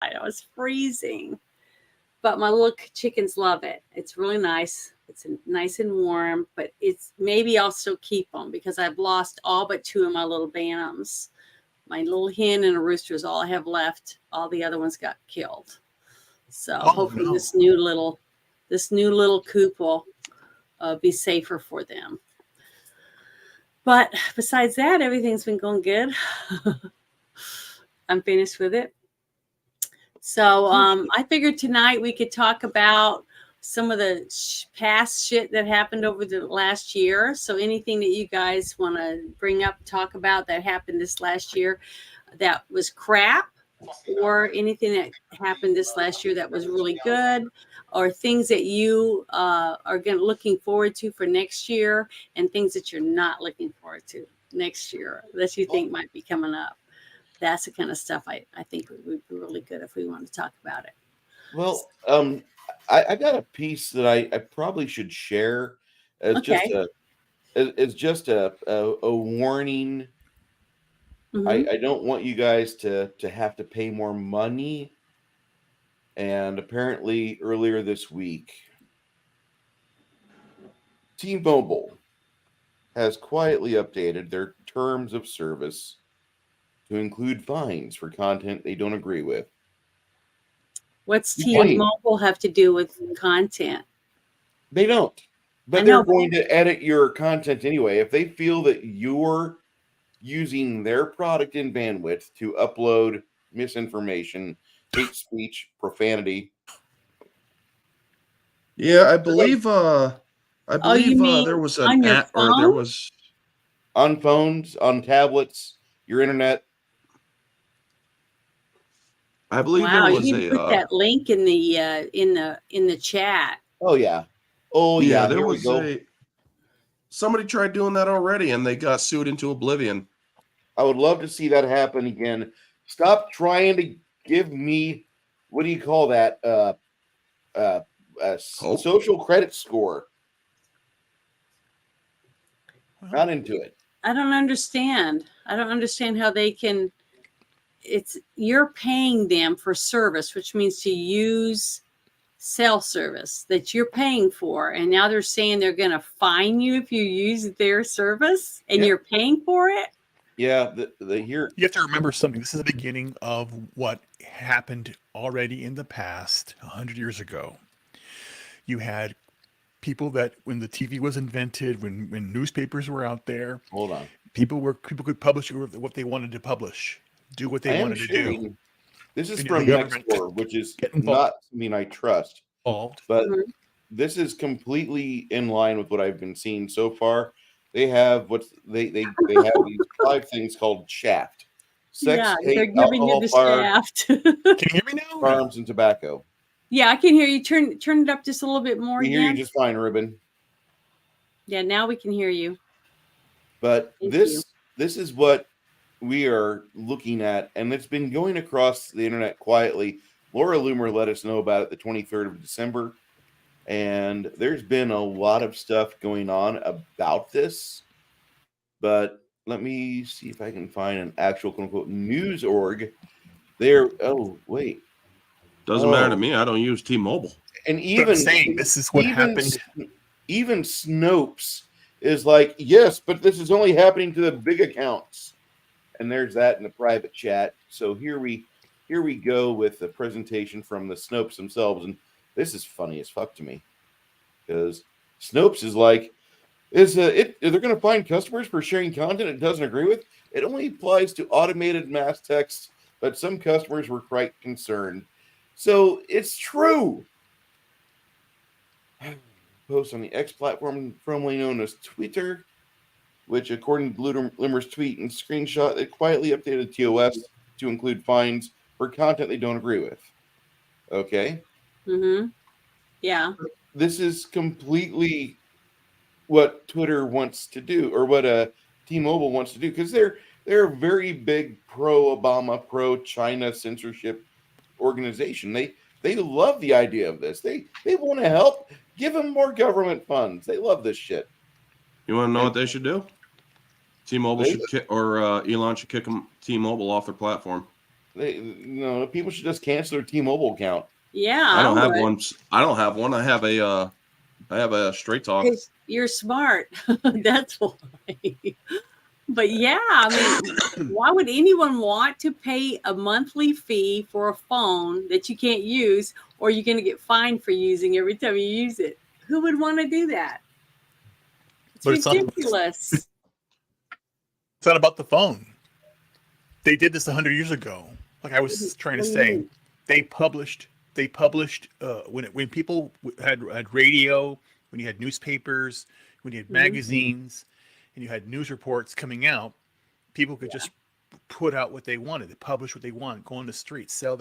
I was freezing. But my little chickens love it. It's really nice. It's nice and warm, but it's maybe I'll still keep them because I've lost all but two of my little bantams. My little hen and a rooster is all I have left. All the other ones got killed. So hopefully this new little coop will be safer for them. But besides that, everything's been going good. I'm finished with it. So I figured tonight we could talk about some of the past shit that happened over the last year. So anything that you guys want to bring up, talk about that happened this last year that was crap, or anything that happened this last year that was really good, or things that you are looking forward to for next year, and things that you're not looking forward to next year that you think might be coming up. That's the kind of stuff I think would be really good if we want to talk about it. Well, I got a piece that I probably should share as just a warning. I don't want you guys to have to pay more money. And apparently earlier this week, T-Mobile has quietly updated their terms of service to include fines for content they don't agree with. What's T-Mobile have to do with content? They don't. But they're going to edit your content anyway. If they feel that you're using their product in bandwidth to upload misinformation, hate speech, profanity. Yeah, I believe there was an app, or there was on phones, on tablets, your internet. I believe there was you put that link in the chat. Oh yeah. There was somebody tried doing that already, and they got sued into oblivion. I would love to see that happen again. Stop trying to give me, what do you call that? Social credit score. Not into it. I don't understand how they can. You're paying them for service, which means to use cell service that you're paying for, and now they're saying they're going to fine you if you use their service, and you're paying for it. Yeah, you have to remember something. This is the beginning of what happened already in the past, 100 years ago. You had people that when the TV was invented, when newspapers were out there, people could publish what they wanted to publish, do what they wanted to do. This is from Nextdoor, which is not something I trust. But this is completely in line with what I've been seeing so far. They have they have these 5 things called shaft. Sex, hate, they're giving you the shaft. Can you hear me now? Firearms and tobacco. Yeah, I can hear you. Turn it up just a little bit more. We hear you just fine, Ruben. Yeah, now we can hear you. But this is what we are looking at, and it's been going across the internet quietly. Laura Loomer let us know about it the 23rd of December, and there's been a lot of stuff going on about this. But let me see if I can find an actual quote-unquote news org. Doesn't matter to me. I don't use T-Mobile. And even saying this is what happened. Even Snopes is like, yes, but this is only happening to the big accounts. And there's that in the private chat. So here we go with the presentation from the Snopes themselves, and this is funny as fuck to me because Snopes is like, they're going to find customers for sharing content it doesn't agree with. It only applies to automated mass text, but some customers were quite concerned. So it's true. Post on the X platform, formerly known as Twitter, which, according to Loomer's tweet and screenshot, they quietly updated TOS to include fines for content they don't agree with. Okay? Yeah. This is completely what Twitter wants to do, or what T-Mobile wants to do, because they're a very big pro-Obama, pro-China censorship organization. They love the idea of this. They want to help. Give them more government funds. They love this shit. You want to know what they should do? T-Mobile should Elon should kick T-Mobile off their platform. People should just cancel their T-Mobile account. Yeah, I don't have would. one. I don't have one. I have a Straight Talk. 'Cause you're smart. That's why. But yeah, I mean, why would anyone want to pay a monthly fee for a phone that you can't use, or you're going to get fined for using every time you use it? Who would want to do that? It's But it's ridiculous. It's not about the phone. They did this 100 years ago. Like I was trying to say, they published when people had radio, when you had newspapers, when you had magazines, and you had news reports coming out, people could just put out what they wanted. They publish what they want, go on the streets, sell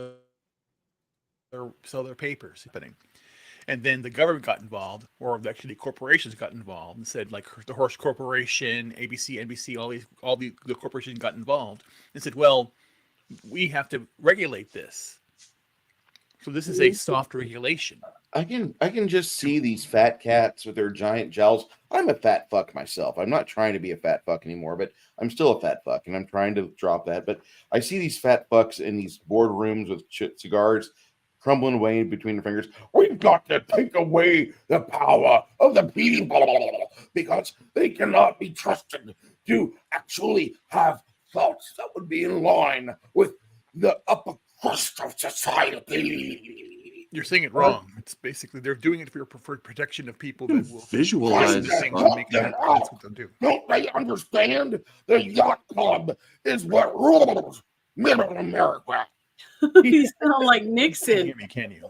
their papers, depending. And then the government got involved, or actually corporations got involved and said, like the Horse Corporation, ABC, NBC, all the corporations got involved and said, well, we have to regulate this. So this is a soft regulation. I can just see these fat cats with their giant jowls. I'm a fat fuck myself. I'm not trying to be a fat fuck anymore, but I'm still a fat fuck, and I'm trying to drop that. But I see these fat fucks in these boardrooms with cigars crumbling away between their fingers. We've got to take away the power of the people because they cannot be trusted to actually have thoughts that would be in line with the upper crust of society. You're saying it wrong. It's basically they're doing it for your preferred protection of people that will visualize the things and make that's what they'll do. Don't they understand? The yacht club is what rules middle America. You sound like Nixon. Hear me, can you?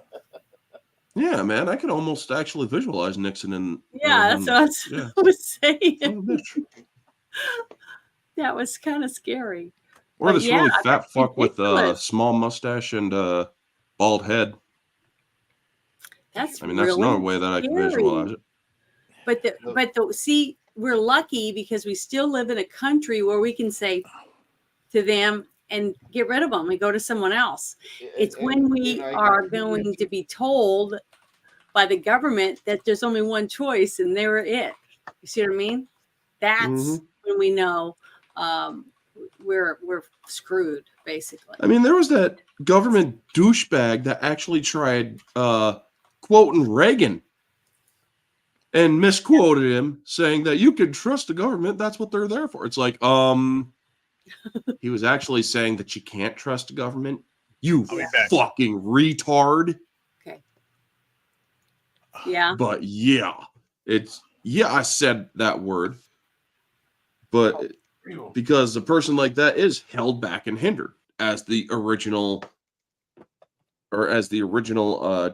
Yeah, man, I could almost actually visualize Nixon and Yeah, that's what I was saying. That was kind of scary. Or this really fat fuck with ridiculous. a small mustache and a bald head. That's that's really another way that I can scary. visualize it. But see, we're lucky because we still live in a country where we can say to them and get rid of them and go to someone else. It's when we are going to be told by the government that there's only one choice and they're it. You see what I mean? That's when we know we're screwed, basically. I mean, there was that government douchebag that actually tried quoting Reagan and misquoted him, saying that you can trust the government. That's what they're there for. It's like, he was actually saying that you can't trust the government. You fucking retard. Okay. Yeah. But I said that word. But because a person like that is held back and hindered as the original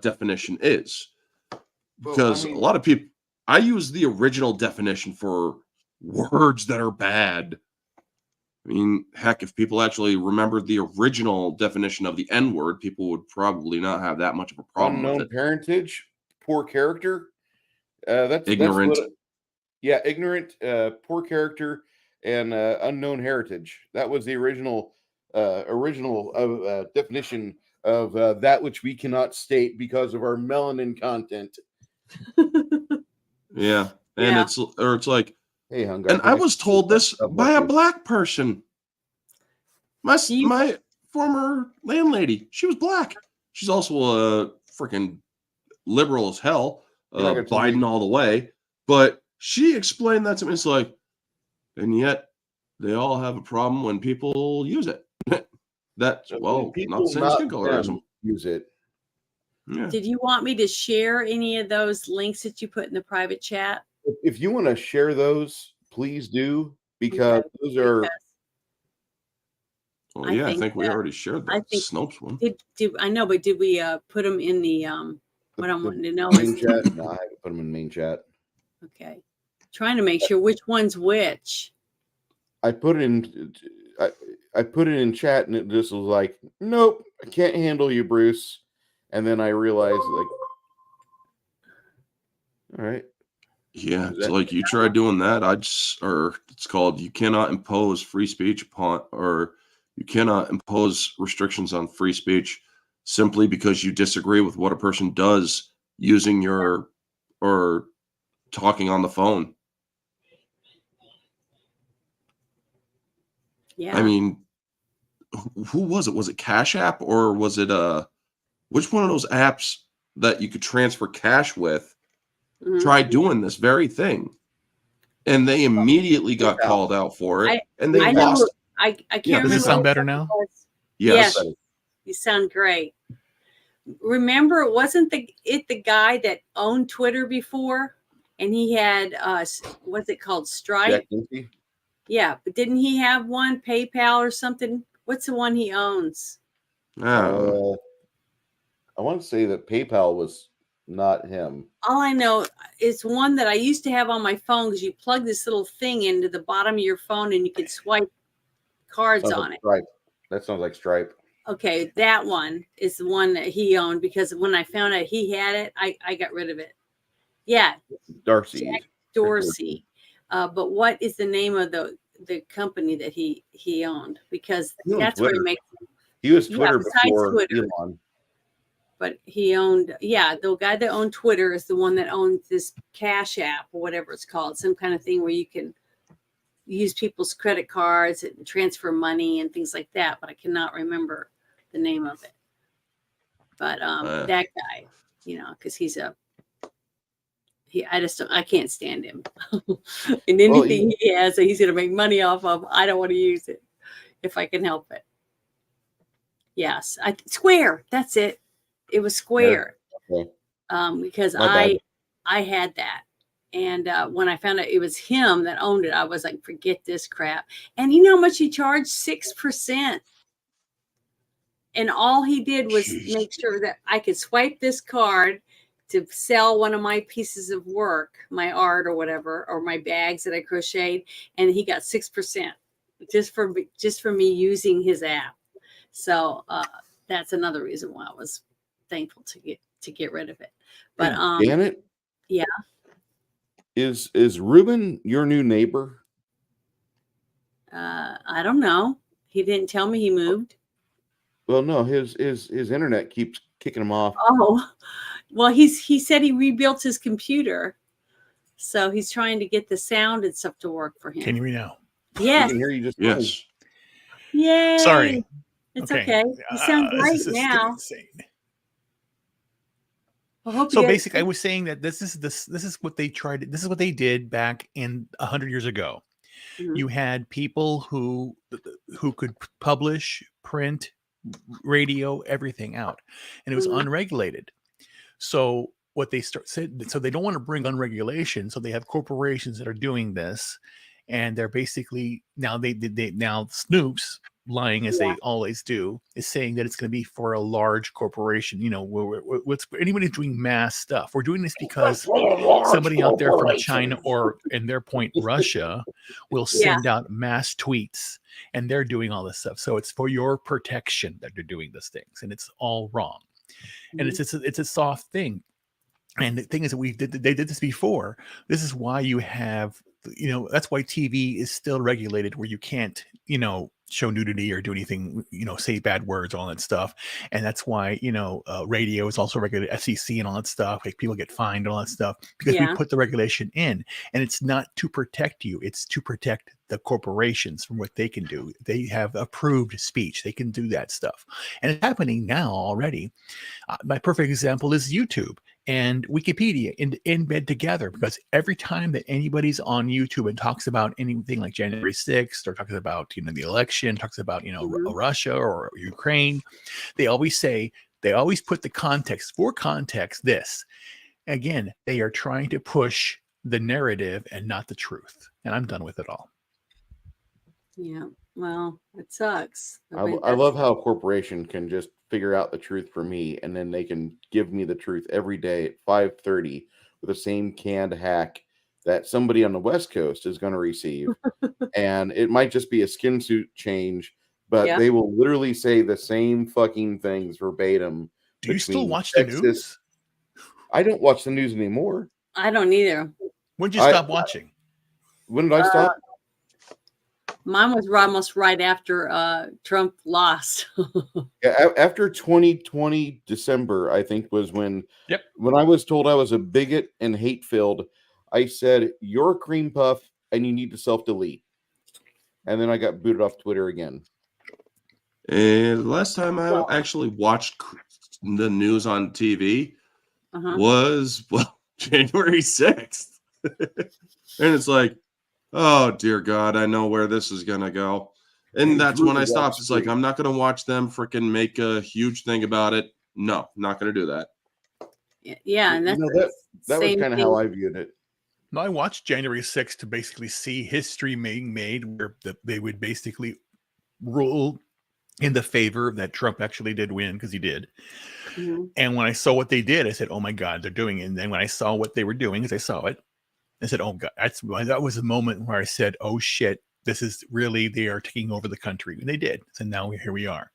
definition is. Because a lot of people, I use the original definition for words that are bad. I mean, heck, if people actually remembered the original definition of the N-word, people would probably not have that much of a problem with it. Parentage, poor character. That's ignorant. Ignorant, poor character, and unknown heritage. That was the original definition of that which we cannot state because of our melanin content. Yeah, and it's like, hey, Hunger. And I was told this by a black person. My former landlady, she was black. She's also a freaking liberal as hell, Biden all the way. But she explained that to me. It's like, and yet they all have a problem when people use it. That's not the same skin colorism. Use it. Yeah. Did you want me to share any of those links that you put in the private chat? If you want to share those, please do, because those are. Well, yeah, I think we already shared that Snopes one. I know, but did we put them in the what I'm wanting to know main chat? No, I haven't put them in main chat. Okay, trying to make sure which one's which. I put it in. I put it in chat, and it just was like, nope, I can't handle you, Bruce. And then I realized, like, all right. Yeah, it's like you try doing that. It's called you cannot impose free speech upon, or you cannot impose restrictions on free speech simply because you disagree with what a person does using or talking on the phone. Yeah. I mean, who was it? Was it Cash App or was it which one of those apps that you could transfer cash with Mhm. tried doing this very thing? And they immediately got PayPal. called out for it, I- and they I know. lost. I can't Yeah, remember. Does it sound what better it now? was. Yes. Yes. You sound great. Remember, wasn't the guy that owned Twitter before, and he had what's it called, Stripe? Jack Dempsey? Yeah, but didn't he have one, PayPal or something? What's the one he owns? Oh. I want to say that PayPal was not him. All I know is one that I used to have on my phone, because you plug this little thing into the bottom of your phone and you could swipe cards Sounds on like it. Stripe. That sounds like Stripe. Okay, that one is the one that he owned, because when I found out he had it, I got rid of it. Yeah, Darcy. Jack Dorsey. But what is the name of the company that he owned? Because He owned that's where he Twitter. makes. He was Yeah, Twitter besides before Twitter. Elon. But he owned, the guy that owned Twitter is the one that owns this Cash App or whatever it's called, some kind of thing where you can use people's credit cards and transfer money and things like that. But I cannot remember the name of it. But that guy, because I can't stand him. And anything he has that he's going to make money off of, I don't want to use it if I can help it. Yes, Square. That's it. It was Square. Okay. Because My I had that. And when I found out it was him that owned it, I was like, forget this crap. And you know how much he charged? 6%. And all he did was make sure that I could swipe this card to sell one of my pieces of work, my art or whatever, or my bags that I crocheted. And he got 6% just for me using his app. So that's another reason why I was thankful to get rid of it. But damn it. Yeah. Is Ruben your new neighbor? I don't know. He didn't tell me he moved. Well, no, his internet keeps kicking him off. Oh, well, he said he rebuilt his computer, so he's trying to get the sound and stuff to work for him. Can you hear me now? Yes. We can hear you just Yes. Yay. Sorry. It's okay. You sound great this is now. insane. I hope So you guys- basically, I was saying that this is what they tried. This is what they did back in 100 years ago. Mhm. You had people who could publish, print, radio, everything out, and it was Mhm. unregulated. So what they said, so they don't want to bring unregulation. So they have corporations that are doing this, and they're basically now now Snoop's lying as they always do is saying that it's going to be for a large corporation. What's anybody doing mass stuff? We're doing this because somebody out there from China or, in their point, Russia, will send out mass tweets, and they're doing all this stuff. So it's for your protection that they're doing these things, and it's all wrong. And it's a soft thing. And the thing is that they did this before. This is why you have, that's why TV is still regulated, where you can't, show nudity or do anything, say bad words, all that stuff. And that's why, radio is also regulated, FCC and all that stuff. Like, people get fined, all that stuff, because we put the regulation in. And it's not to protect you, it's to protect the corporations from what they can do. They have approved speech, they can do that stuff. And it's happening now already. My perfect example is YouTube and Wikipedia in bed together, because every time that anybody's on YouTube and talks about anything like January 6th, or talks about the election, talks about Russia or Ukraine, they always put the context this. Again, they are trying to push the narrative and not the truth. And I'm done with it all. Yeah. Well, it sucks. I love how a corporation can just figure out the truth for me, and then they can give me the truth every day at 5:30 with the same canned hack that somebody on the West Coast is going to receive. And it might just be a skin suit change, but they will literally say the same fucking things verbatim. Do you still watch the news? I don't watch the news anymore. I don't either. When did you stop watching? When did I stop? Mine was almost right after Trump lost. After 2020 December, I think, was when I was told I was a bigot and hate-filled. I said, "You're a cream puff and you need to self-delete." And then I got booted off Twitter again. And the last time I Well, actually watched the news on TV uh-huh. was, well, January 6th. And it's like, oh, dear God, I know where this is going to go. And Hey, that's Drew when I Wall stopped. It's like, Street. I'm not going to watch them freaking make a huge thing about it. No, not going to do that. Yeah, and You that's know, the that was same kind of thing. how I viewed it. No, I watched January 6th to basically see history being made where they would basically rule in the favor that Trump actually did win, because he did. Mhm. And when I saw what they did, I said, oh my God, they're doing it. And then when I saw what they were doing, as I saw it, I said, oh God, that was a moment where I said, oh shit, this is really, they are taking over the country. And they did. So now here we are.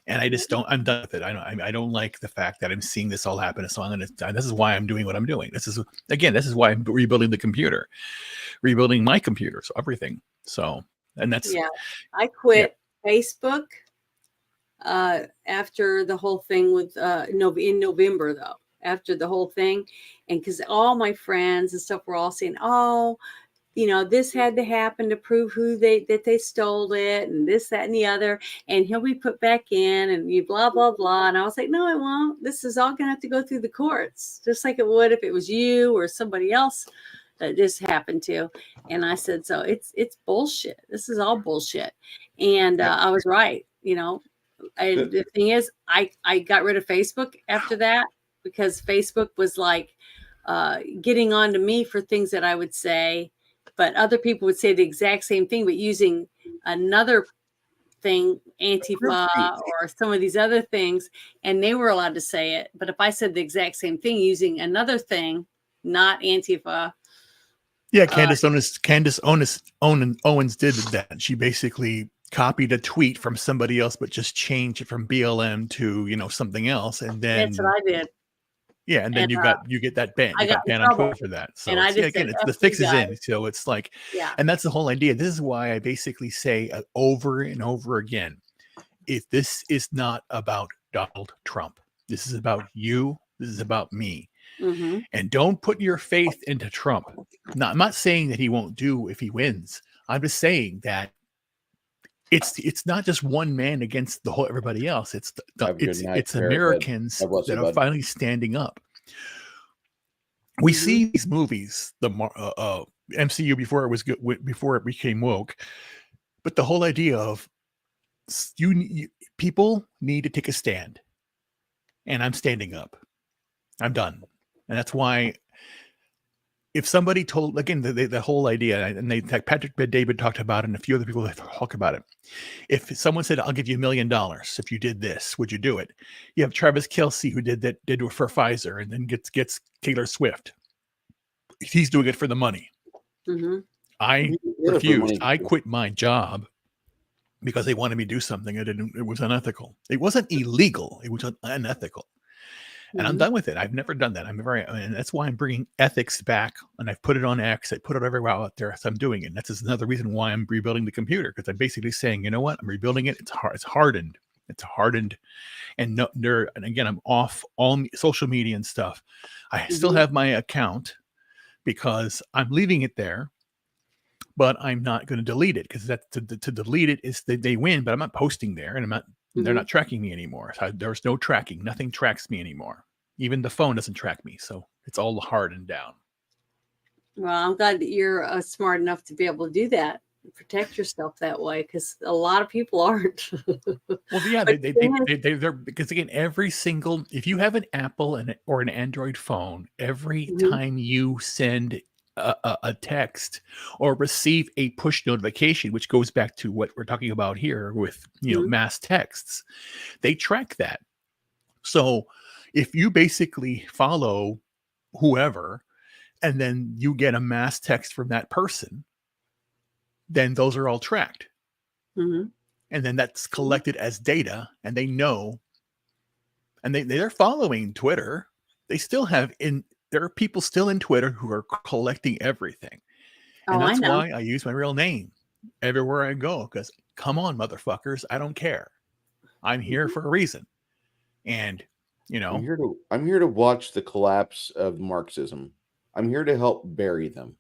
And I just I'm done with it. I don't like the fact that I'm seeing this all happen. So this is why I'm doing what I'm doing. This is why I'm rebuilding the computer, rebuilding my computer. So everything. So, and that's, Yeah, I yeah. quit Facebook after the whole thing with in November, though, after the whole thing, and because all my friends and stuff were all saying, oh, this had to happen to prove that they stole it, and this, that, and the other, and he'll be put back in, and you blah blah blah. And I was like, no, it won't. This is all gonna have to go through the courts, just like it would if it was you or somebody else that this happened to. And I said, so it's bullshit. This is all bullshit. And I was right. And the thing is, I got rid of Facebook after that, because Facebook was like getting on to me for things that I would say, but other people would say the exact same thing, but using another thing, Antifa or some of these other things, and they were allowed to say it. But if I said the exact same thing using another thing, not Antifa. Yeah, Candace Owens did that. She basically copied a tweet from somebody else, but just changed it from BLM to then That's what I did. Yeah, and then And you get that ban. I You got got in banned on trouble. Twitter for that. So And I just said, it's F the you fix is in. So it's like, yeah. and that's the whole idea. This is why I basically say over and over again, if this is not about Donald Trump, this is about you. This is about me. Mm-hmm. And don't put your faith into Trump. Now, I'm not saying that he won't do if he wins. I'm just saying that it's not just one man against the whole everybody else. It's it's Americans that are finally standing up. We see these movies, the MCU before it was good, before it became woke, but the whole idea of people need to take a stand, and I'm standing up. I'm done, and that's why. If somebody told, again, the whole idea, and Patrick David talked about it, and a few other people that talk about it. If someone said, "I'll give you $1 million if you did this," would you do it? You have Travis Kelce, who did it for Pfizer, and then gets Taylor Swift. He's doing it for the money. Mm-hmm. I refused. I quit my job because they wanted me to do something. It was unethical. It wasn't illegal. It was unethical. And I'm done with it. I've never done that. And that's why I'm bringing ethics back, and I've put it on X. I put it everywhere out there. So I'm doing it. And that's another reason why I'm rebuilding the computer, because I'm basically saying, you know what? I'm rebuilding it. It's hard. It's hardened. It's hardened. And and again, I'm off all social media and stuff. I still have my account because I'm leaving it there, but I'm not going to delete it, because to delete it is they win, but I'm not posting there, and I'm not. They're not tracking me anymore. So there's no tracking. Nothing tracks me anymore. Even the phone doesn't track me. So it's all hardened down. Well, I'm glad that you're smart enough to be able to do that, protect yourself that way, because a lot of people aren't. Well, yeah, they're because again, if you have an Apple or an Android phone, every time you send a text or receive a push notification, which goes back to what we're talking about here with mass texts, they track that. So if you basically follow whoever and then you get a mass text from that person, then those are all tracked. And then that's collected as data, and they know, and they're following Twitter. They still there are people still in Twitter who are collecting everything. And that's why I use my real name everywhere I go, because come on, motherfuckers, I don't care. I'm here for a reason. And I'm here to watch the collapse of Marxism. I'm here to help bury them.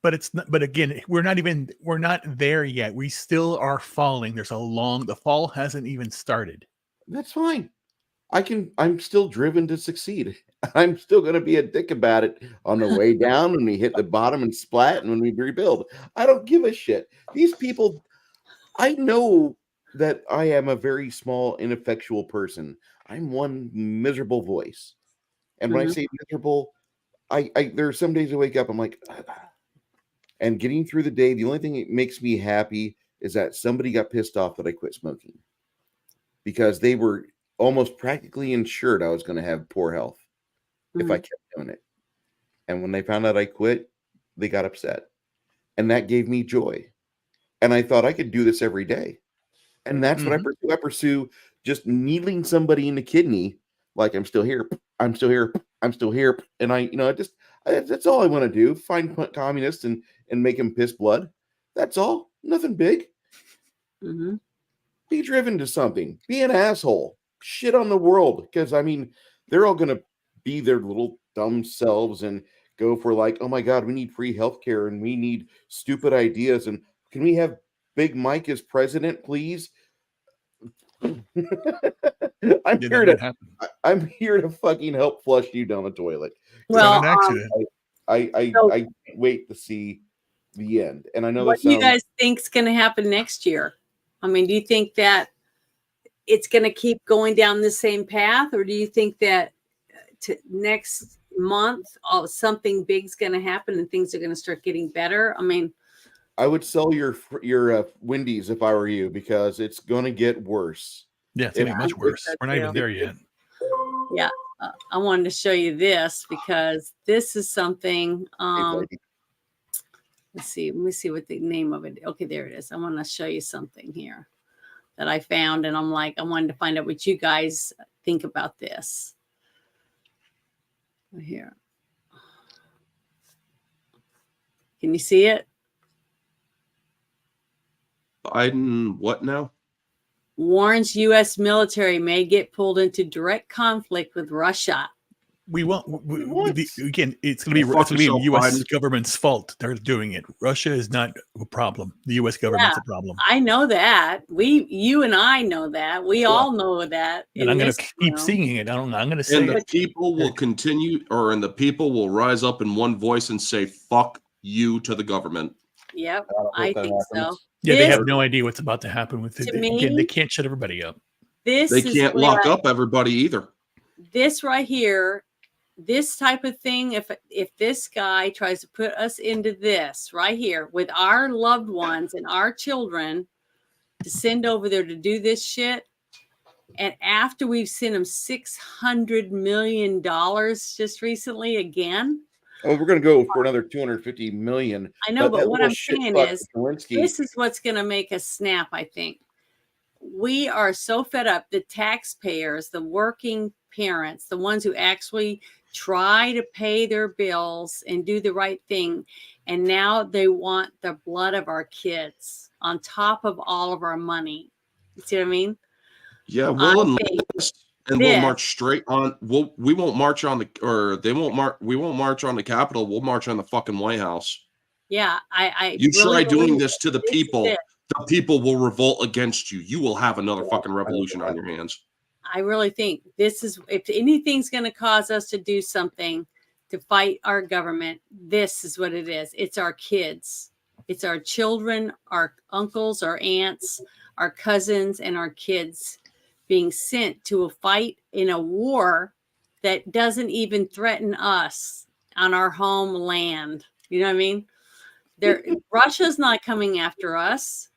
But it's not, but again, we're not there yet. We still are falling. The fall hasn't even started. That's fine. I'm still driven to succeed. I'm still going to be a dick about it on the way down when we hit the bottom and splat and when we rebuild. I don't give a shit. These people, I know that I am a very small, ineffectual person. I'm one miserable voice. And when I say miserable, there are some days I wake up, I'm like, and getting through the day, the only thing that makes me happy is that somebody got pissed off that I quit smoking because they were almost practically insured I was going to have poor health if I kept doing it. And when they found out I quit, they got upset. And that gave me joy. And I thought I could do this every day. And that's what I pursue. I pursue just needling somebody in the kidney, like I'm still here, I'm still here, I'm still here. And that's all I want to do. Find communists and make them piss blood. That's all. Nothing big. Be driven to something. Be an asshole. Shit on the world. Because, they're all going to be their little dumb selves and go for like, oh my God, we need free healthcare and we need stupid ideas. And can we have Big Mike as president, please? I'm here to fucking help flush you down the toilet. Well, I can't wait to see the end. And I know what do you guys think's going to happen next year? Do you think that it's going to keep going down the same path, or do you think that next month something big's going to happen and things are going to start getting better? I would sell your Wendy's if I were you, because it's going to get worse. Yeah, it's going to get much worse. We're not even there yet. Yeah. I wanted to show you this because this is something. Let's see. Let me see what the name of it. Okay, there it is. I want to show you something here that I found, and I wanted to find out what you guys think about this. Here. Can you see it? Biden, what now? Warns U.S. military may get pulled into direct conflict with Russia. We won't. Again, it's going to be the U.S. government's fault. They're doing it. Russia is not a problem. The U.S. government's a problem. I know that. You and I know that. We all know that. And I'm going to keep seeing it. I'm going to say. And the people will continue, and the people will rise up in one voice and say, "Fuck you" to the government. Yep, I think so. Yeah, they have no idea what's about to happen with it. Again, they can't shut everybody up. They can't lock up everybody either. This right here, this type of thing, if this guy tries to put us into this right here with our loved ones and our children to send over there to do this shit, and after we've sent him $600 million just recently again. Oh, we're going to go for another 250 million. I know, but what I'm saying is, this is what's going to make us snap, I think. We are so fed up. The taxpayers, the working parents, the ones who actually try to pay their bills and do the right thing. And now they want the blood of our kids on top of all of our money. You see what I mean? Yeah, we'll march straight on. We won't march on we won't march on the Capitol. We'll march on the fucking White House. Yeah, you really try doing this to the people. The people will revolt against you. You will have another fucking revolution on your hands. I really think this is, if anything's going to cause us to do something to fight our government, this is what it is. It's our kids. It's our children, our uncles, our aunts, our cousins, and our kids being sent to a fight in a war that doesn't even threaten us on our homeland. You know what I mean? Russia's not coming after us.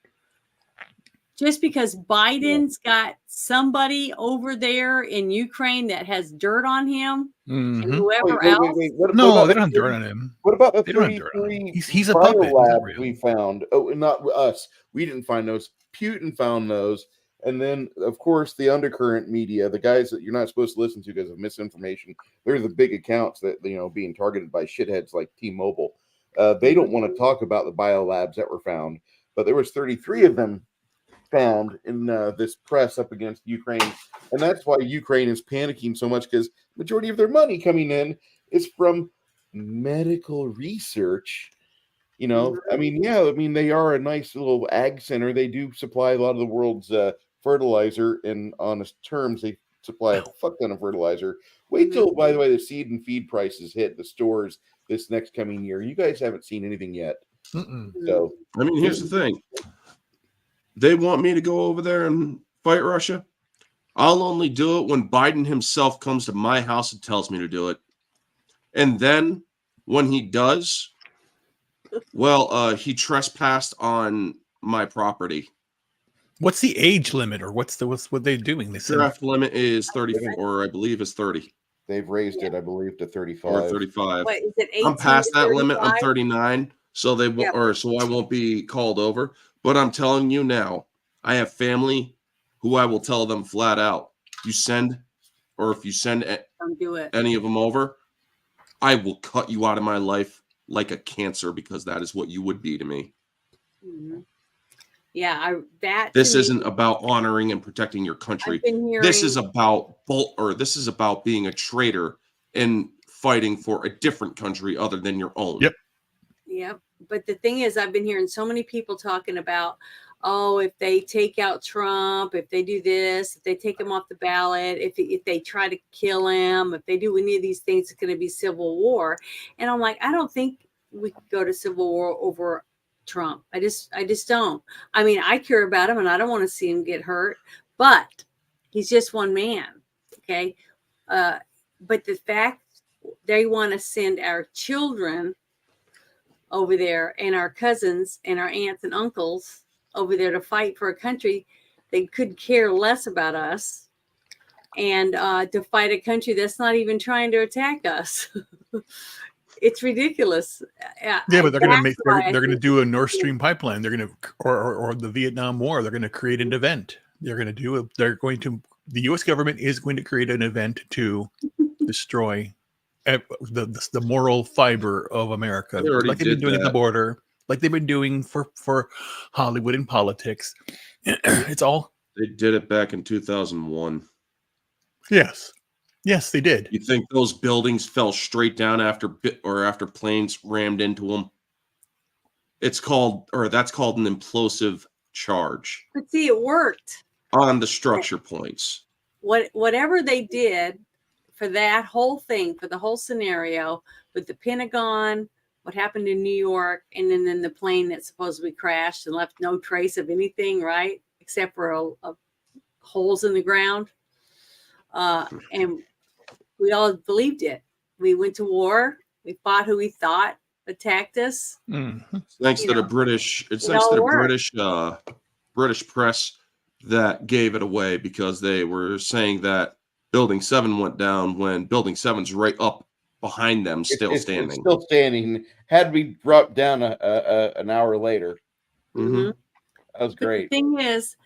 Just because Biden's got somebody over there in Ukraine that has dirt on him, and whoever else. They don't have dirt on him. What about the 33 He's a puppet labs we found? Oh, not us. We didn't find those. Putin found those. And then, of course, the undercurrent media, the guys that you're not supposed to listen to because of misinformation, they're the big accounts that, being targeted by shitheads like T-Mobile. They don't want to talk about the biolabs that were found, but there was 33 of them found in this press up against Ukraine. And that's why Ukraine is panicking so much, because majority of their money coming in is from medical research You know, I mean, yeah, I mean, they are a nice little ag center. They do supply a lot of the world's fertilizer, and honest terms, they supply a fuck ton of fertilizer. Wait till, by the way, the seed and feed prices hit the stores this next coming year. You guys haven't seen anything yet. So, I mean, here's the thing. They want me to go over there and fight Russia. I'll only do it when Biden himself comes to my house and tells me to do it. And then when he does, well, he trespassed on my property. What's the age limit, or what's what they're doing? They said Draft limit is 34, or I believe is 30 they've raised it, I believe, to 35. or 35. What is it? 18 I'm past to that limit. I'm 35? 39, so they Yeah. or so I won't be called over. But I'm telling you now, I have family who I will tell them flat out: you send, or if you send Don't do it. any of them over, I will cut you out of my life like a cancer, because that is what you would be to me. Mhm. Yeah, that. This to me, isn't about honoring and protecting your country. I've been hearing, This is about this is about being a traitor and fighting for a different country other than your own. Yep. Yep. But the thing is, I've been hearing so many people talking about, oh, if they take out Trump, if they do this, if they take him off the ballot, if they try to kill him, if they do any of these things, it's going to be civil war. And I'm like, I don't think we could go to civil war over Trump. I just don't. I mean, I care about him and I don't want to see him get hurt, but he's just one man. Okay. But the fact they want to send our children over there and our cousins and our aunts and uncles over there to fight for a country they could care less about us, and to fight a country that's not even trying to attack us. It's ridiculous. yeah, but they're going to That's why they're going to do a Nord Stream pipeline. They're going to or the Vietnam War. They're going to create an event. The U.S. government is going to create an event to destroy the moral fiber of America, They already like they've been did doing at the that. border, like they've been doing for Hollywood and politics. It's all They did it back in 2001. yes, they did. You think those buildings fell straight down after planes rammed into them? That's called an implosive charge But see, it worked. on the structure points. Whatever they did for that whole thing, for the whole scenario with the Pentagon, what happened in New York, and then the plane that supposedly crashed and left no trace of anything, right? Except for holes in the ground. And we all believed it. We went to war. We fought who we thought attacked us. Mhm. Thanks to the British. It's thanks to the British press that gave it away, because they were saying that Building 7 went down when Building 7's right up behind them, still standing. It's still standing. Had we dropped down an hour later. Mm-hmm. That was But great. the thing is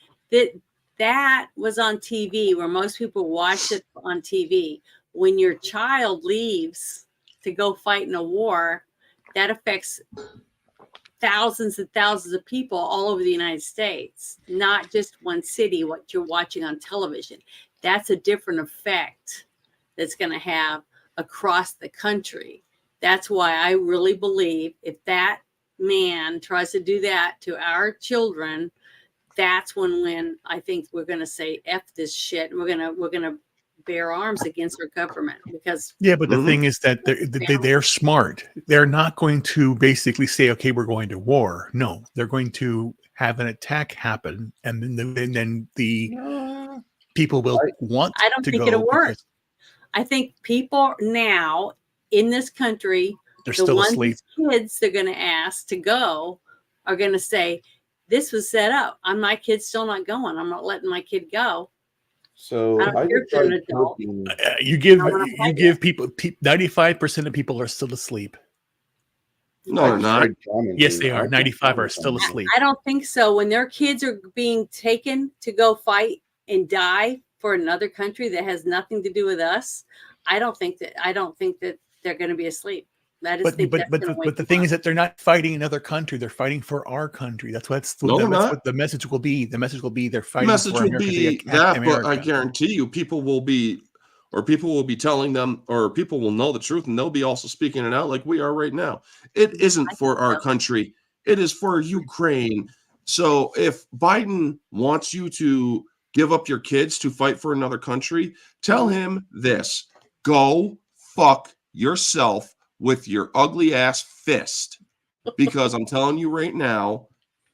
that was on TV, where most people watch it on TV. When your child leaves to go fight in a war, that affects thousands and thousands of people all over the United States, not just one city, what you're watching on television. That's a different effect that's going to have across the country. That's why I really believe if that man tries to do that to our children, that's when I think we're going to say F this shit. We're going to bear arms against our government, because But the thing is that they're smart. They're not going to basically say, okay, we're going to war. No, they're going to have an attack happen, and then the people will want I don't to think go. it'll work. I think people now in this country, They're the still ones asleep. kids they're going to ask to go are going to say, this was set up. My kid's still not going. I'm not letting my kid go. So I don't care if they're an adult. You give I wanna fight people 95% of people are still asleep. No, they're not. Yes, they are. 95 are still asleep. I don't think so. When their kids are being taken to go fight and die for another country that has nothing to do with us, I don't think that they're going to be asleep. But the thing is that they're not fighting another country. They're fighting for our country. That's what the message will be. The message will be they're fighting for America. But I guarantee you, people will be or people will be telling them, or people will know the truth, and they'll be also speaking it out like we are right now. It isn't for our country. It is for Ukraine. So if Biden wants you to give up your kids to fight for another country, tell him this: go fuck yourself with your ugly ass fist. Because I'm telling you right now,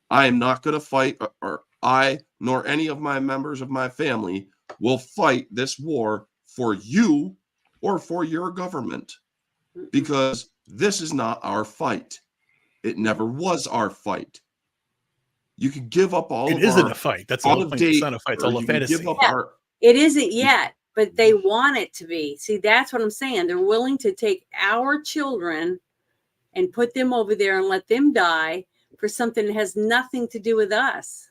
I am not going to fight, or I nor any of my members of my family will fight this war for you or for your government, because this is not our fight. It never was our fight. You can give up all It of isn't our a fight. That's the whole point. It's not a fight. It's all a fantasy. Give up Yeah. our, It isn't yet, but they want it to be. See, that's what I'm saying. They're willing to take our children and put them over there and let them die for something that has nothing to do with us.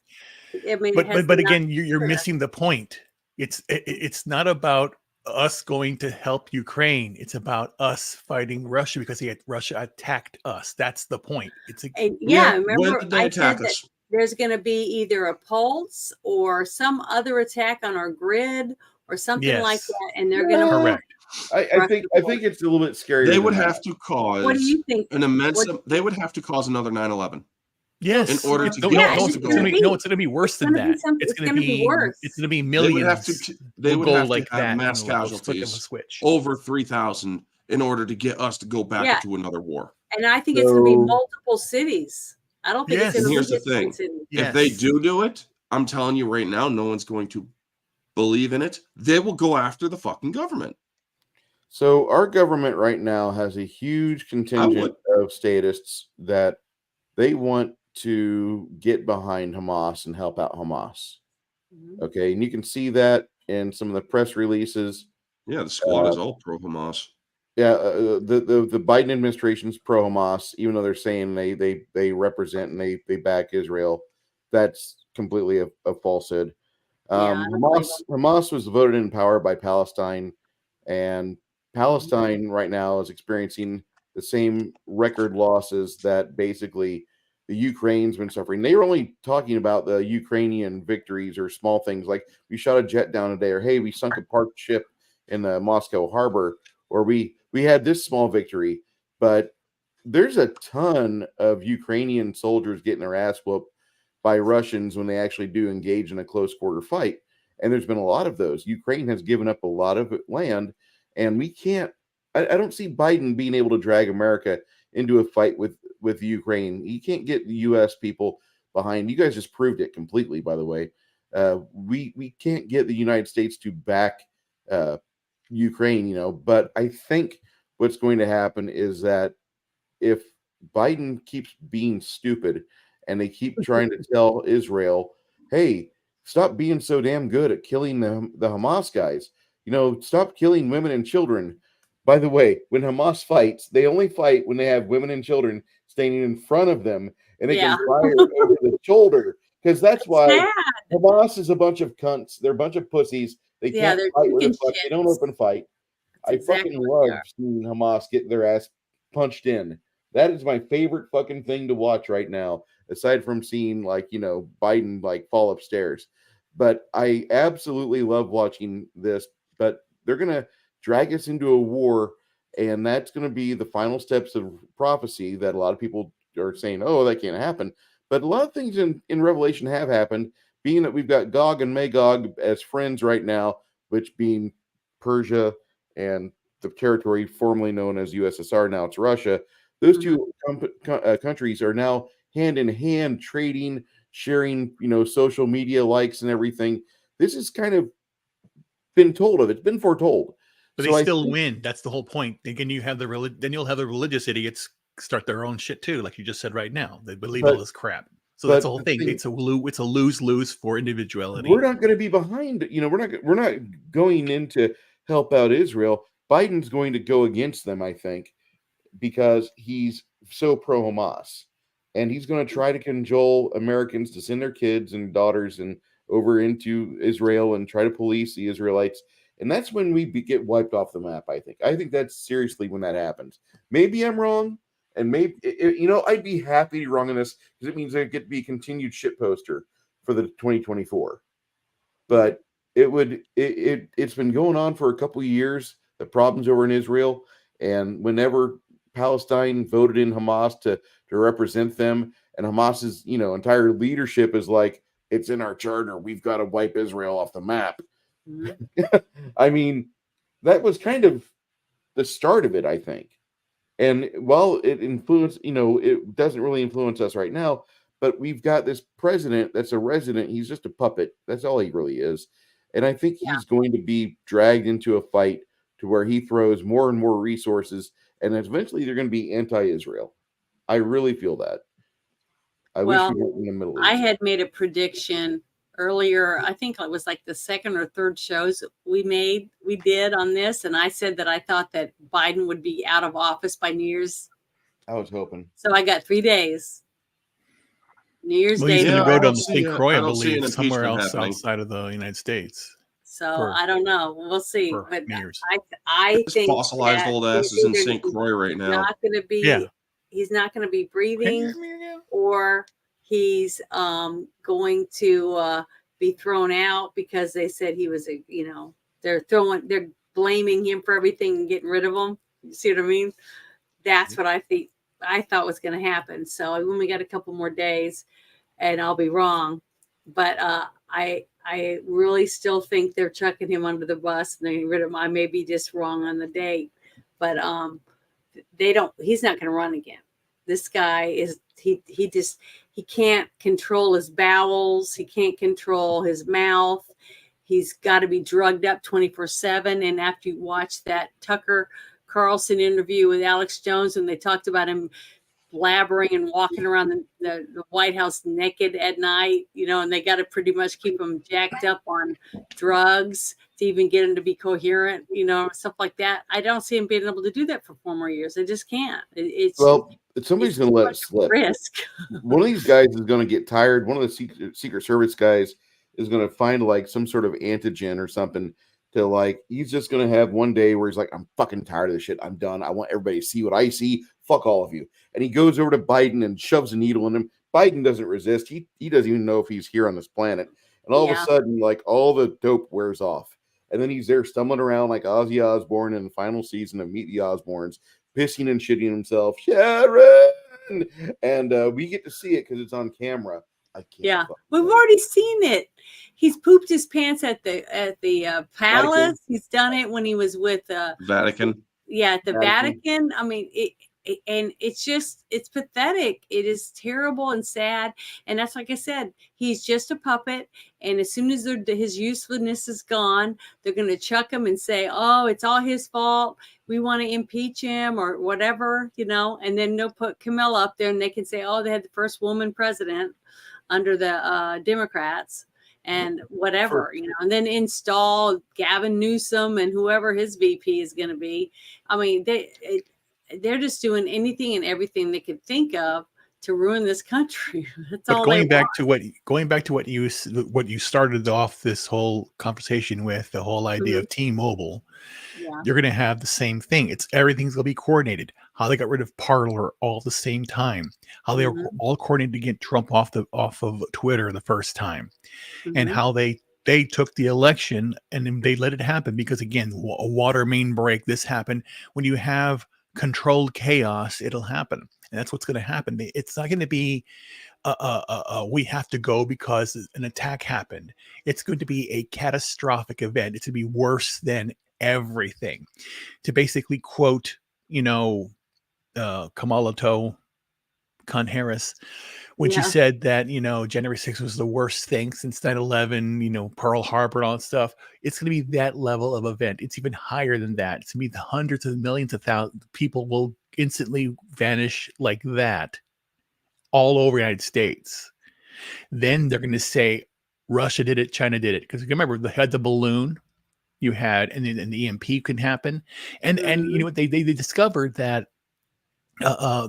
I mean, but again, you're missing the point. It's not about us going to help Ukraine. It's about us fighting Russia because Russia attacked us. That's the point. Remember when did they I attack said us? that there's going to be either a pulse or some other attack on our grid or something like Yes. that, and they're going to Correct. I think it's a little bit scarier. They would than have that. to cause What do you think? an immense. They would have to cause another 9/11. Yes. In order to no, get no, us it's to going go. to be worse than gonna be that. something- it's gonna be worse. It's going to be They millions. would have to. They will would go have like to have that mass in a flick of a casualties switch. over 3,000 in order to get us to go back Yeah. into another war. And I think it's going to be So- multiple cities. I don't think Yes. it's And going to here's be the just one thing: city. if they do it, I'm telling you right now, no one's going to believe in it. They will go after the fucking government. So our government right now has a huge contingent of statists that they want to get behind Hamas and help out Hamas. Mhm. Okay, and you can see that in some of the press releases. Yeah, the squad is all pro Hamas. Yeah, the Biden administration's pro Hamas, even though they're saying they represent and they back Israel. That's completely a falsehood. Yeah, I don't believe Hamas was voted in power by Palestine, and Palestine right now is experiencing the same record losses that basically the Ukraine's been suffering. They were only talking about the Ukrainian victories or small things like we shot a jet down today, or hey, we sunk a parked ship in the Moscow harbor, or we had this small victory. But there's a ton of Ukrainian soldiers getting their ass whooped by Russians when they actually do engage in a close quarter fight. And there's been a lot of those. Ukraine has given up a lot of land, and we can't. I don't see Biden being able to drag America into a fight with Ukraine. You can't get the U.S. people behind. You guys just proved it completely, by the way. We can't get the United States to back Ukraine, But I think what's going to happen is that if Biden keeps being stupid and they keep trying to tell Israel, hey, stop being so damn good at killing the Hamas guys. Stop killing women and children. By the way, when Hamas fights, they only fight when they have women and children standing in front of them and they can fire over the shoulder. Because that's why sad. Hamas is a bunch of cunts. They're a bunch of pussies. They can't they're fight with the chicken fuck. They don't shits. open fight. That's I exactly fucking what they love are. seeing Hamas get their ass punched in. That is my favorite fucking thing to watch right now, aside from seeing Biden fall upstairs. But I absolutely love watching this. But they're gonna drag us into a war, and that's gonna be the final steps of prophecy that a lot of people are saying, oh, that can't happen. But a lot of things in Revelation have happened, being that we've got Gog and Magog as friends right now, which being Persia and the territory formerly known as USSR, now it's Russia. Those two countries are now hand in hand trading, sharing, social media likes and everything. This has kind of been told of. It's been foretold. But they still win. That's the whole point. Again, then you'll have the religious idiots start their own shit too, like you just said right now. They believe all this crap. So that's the whole thing. It's a lose-lose for individuality. We're not going to be behind. We're not going in to help out Israel. Biden's going to go against them, I think, because he's so pro Hamas, and he's going to try to cajole Americans to send their kids and daughters and over into Israel and try to police the Israelites. And that's when we get wiped off the map. I think that's seriously when that happens. Maybe I'm wrong. And maybe, I'd be happy to be wrong on this because it means I get to be a continued shit poster for the 2024. But it's been going on for a couple of years. The problems over in Israel, and whenever Palestine voted in Hamas to represent them, and Hamas's entire leadership is like, it's in our charter, we've got to wipe Israel off the map. Mhm. I mean, that was kind of the start of it, I think. And while it influenced, it doesn't really influence us right now, but we've got this president that's a resident. He's just a puppet. That's all he really is. And I think Yeah. he's going to be dragged into a fight to where he throws more and more resources, and eventually they're going to be anti-Israel. I really feel that. I wish Well, we weren't in the Middle I East. had made a prediction earlier. I think it was like the second or third shows we did on this, and I said that I thought that Biden would be out of office by New Year's. I was hoping. So I got 3 days. New Year's Well, he's Day. going to Yeah, go I to don't the see St. Croix, I I don't see an believe, somewhere impeachment else happening. outside of the United States So for- I don't know. We'll see. for But New Year's. I This think fossilized that old ass is in St. Croix right he's now. not going to be. Yeah. He's not going to be breathing, Yeah. or he's going to be thrown out because they said he was they're blaming him for everything and getting rid of him. You see what I mean? That's what I thought was going to happen. So I only got a couple more days, and I'll be wrong, but I really still think they're chucking him under the bus and they're getting rid of him. I may be just wrong on the date, but he's not going to run again. This guy is he can't control his bowels. He can't control his mouth. He's got to be drugged up 24/7. And after you watch that Tucker Carlson interview with Alex Jones, and they talked about him blabbering and walking around the White House naked at night, and they got to pretty much keep him jacked up on drugs to even get him to be coherent, stuff like that. I don't see him being able to do that for 4 more years. I just can't. Somebody's going to let it slip. Risk. One of these guys is going to get tired. One of the Secret Service guys is going to find like some sort of antigen or something to like, he's just going to have one day where he's like, I'm fucking tired of this shit. I'm done. I want everybody to see what I see. Fuck all of you. And he goes over to Biden and shoves a needle in him. Biden doesn't resist. He doesn't even know if he's here on this planet. And all of a sudden, like, all the dope wears off. And then he's there stumbling around like Ozzy Osbourne in the final season of Meet the Osbournes, pissing and shitting himself. Sharon! And we get to see it because it's on camera. I can't. Yeah, we've already seen it. He's pooped his pants at the palace. Vatican. He's done it when he was with Vatican. at the Vatican. I mean, and it's pathetic. It is terrible and sad. And that's, like I said, he's just a puppet. And as soon as his usefulness is gone, they're going to chuck him and say, oh, it's all his fault. We want to impeach him or whatever, and then they'll put Camilla up there and they can say, oh, they had the first woman president under the Democrats and whatever, and then install Gavin Newsom and whoever his VP is going to be. I mean, they're just doing anything and everything they could think of to ruin this country. That's all. Going back to what you started off this whole conversation with, the whole idea of T-Mobile, you're going to have the same thing. Everything's going to be coordinated. How they got rid of Parler all at the same time. How they were all coordinated to get Trump off of Twitter the first time, and how they took the election and then they let it happen because, again, a water main break. This happened. When you have controlled chaos, it'll happen, and that's what's going to happen. It's not going to be we have to go because an attack happened. It's going to be a catastrophic event. It's going to be worse than everything. To basically quote, Kamala Harris, when she said that, January 6th was the worst thing since 9/11, Pearl Harbor and all that stuff. It's going to be that level of event. It's even higher than that. It's going to be the hundreds of millions of thousands of people will instantly vanish like that all over the United States. Then they're going to say Russia did it, China did it. Because remember, they had the balloon you had, and then the EMP can happen. And you know what, they discovered that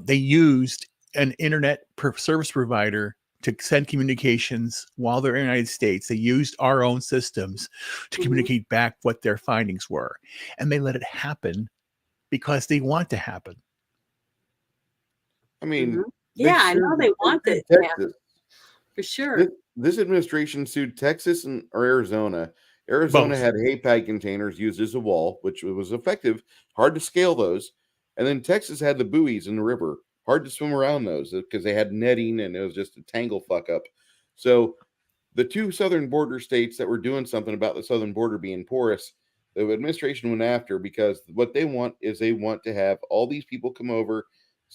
they used an internet service provider to send communications while they're in the United States. They used our own systems to communicate back what their findings were. And they let it happen because they want to happen. I mean, I know they want it to happen. For sure. This administration sued Texas or Arizona Arizona Both. had hay pad containers used as a wall, which was effective, hard to scale those. And then Texas had the buoys in the river, hard to swim around those because they had netting and it was just a tangle fuck up. So the two southern border states that were doing something about the southern border being porous, the administration went after because what they want is they want to have all these people come over,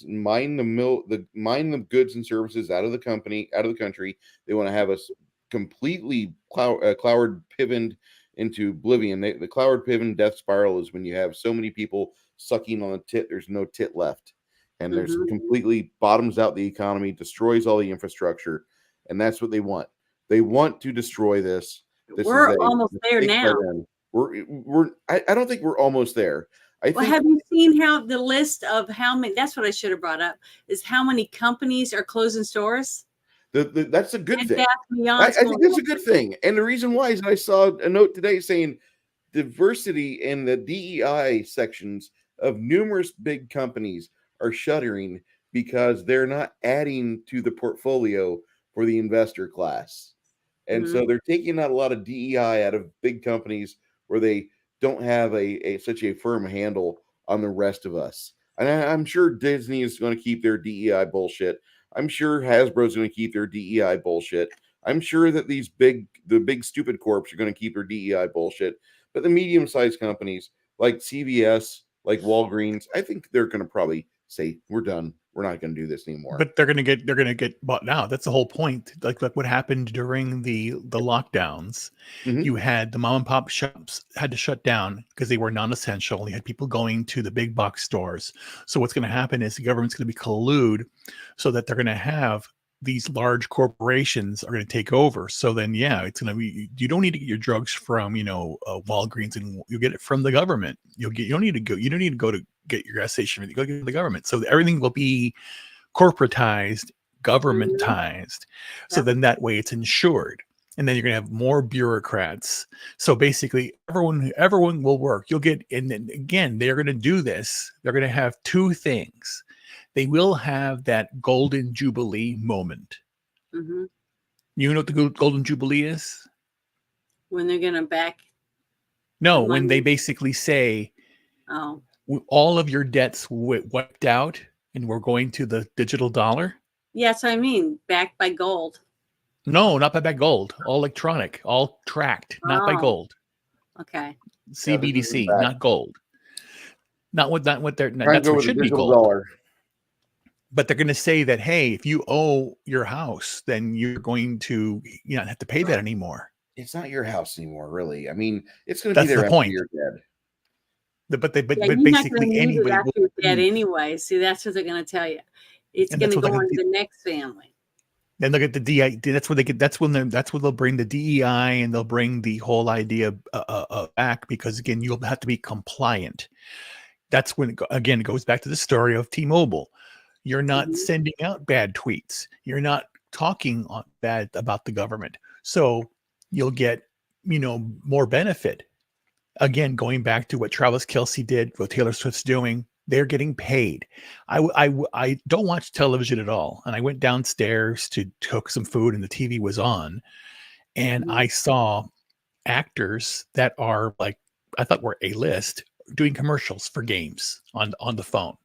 mine the goods and services out of the country. They want to have us completely cloud pivened into oblivion. The cloud piven death spiral is when you have so many people sucking on the tit, there's no tit left, and there's Mhm. completely bottoms out the economy, destroys all the infrastructure, and that's what they want. They want to destroy this. This is We're a almost there mistake by now. them. I don't think we're almost there. I Well, think have you seen how the list of how many? That's what I should have brought up. Is how many companies are closing stores? that's a good And thing. that's beyond I think that's a good thing. And the reason why is I saw a note today saying diversity in the DEI sections of numerous big companies are shuttering because they're not adding to the portfolio for the investor class. And Mhm. so they're taking out a lot of DEI out of big companies where they don't have such a firm handle on the rest of us. And I'm sure Disney is going to keep their DEI bullshit. I'm sure Hasbro's going to keep their DEI bullshit. I'm sure that the big stupid corps are going to keep their DEI bullshit. But the medium-sized companies like CVS, like Walgreens, I think they're going to probably say, "We're done. We're not going to do this anymore." But they're gonna get bought out. That's the whole point. Like what happened during the lockdowns. Mhm. You had the mom and pop shops had to shut down because they were non-essential. You had people going to the big box stores. So what's going to happen is the government's going to be collude so that they're going to have these large corporations are going to take over. So then, yeah, it's going to be, you don't need to get your drugs from, Walgreens, and you'll get it from the government. You don't need to go to get your gas station. You go get it from the government. So everything will be corporatized, Mhm. governmentized. So Yep. then that way it's insured. And then you're going to have more bureaucrats. So basically everyone will work. You'll get, and then again, they're going to do this. They're going to have two things. They will have that golden jubilee moment. Mhm. You know what the golden jubilee is? When they're gonna back No, the when they money. basically say Oh, all of your debts wiped out and we're going to the digital dollar. yes, I mean backed by gold. No, not by gold. All electronic, all tracked, not by Oh, gold. okay. Yeah, this isn't CBDC, back. not gold. Not what they're. Try and That's go what with the should be digital gold. dollar. But they're going to say that, hey, if you owe your house, then you're going to not have to pay that anymore. It's not your house anymore, really. I mean, it's going to be That's there the after point. you're dead. But Yeah, but you're not gonna basically need it anybody will after you're dead leave. anyway. See, that's what they're gonna tell you. It's And that's gonna what go they're on going to to the next family. Then they'll get the DI. That's where they get. That's when they'll bring the DEI and they'll bring the whole idea back because again you'll have to be compliant. That's when it goes back to the story of T-Mobile. You're not Mhm. sending out bad tweets. You're not talking bad about the government. So you'll get more benefit. Again, going back to what Travis Kelce did, what Taylor Swift's doing, they're getting paid. I don't watch television at all. And I went downstairs to cook some food and the TV was on. And Mhm. I saw actors that are like, I thought were A-list doing commercials for games on the phone.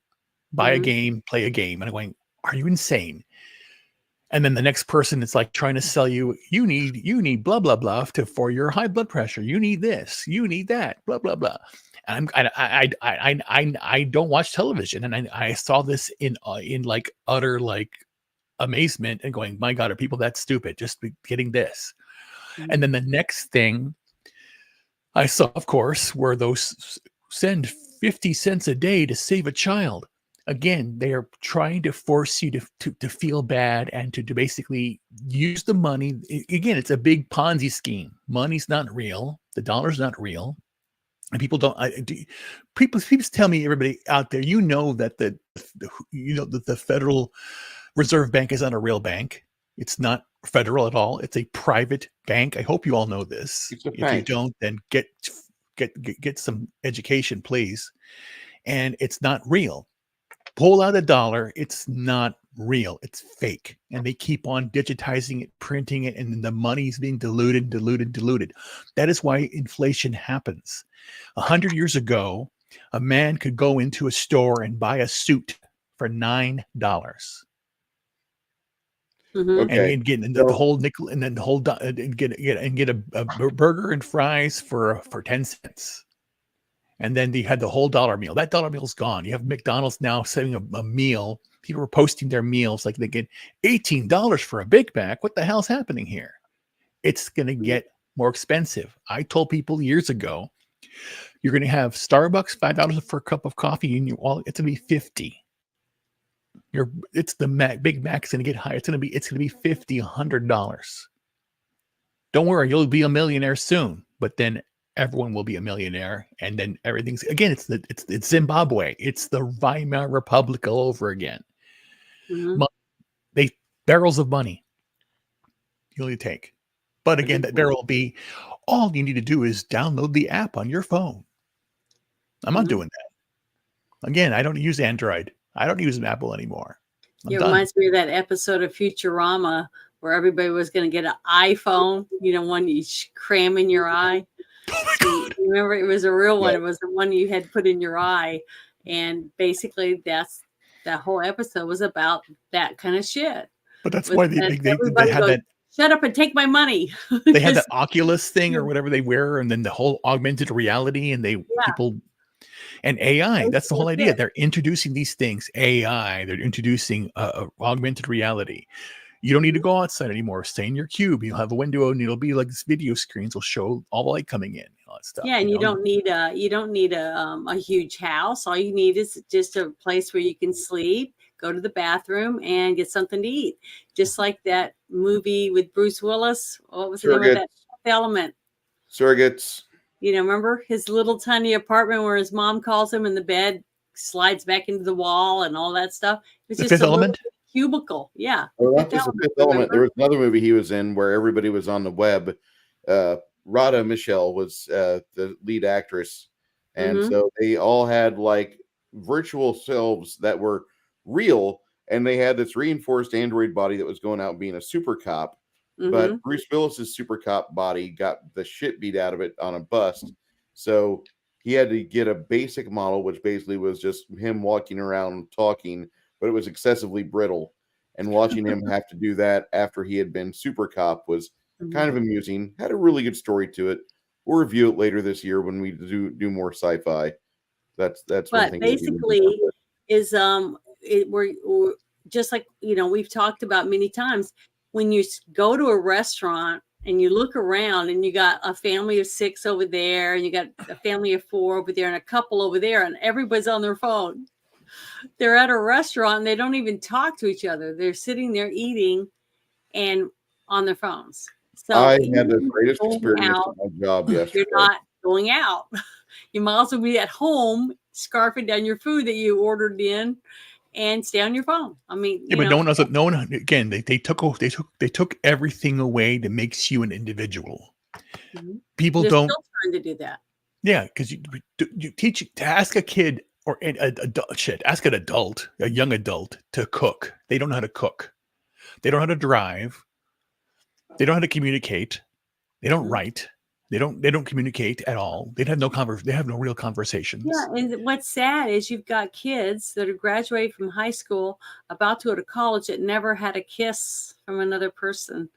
Buy a Mhm. game, play a game. And I'm going, are you insane? And then the next person is like trying to sell you, you need blah blah blah for your high blood pressure. You need this, you need that, blah blah blah. And I don't watch television, and I saw this in like utter like amazement and going, my God, are people that stupid? Just getting this. And then the next thing I saw, of course, were those send 50 cents a day to save a child. Again, they are trying to force you to feel bad and to basically use the money. Again, it's a big Ponzi scheme. Money's not real. The dollar's not real. And people don't. People tell me, everybody out there, that the Federal Reserve Bank is not a real bank. It's not federal at all. It's a private bank. I hope you all know this. It's a If you bank. don't, then get some education, please. And it's not real. Pull out a dollar. It's not real. It's fake. And they keep on digitizing it, printing it, and the money's being diluted. That is why inflation happens. 100 years ago, a man could go into a store and buy a suit for $9. Mhm. Okay. And get the So- whole nickel, and then the whole and get a burger and fries for 10 cents. And then they had the whole dollar meal. That dollar meal's gone. You have McDonald's now setting a meal. People are posting their meals like they get $18 for a Big Mac. What the hell's happening here? It's going to get more expensive. I told people years ago, you're going to have Starbucks $5 for a cup of coffee, and it's going to be 50. It's the Big Mac's going to get higher. It's going to be $50, $100. Don't worry, you'll be a millionaire soon. But then everyone will be a millionaire, and then everything's again. It's Zimbabwe. It's the Weimar Republic all over again. Mhm. Barrels of money you'll take, but again, that barrel will be all you need to do is download the app on your phone. I'm not doing that. Again, I don't use Android. I don't use an Apple anymore. It reminds me of that episode of Futurama where everybody was going to get an iPhone, one you cram in your eye. Oh my God. Remember, it was a real one. Yeah. It was the one you had put in your eye. And basically, that whole episode was about that kind of shit. But that's why they had goes, that. Shut up and take my money. They had that Oculus thing or whatever they wear, and then the whole augmented reality, and people and AI. That's the whole idea. They're introducing these things. AI. They're introducing augmented reality. You don't need to go outside anymore. Stay in your cube. You'll have a window, and it'll be like this video screens will show all the light coming in, all that stuff. Yeah, and you don't need a huge house. All you need is just a place where you can sleep, go to the bathroom, and get something to eat. Just like that movie with Bruce Willis. What was the name of that? Element. Surrogates. Remember his little tiny apartment where his mom calls him, and the bed slides back into the wall and all that stuff. It's just Fifth Element. Cubicle. Yeah. Oh, not just the Fifth Element. There was another movie he was in where everybody was on the web. Radha Michelle was the lead actress. And so they all had like virtual selves that were real. And they had this reinforced android body that was going out and being a super cop. But Bruce Willis's super cop body got the shit beat out of it on a bust. So he had to get a basic model, which basically was just him walking around talking, but it was excessively brittle. And watching him have to do that after he had been super cop was kind of amusing. Had a really good story to it. We'll review it later this year when we do more sci-fi. That's but one thing. Basically is we're just like we've talked about many times. When you go to a restaurant and you look around and you got a family of 6 over there, and you got a family of 4 over there, and a couple over there, and everybody's on their phone. They're at a restaurant and they don't even talk to each other. They're sitting there eating and on their phones. So I had the greatest experience of my job yesterday. You're not going out. You might also be at home scarfing down your food that you ordered in and stay on your phone. I mean, but no one again, they took everything away that makes you an individual. People They're don't still trying to do that. Yeah, because you teach to ask a kid or ask an adult, a young adult, to cook. They don't know how to cook. They don't know how to drive. They don't know how to communicate. They don't write. They don't communicate at all. They have no real conversations. Yeah, and what's sad is you've got kids that are graduating from high school, about to go to college, that never had a kiss from another person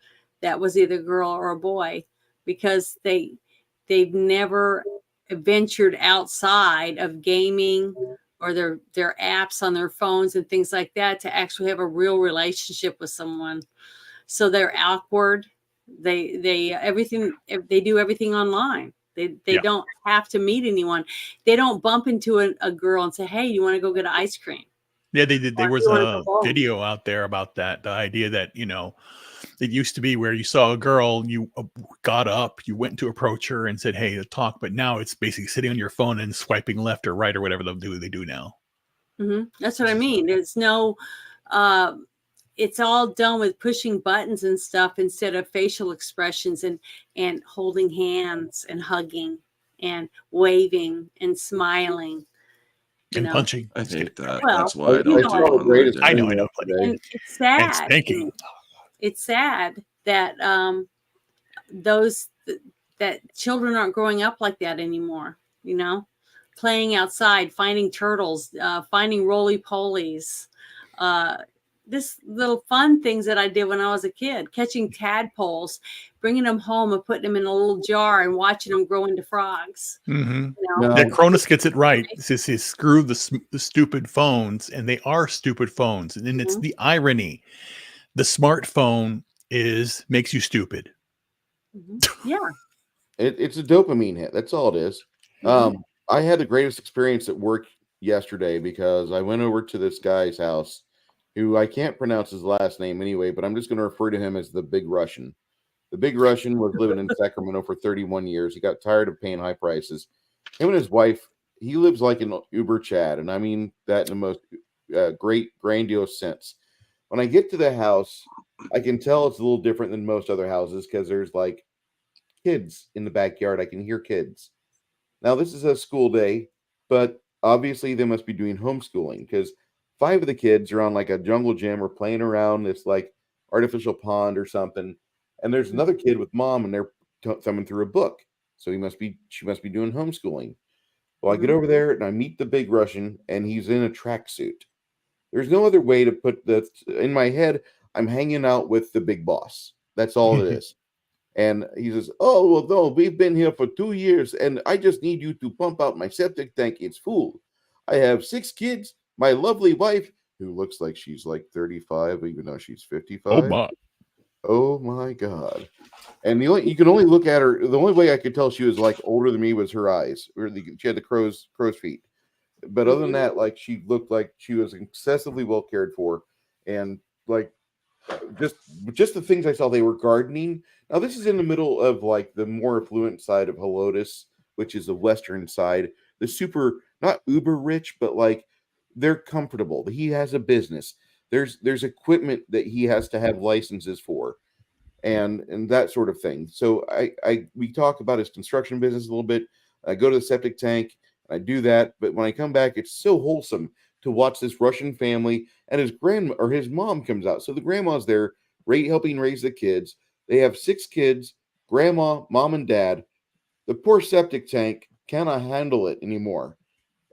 that was either a girl or a boy, because they've never ventured outside of gaming or their apps on their phones and things like that to actually have a real relationship with someone. So they're awkward. They do everything online. They don't have to meet anyone. They don't bump into a girl and say, "Hey, you want to go get an ice cream?" Yeah, they did. There was a video out there about that. The idea that it used to be where you saw a girl, you got up, you went to approach her and said, "Hey, to talk." But now it's basically sitting on your phone and swiping left or right or whatever they do now. That's what I mean. There's no. It's all done with pushing buttons and stuff instead of facial expressions and holding hands and hugging and waving and smiling. And know? punching. I Just kidding. hate that. Well, That's why I you don't know, do saw the online greatest dating. I know. thing yesterday. and it's And sad. spanking. It's sad that those that children aren't growing up like that anymore. You know, playing outside, finding turtles, finding roly polies. This little fun things that I did when I was a kid, catching tadpoles, bringing them home and putting them in a little jar and watching them grow into frogs. Mm-hmm. You know? No, Yeah, Cronus gets it right. He says, screw the stupid phones, and they are stupid phones. And then it's Mhm. the irony. The smartphone makes you stupid. Yeah. it's a dopamine hit. That's all it is. Mhm. I had the greatest experience at work yesterday because I went over to this guy's house who I can't pronounce his last name anyway, but I'm just going to refer to him as the Big Russian. The Big Russian was living in Sacramento for 31 years. He got tired of paying high prices. Him and his wife, he lives like an Uber Chad, and I mean that in the most great, grandiose sense. When I get to the house, I can tell it's a little different than most other houses because there's like kids in the backyard. I can hear kids. Now, this is a school day, but obviously they must be doing homeschooling because 5 of the kids are on like a jungle gym or playing around this like artificial pond or something. And there's another kid with mom and they're thumbing through a book. So she must be doing homeschooling. Well, I get Mhm. over there and I meet the Big Russian and he's in a tracksuit. There's no other way to put that in my head. I'm hanging out with the big boss. That's all it is. And he says, "Oh, well, no, we've been here for 2 years, and I just need you to pump out my septic tank. It's full. I have 6 kids, my lovely wife, who looks like she's like 35, even though she's Oh 55. my. Oh my God." And you can only look at her. The only way I could tell she was like older than me was her eyes. She had the crow's feet. But other than that, like she looked like she was excessively well cared for, and like just the things I saw, they were gardening. Now this is in the middle of like the more affluent side of Helotes, which is the western side. The super not uber rich, but like they're comfortable. He has a business. There's equipment that he has to have licenses for, and that sort of thing. So we talk about his construction business a little bit. I go to the septic tank, I do that, but when I come back, it's so wholesome to watch this Russian family and his grandma or his mom comes out. So the grandma's there, helping raise the kids. They have 6 kids, grandma, mom, and dad. The poor septic tank cannot handle it anymore,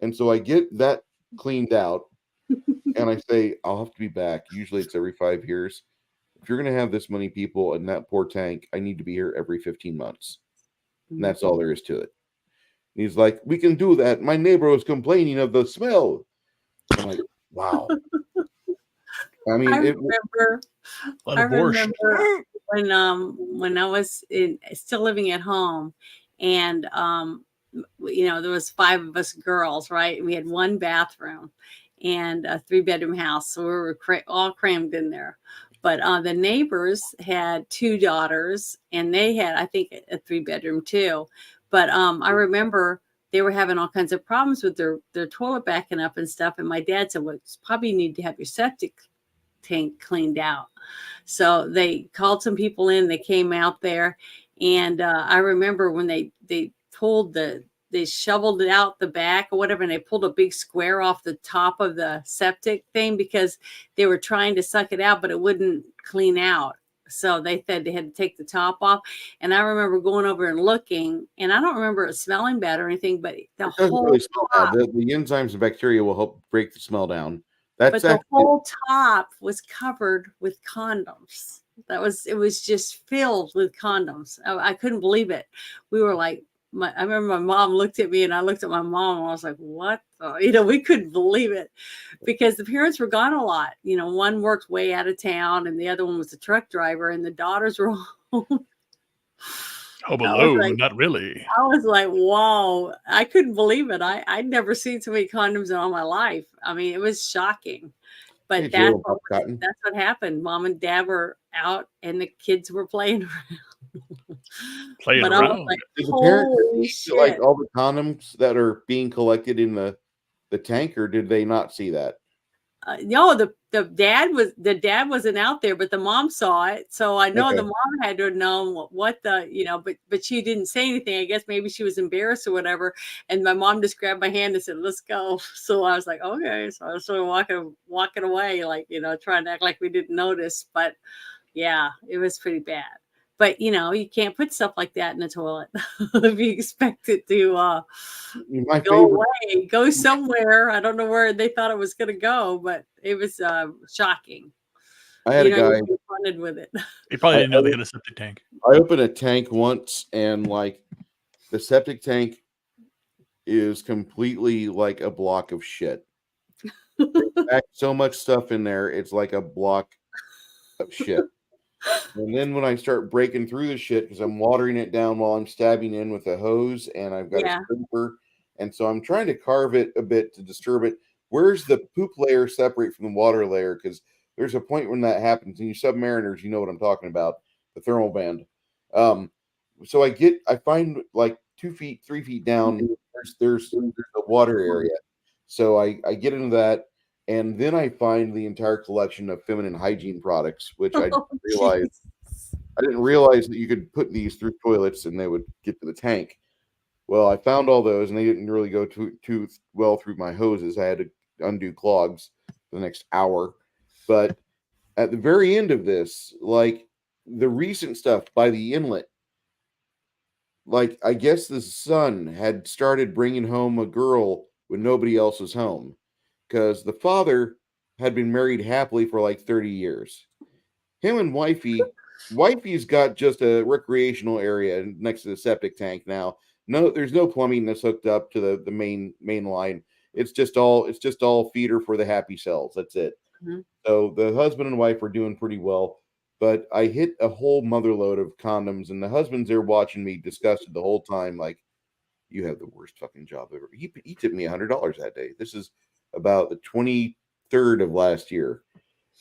and so I get that cleaned out, and I say I'll have to be back. Usually it's every 5 years. If you're going to have this many people in that poor tank, I need to be here every 15 months. And that's all there is to it. And he's like, "We can do that. My neighbor was complaining of the smell." I'm like, wow. I mean, I it remember A lot I of borscht. remember when I was still living at home, and there was 5 of us girls, right? We had one bathroom and a 3-bedroom house, so we were all crammed in there. But the neighbors had 2 daughters, and they had, I think, a 3-bedroom too. But I remember they were having all kinds of problems with their toilet backing up and stuff. And my dad said, "Well, it's probably need to have your septic tank cleaned out." So they called some people in. They came out there, and I remember when they shoveled it out the back or whatever, and they pulled a big square off the top of the septic thing because they were trying to suck it out, but it wouldn't clean out. So they said they had to take the top off. And I remember going over and looking, and I don't remember it smelling bad or anything, but the doesn't whole really smell bad. top, The enzymes and bacteria will help break the smell down. That's but the actually whole top was covered with condoms. It was just filled with condoms. I couldn't believe it. We were like, I remember my mom looked at me and I looked at my mom and I was like, what? We couldn't believe it because the parents were gone a lot. One worked way out of town and the other one was a truck driver and the daughters were home. Home I was Alone, like, not really. wow, I couldn't believe it. I'd never seen so many condoms in all my life. I mean, it was shocking. But Hey, that's Joe, Pop Cotton. what happened. Mom and dad were out and the kids were playing around. Playing But I was around. like, Did the parents holy see, like shit. all the condoms that are being collected in the tank, or did they not see that? No, the the dad wasn't out there, but the mom saw it. So I know Okay. the mom had to have known what the, but she didn't say anything. I guess maybe she was embarrassed or whatever. And my mom just grabbed my hand and said, "Let's go." So I was like, okay. So I was sort of walking away, like, trying to act like we didn't notice. But yeah, it was pretty bad. But you can't put stuff like that in the toilet if you expect it to My go favorite. away, go somewhere. I don't know where they thought it was going to go, but it was shocking. I had a You're guy. confronted with it. They probably I, didn't know they had a septic tank. I opened a tank once, and like the septic tank is completely like a block of shit. Packed so much stuff in there, it's like a block of shit. And then when I start breaking through the shit, because I'm watering it down while I'm stabbing in with a hose, and I've got Yeah. a scraper, and so I'm trying to carve it a bit to disturb it. Where's the poop layer separate from the water layer? Because there's a point when that happens, and you submariners, you know what I'm talking about, the thermal band. So I find like 2 feet, 3 feet down, there's a water area. So I get into that, and then I find the entire collection of feminine hygiene products, which I Oh, realized jeez. I didn't realize that you could put these through toilets and they would get to the tank. Well, I found all those, and they didn't really go too well through my hoses. I had to undo clogs for the next hour. But at the very end of this, like the recent stuff by the inlet, like I guess the son had started bringing home a girl when nobody else was home, because the father had been married happily for like 30 years. Him and wifey's got just a recreational area next to the septic tank now. No, there's no plumbing that's hooked up to the main line. It's just all feeder for the happy cells. That's it. Mhm. So the husband and wife are doing pretty well. But I hit a whole mother load of condoms, and the husband's there watching me disgusted the whole time, like, you have the worst fucking job ever. He tipped me $100 that day. This is about the 23rd of last year.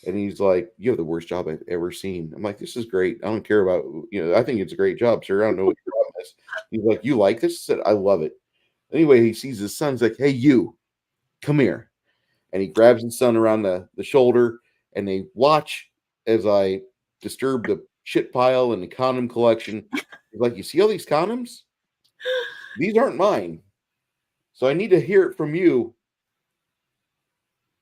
And he's like, "You have the worst job I've ever seen." I'm like, "This is great. I don't care about, I think it's a great job, sir. I don't know what your problem is." He's like, "You like this?" I said, "I love it." Anyway, he sees his son. He's like, "Hey, you, come here." And he grabs his son around the shoulder, and they watch as I disturb the shit pile and the condom collection. He's like, "You see all these condoms? These aren't mine. So I need to hear it from you.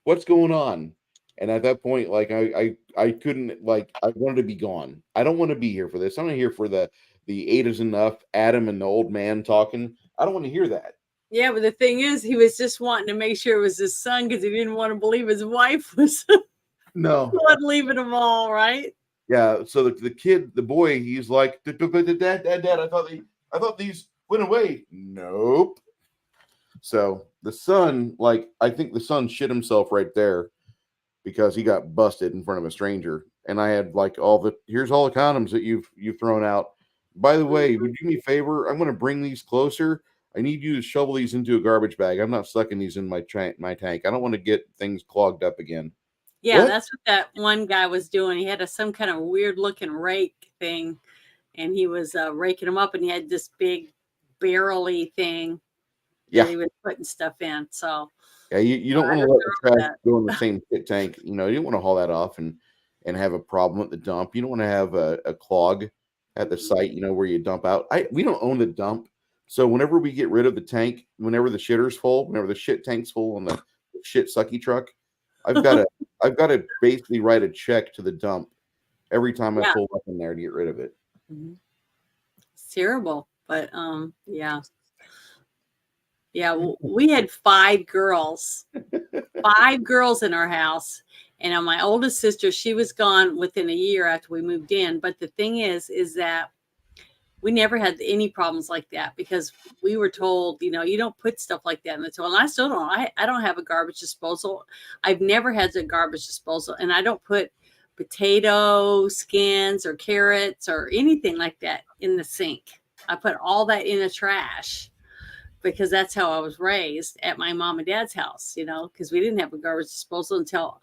What's going on?" And at that point, like I couldn't, like, I wanted to be gone. I don't want to be here for this. I'm not here for the eight is enough, Adam and the old man talking. I don't want to hear that. Yeah, but the thing is, he was just wanting to make sure it was his son because he didn't want to believe his wife was No. leaving him all, right? Yeah. So the kid, the boy, he's like, "But dad, I thought these went away." Nope. So the son, like, I think the son shit himself right there because he got busted in front of a stranger. And I had like here's all the condoms that you've thrown out. By the way, would you do me a favor? I'm going to bring these closer. I need you to shovel these into a garbage bag. I'm not sucking these in my tank. I don't want to get things clogged up again. Yeah, What? that's what that one guy was doing. He had some kind of weird looking rake thing, and he was raking them up, and he had this big barrel-y thing that he was putting stuff in. So Yeah, you don't want to let the trash go in the same shit tank. You don't want to haul that off and have a problem at the dump. You don't want to have a clog at the site, where you dump out. We don't own the dump. So whenever we get rid of the tank, whenever the shitter's full, whenever the shit tank's full on the shit sucky truck, I've got to basically write a check to the dump every time I pull up in there to get rid of it. Mhm. It's terrible, but yeah. Yeah, we had 5 girls in our house. And my oldest sister, she was gone within a year after we moved in. But the thing is that we never had any problems like that because we were told, you don't put stuff like that in the toilet. And I still don't. I don't have a garbage disposal. I've never had a garbage disposal. And I don't put potato skins or carrots or anything like that in the sink. I put all that in the trash, because that's how I was raised at my mom and dad's house, because we didn't have a garbage disposal until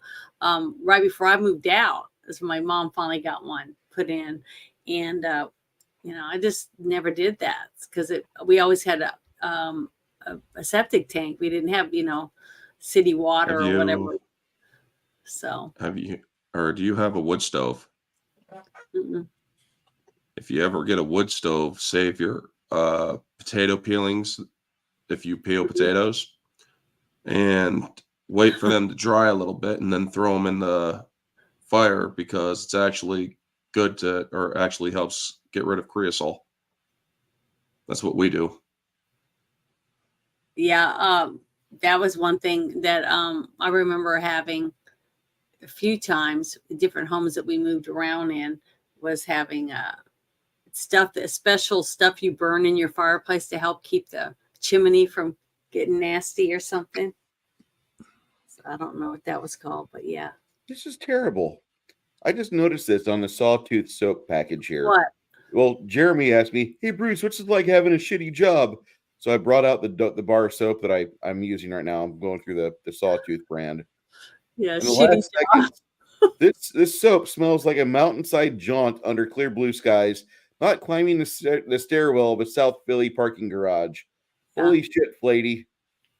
right before I moved out. As my mom finally got one put in. And, I just never did that because we always had a septic tank. We didn't have, city water or whatever. So, Do you have a wood stove? mm-mm. If you ever get a wood stove, save your potato peelings if you peel potatoes, and wait for them to dry a little bit and then throw them in the fire, because it's actually actually helps get rid of creosote. That's what we do. Yeah, that was one thing that I remember having a few times, different homes that we moved around in, was having special stuff you burn in your fireplace to help keep the chimney from getting nasty or something. So I don't know what that was called, but yeah. This is terrible. I just noticed this on the Sawtooth soap package here. What? Well, Jeremy asked me, "Hey Bruce, what's it like having a shitty job?" So I brought out the bar soap that I'm using right now. I'm going through the Sawtooth brand. Yeah, In the shitty last seconds, this soap smells like a mountainside jaunt under clear blue skies, not climbing the stairwell of a South Philly parking garage. Yeah. Holy shit, Flady.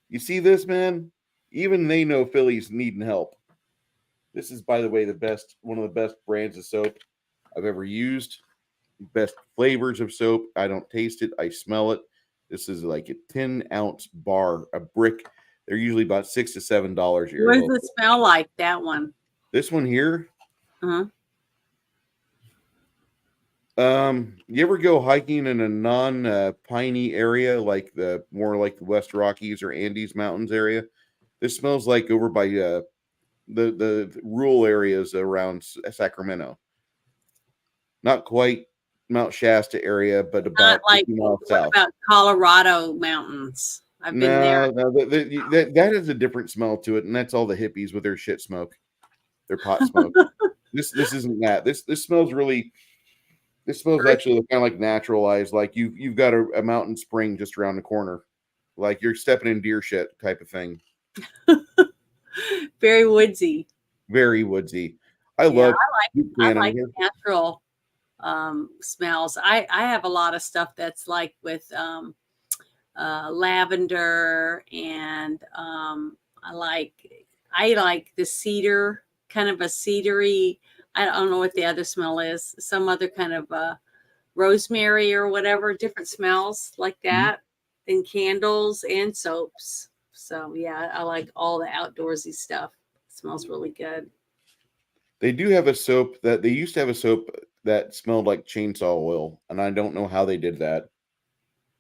You see this, man? Even they know Philly's needing help. This is, by the way, one of the best brands of soap I've ever used. Best flavors of soap. I don't taste it. I smell it. This is like a 10-ounce bar, a brick. They're usually about $6 to $7. What does it smell like, that one? This one here. Uh-huh. You ever go hiking in a non-piney area, like more like the West Rockies or Andes Mountains area? This smells like over by the rural areas around Sacramento. Not quite Mount Shasta area, but Not about like, 50 miles what south. about Colorado mountains? I've been there. No, that has a different smell to it, and that's all the hippies with their shit smoke, their pot smoke. This isn't that. This smells really. This smells actually kind of like naturalized, like you've got a mountain spring just around the corner, like you're stepping in deer shit type of thing. Very woodsy. Very woodsy. I like here. natural smells. I have a lot of stuff that's like with lavender, and I like the cedar, kind of a cedary. I don't know what the other smell is. Some other kind of rosemary or whatever, different smells like that, and candles and soaps. So yeah, I like all the outdoorsy stuff. It smells really good. They do have a soap that they used to have a soap that smelled like chainsaw oil, and I don't know how they did that.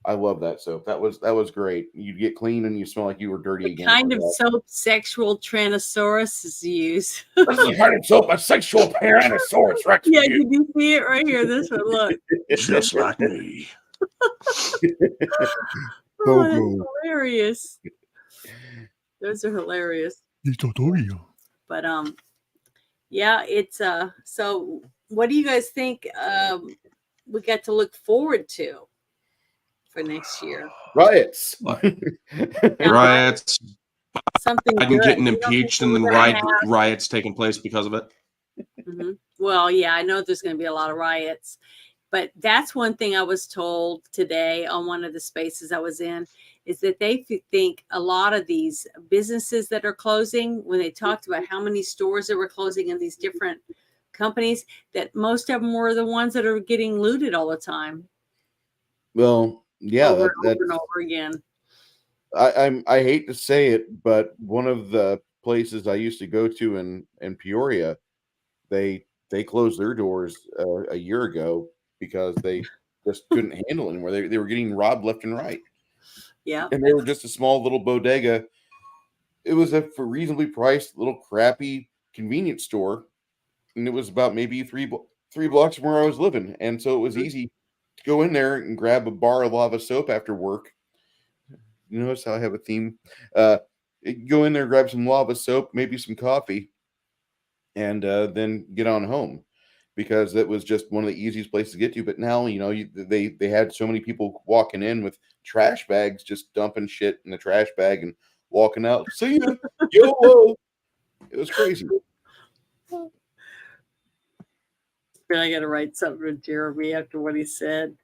I love that soap. That was great. You'd get clean and you smell like you were dirty What again. kind of soap sexual tyrannosaurus use? This is the kind of soap a sexual tyrannosaurus rex Yeah, would use. did you see it right here? This one, look. Just like me. Oh, that's hilarious. Those are hilarious. But yeah, it's so what do you guys think we got to look forward to for next year? Riots. Riots. Something Biden good. getting You don't think impeached and then we're gonna have- riots taking place because of it. Mhm. Well, yeah, I know there's going to be a lot of riots, but that's one thing I was told today on one of the spaces I was in, is that they think a lot of these businesses that are closing, when they talked about how many stores that were closing in these different companies, that most of them were the ones that are getting looted all the time. Well, yeah, over and over again. I hate to say it, but one of the places I used to go to in Peoria, they closed their doors a year ago because they just couldn't handle it anymore. They were getting robbed left and right. Yeah. And they were just a small little bodega. It was a reasonably priced little crappy convenience store, and it was about maybe three blocks from where I was living, and so it was easy to go in there and grab a bar of lava soap after work. You notice how I have a theme? Go in there, grab some lava soap, maybe some coffee, and then get on home, because that was just one of the easiest places to get to. But now, they had so many people walking in with trash bags, just dumping shit in the trash bag and walking out. See ya, YOLO. It was crazy. I got to write something to Jeremy after what he said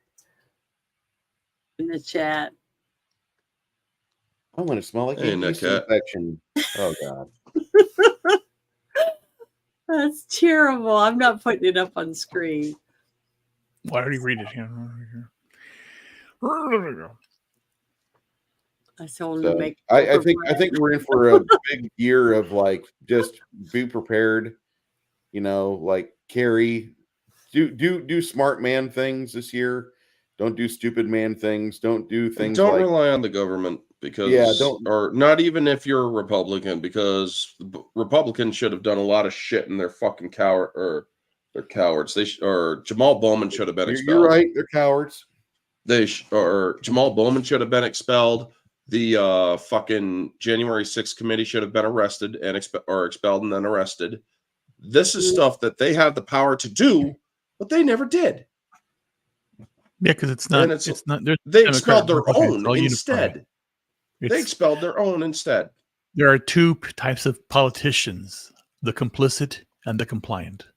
in the chat. I want to smell like Hey, a yeast Cat. infection. Oh God. That's terrible. I'm not putting it up on screen. Why don't you read it? I told him So to make I think we're in for a big year of like just be prepared. Like carry, do smart man things this year. Don't do stupid man things. Don't do And things don't like rely on the government yeah. because, Don't or not even if you're a Republican, because Republicans should have done a lot of shit and they're fucking coward or they're cowards. Or Jamal Bowman should have been you're expelled. right. They're cowards. Or Jamal Bowman should have been expelled. The fucking January 6th committee should have been arrested and expelled and then arrested. This is stuff that they have the power to do, but they never did. Yeah, because it's not. And It's not. There's they Democrat, expelled their Republican, it's own all unified. instead. They It's, expelled their own instead. there are two types of politicians: the complicit and the compliant.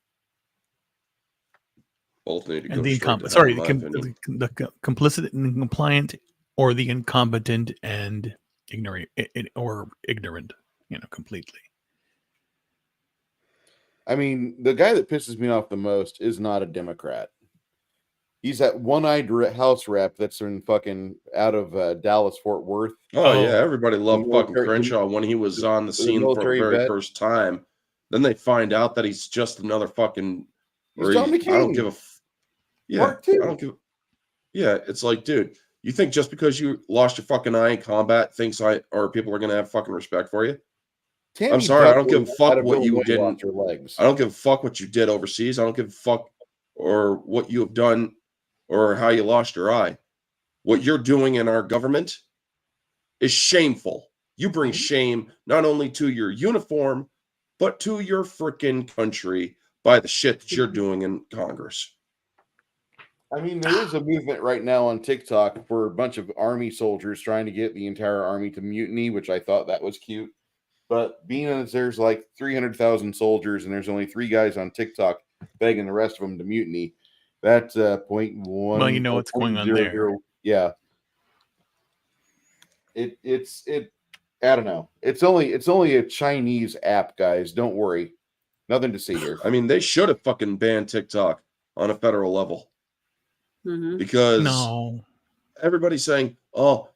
Both need to go And the straight to incompetent. hell, Sorry, in my opinion. the complicit and compliant, or the incompetent and ignorant, ignorant. Completely. I mean, the guy that pisses me off the most is not a Democrat. He's that one-eyed House rep that's in fucking out of Dallas, Fort Worth. Oh, yeah, everybody loved fucking military- Crenshaw when he was on the scene for the military very vet. first time. Then they find out that he's just another fucking. He's John I don't McCain. give a. Yeah, Part two. I don't give. Yeah, it's like, dude, you think just because you lost your fucking eye in combat, people are gonna have fucking respect for you? Tammy I'm sorry, I don't give a Duckworth fuck out of what you Illinois didn't. lost her legs. I don't give a fuck what you did overseas. I don't give a fuck or what you have done or how you lost your eye. What you're doing in our government is shameful. You bring shame not only to your uniform, but to your freaking country by the shit that you're doing in Congress. I mean, there is a movement right now on TikTok for a bunch of army soldiers trying to get the entire army to mutiny, which I thought that was cute. But being as there's like 300,000 soldiers and there's only 3 guys on TikTok begging the rest of them to mutiny, that's 0.1. Well, you know what's going on there. Yeah. It's I don't know. It's only a Chinese app, guys. Don't worry. Nothing to see here. I mean, they should have fucking banned TikTok on a federal level. Because everybody's saying, oh,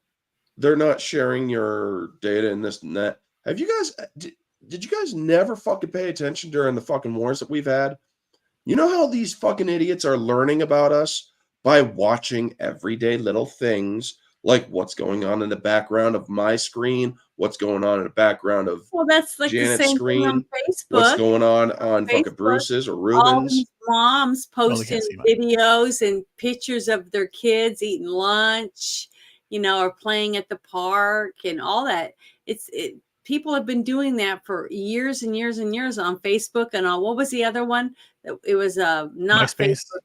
they're not sharing your data and this and that. Have you guys, did you guys never fucking pay attention during the fucking wars that we've had? You know how these fucking idiots are learning about us? By watching everyday little things, like what's going on in the background of my screen, what's going on in the background of that's like Janet's the same screen, thing on Facebook. what's going on fucking Facebook, Bruce's or all Ruben's. these moms posting videos and pictures of their kids eating lunch, or playing at the park and all that. People have been doing that for years and years and years on Facebook and all. What was the other one? It was not MySpace. Facebook.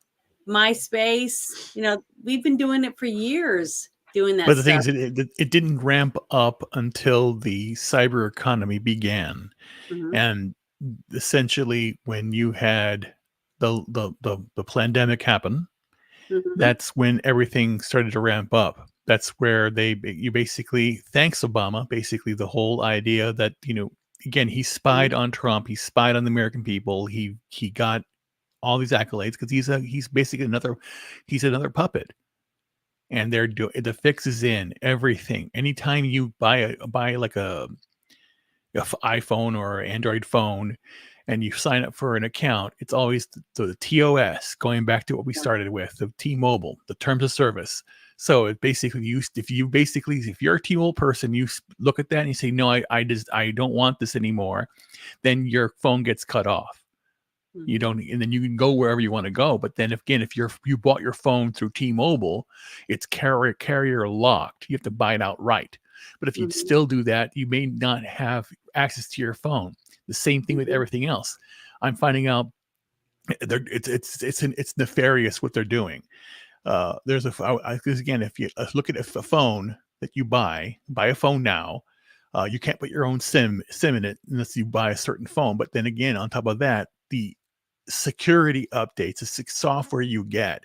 MySpace. We've been doing it for years. Doing that. But the thing is, it didn't ramp up until the cyber economy began, and essentially when you had the pandemic happen, that's when everything started to ramp up. That's where you basically, thanks Obama, basically the whole idea that again, he spied on Trump, he spied on the American people, he got all these accolades because he's basically another puppet. And they're doing the fix is in everything. Anytime you buy like a iPhone or Android phone and you sign up for an account, it's always the TOS, going back to what we started with, the T-Mobile, the terms of service. So it basically if you're a T-Mobile person, you look at that and you say, no, I don't want this anymore, then your phone gets cut off. You don't, and then you can go wherever you want to go. But then again, if you bought your phone through T-Mobile, it's carrier locked. You have to buy it outright. But if you still do that, you may not have access to your phone. The same thing with everything else. I'm finding out it's nefarious what they're doing. Because again, if you look at a phone that you buy a phone now, you can't put your own SIM in it unless you buy a certain phone. But then again, on top of that, the security updates, the software you get,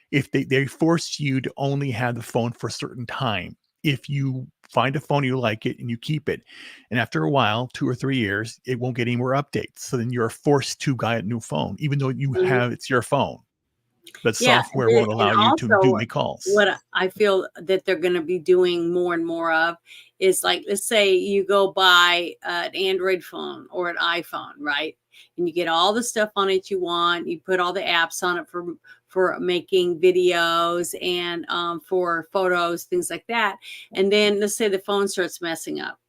if they force you to only have the phone for a certain time, if you find a phone you like it and you keep it, and after a while, 2 or 3 years, it won't get any more updates. So then you're forced to buy a new phone, even though you Mhm. have it's your phone. But Yeah, software won't and allow you to also make calls. what I feel that they're going to be doing more and more of is like, let's say you go buy an Android phone or an iPhone, right? And you get all the stuff on it you want. You put all the apps on it for making videos and for photos, things like that. And then let's say the phone starts messing up,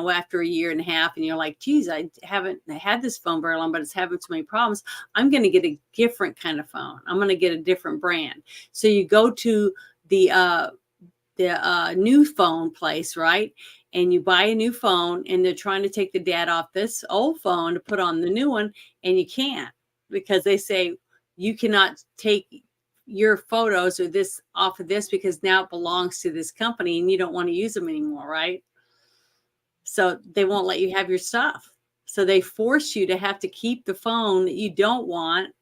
after a year and a half, and you're like, geez, I haven't had this phone very long, but it's having so many problems. I'm going to get a different kind of phone. I'm going to get a different brand. So you go to the new phone place, right? And you buy a new phone, and they're trying to take the data off this old phone to put on the new one, and you can't, because they say you cannot take your photos or this off of this because now it belongs to this company and you don't want to use them anymore, right? So they won't let you have your stuff. So they force you to have to keep the phone that you don't want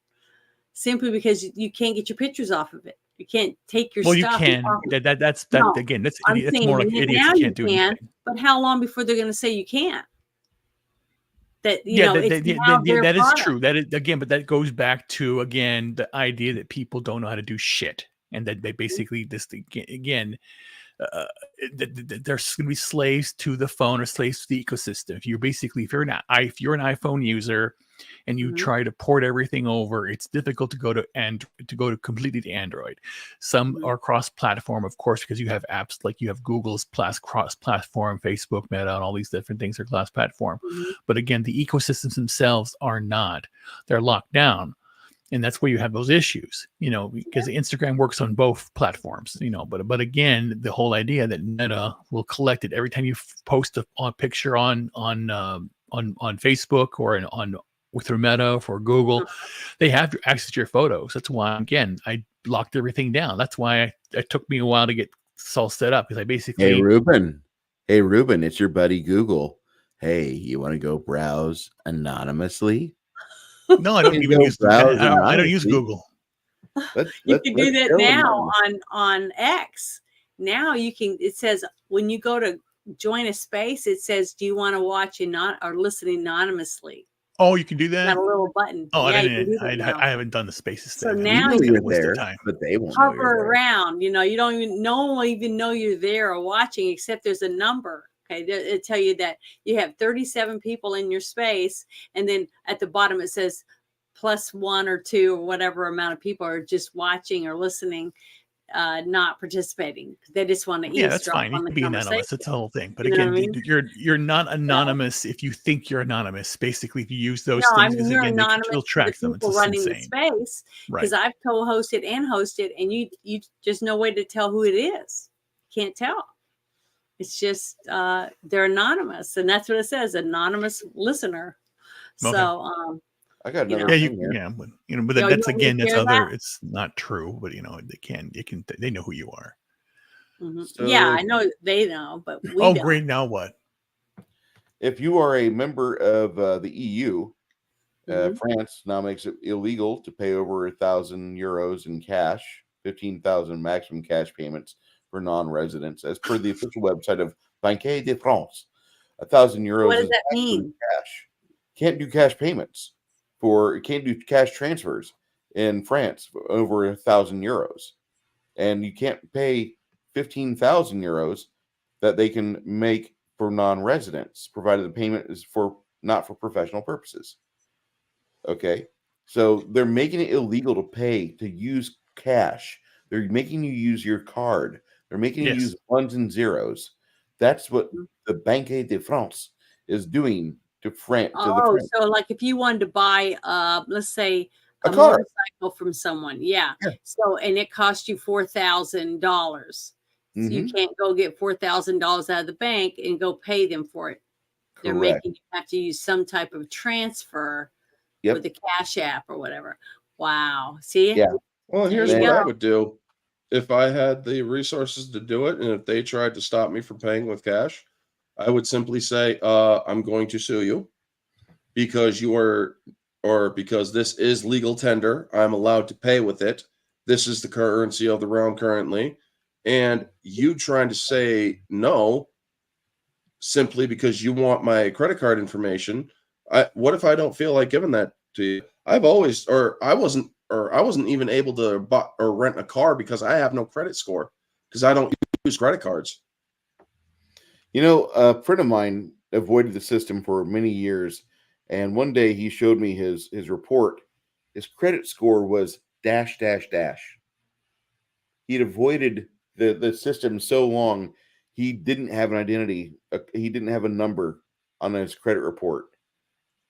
simply because you can't get your pictures off of it. You can't take your Well, you stuff. can. That's No, again. That's I'm that's saying more like idiots now who you can't do can, anything. but how long before they're going to say you can't? That Yeah, it's now their that is product. true. That is again, but that goes back to again the idea that people don't know how to do shit, and that they basically again. Uh, they're going to be slaves to the phone or slaves to the ecosystem. If you're an iPhone user and you Mhm. try to port everything over, it's difficult to go to completely to Android. Some Mhm. are cross-platform, of course, because you have apps like you have Google's cross-platform, Facebook, Meta, and all these different things are cross-platform. Mhm. But again, the ecosystems themselves are not. They're locked down. And that's where you have those issues, because Instagram works on both platforms, but again, the whole idea that Meta will collect it every time you post a picture on Facebook or through Meta for Google, they have to access your photos. That's why, again, I locked everything down. That's why it took me a while to get this all set up, because I basically. Hey, Ruben, it's your buddy Google. Hey, you want to go browse anonymously? No, I don't You even go use. browse I don't use anonymously. Google. You can do that go now anonymous. on X. Now you can. It says when you go to join a space, it says, "Do you want to watch or listen anonymously?" Oh, you can do that. Got a little button. Oh, Yeah, I you can didn't. do that now. I haven't done the spaces So thing. We now know you you're a waste of there, time. but they won't know hover you're there. around. No one will even know you're there or watching, except there's a number. Okay, it tell you that you have 37 people in your space, and then at the bottom it says plus 1 or 2 or whatever amount of people are just watching or listening, not participating. They just want to Yeah, that's eavesdrop fine. You on the can be conversation. anonymous. That's the whole thing. But You know what again, I mean? you're not So, anonymous if you think you're anonymous. Basically, if you use those no, I things, mean, because you're again, they can anonymous still to the track them. It's people just running the insane. space, Right. because I've co-hosted and hosted, and you just no way to tell who it is. Can't tell. It's just they're anonymous, and that's what it says, anonymous listener. Okay. So I got you another know, Yeah, thing here. but you that's want me to again, that's share that? it's not true. But they know who you are. Yeah, So I know they know, but we Oh, don't. great! Now what? if you are a member of the EU, Mhm. France now makes it illegal to pay over 1,000 euros in cash, 15,000 maximum cash payments for non-residents, as per the official website of Banque de France. 1,000 euros What does is that maximum mean? cash. Can't do cash payments can't do cash transfers in France for over 1,000 euros, and you can't pay 15,000 euros that they can make for non-residents, provided the payment is not for professional purposes. Okay. So they're making it illegal to use cash. They're making you use your card. They're making you Yes. use ones and zeros. That's what Mhm. the Banque de France is doing to France. Oh, so like if you wanted to buy, let's say A a car. motorcycle from someone, yeah. Yeah. So and it cost you $4,000. So you Mhm. can't go get $4,000 out of the bank and go pay them for it. They're Correct. making you have to use some type of transfer with Yep. the Cash App or whatever. Wow. See? Yeah. Well, There here's you what I go. would do if I had the resources to do it, and if they tried to stop me from paying with cash. I would simply say, I'm going to sue you because because this is legal tender. I'm allowed to pay with it. This is the currency of the realm currently. and you trying to say no simply because you want my credit card information. What if I don't feel like giving that to you? I wasn't even able to buy or rent a car because I have no credit score because I don't use credit cards. You know, a friend of mine avoided the system for many years, and one day he showed me his report. His credit score was dash dash dash. He'd avoided the system so long, he didn't have an identity. He didn't have a number on his credit report.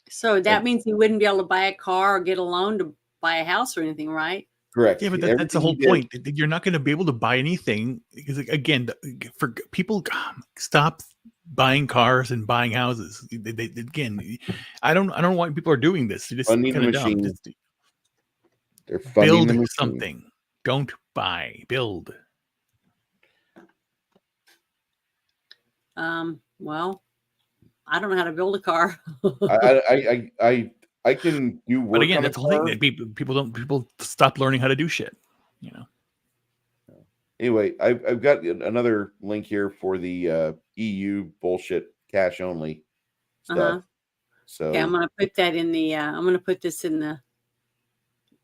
So that means he wouldn't be able to buy a car or get a loan to buy a house or anything, right? Correct. Yeah, but that's the whole point. You're not going to be able to buy anything because, again, for people, stop buying cars and buying houses. Again, I don't know why people are doing this. They're just Funding kind the of dumb. machine. Just They're funding build the machine. something. Don't buy. Build. Well, I don't know how to build a car. I can do work. But again, on that's a the whole car. thing. People stop learning how to do shit. You know. Anyway, I've got another link here for the EU bullshit cash only stuff. Uh-huh. So Okay, I'm gonna put that in the. I'm gonna put this in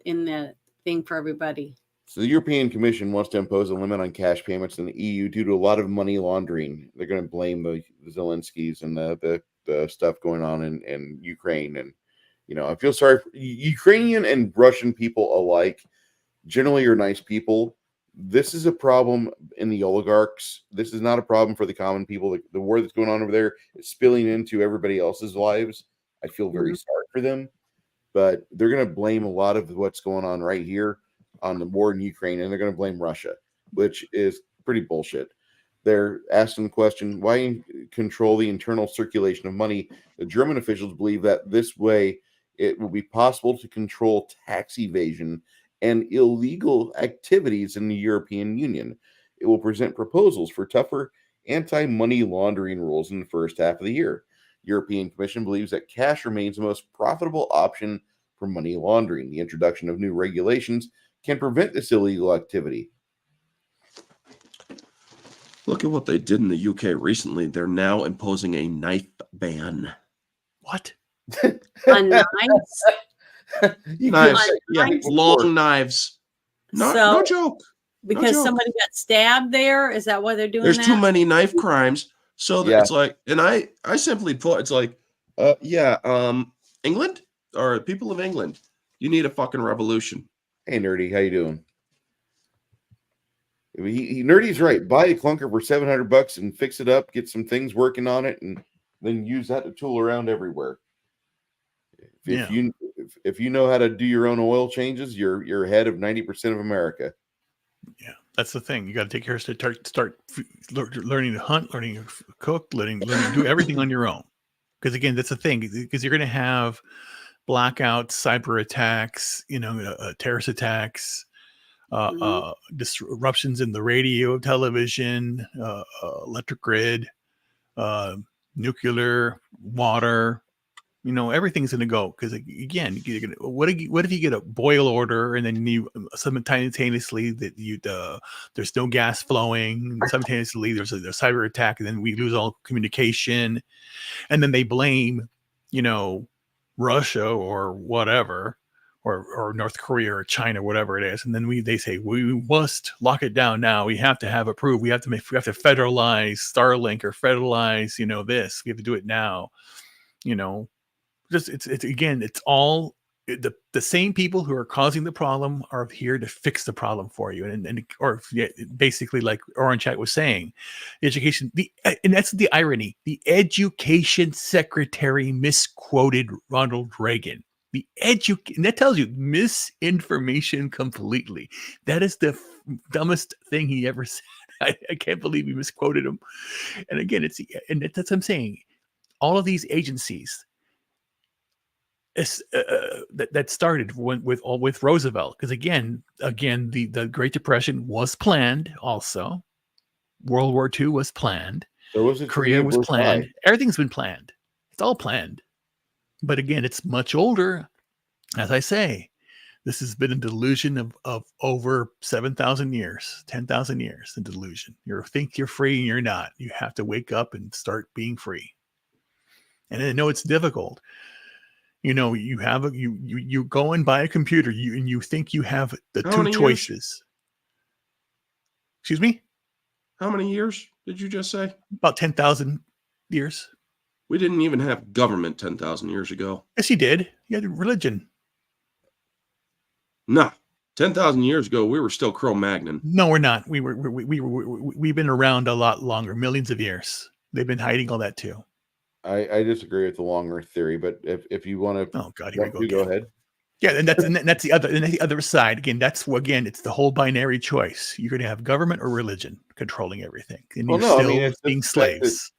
the thing for everybody. So the European Commission wants to impose a limit on cash payments in the EU due to a lot of money laundering. They're going to blame the Zelenskys and the stuff going on in Ukraine. And, you know, I feel sorry for Ukrainian and Russian people alike. Generally are nice people. This is a problem in the oligarchs. This is not a problem for the common people. The war that's going on over there is spilling into everybody else's lives. I feel very sorry for them. But they're going to blame a lot of what's going on right here on the war in Ukraine, and they're going to blame Russia, which is pretty bullshit. They're asking the question, why control the internal circulation of money? The German officials believe that this way it will be possible to control tax evasion and illegal activities in the European Union. It will present proposals for tougher anti-money laundering rules in the first half of the year. European Commission believes that cash remains the most profitable option for money laundering. The introduction of new regulations can prevent this illegal activity. Look at what they did in the UK recently. They're now imposing a knife ban. What? On knives? Knives. Yeah, knives? long knives. No joke. Because joke. somebody got stabbed there? Is that why they're doing There's that? too many knife crimes. So Yeah. it's like, and I simply put, it's like, England or people of England, you need a fucking revolution. Hey, Nerdy, how you doing? Nerdy's right. Buy a clunker for $700 and fix it up, get some things working on it, and then use that to tool around everywhere. If you know how to do your own oil changes, you're ahead of 90% of America. Yeah, that's the thing. You got to take care of start learning to hunt, learning to cook, learning to do everything on your own. Because again, that's the thing. Because you're going to have blackouts, cyber attacks, terrorist attacks, disruptions in the radio, television, electric grid, nuclear, water. Everything's going to go because again, what if you get a boil order and then you simultaneously that there's no gas flowing, simultaneously there's a cyber attack, and then we lose all communication, and then they blame Russia or whatever, or North Korea or China, whatever it is, and then they say we must lock it down now. We have to have approved. We have to federalize Starlink or federalize this. We have to do it now. It's all the same people who are causing the problem are here to fix the problem for you, basically, like Orange Chat was saying, education. And that's the irony. The education secretary misquoted Ronald Reagan. And that tells you misinformation completely. That is the dumbest thing he ever said. I can't believe he misquoted him. And again, that's what I'm saying. All of these agencies. That started with Roosevelt, because again, the Great Depression was planned. Also, World War II was planned. Korea was planned. Everything's been planned. It's all planned. But again, it's much older. As I say, This has been a delusion of over 7,000 years, 10,000 years, a delusion. You think you're free and you're not. You have to wake up and start being free. And I know it's difficult. You know, you have you go and buy a computer, and you think you have the How two many years? choices. Excuse me? How many years did you just say? About 10,000 years. We didn't even have government 10,000 years ago. Yes, he did. He had religion. No, 10,000 years ago, we were still Cro-Magnon. No, we're not. We've been around a lot longer, millions of years. They've been hiding all that too. I disagree with the long Earth theory, but if you want to, Oh God, here we go. go Again. ahead. Yeah, and that's the other side. Again, it's the whole binary choice. You're going to have government or religion controlling everything, and Well, you're no, I still mean, it's being the fact that- slaves.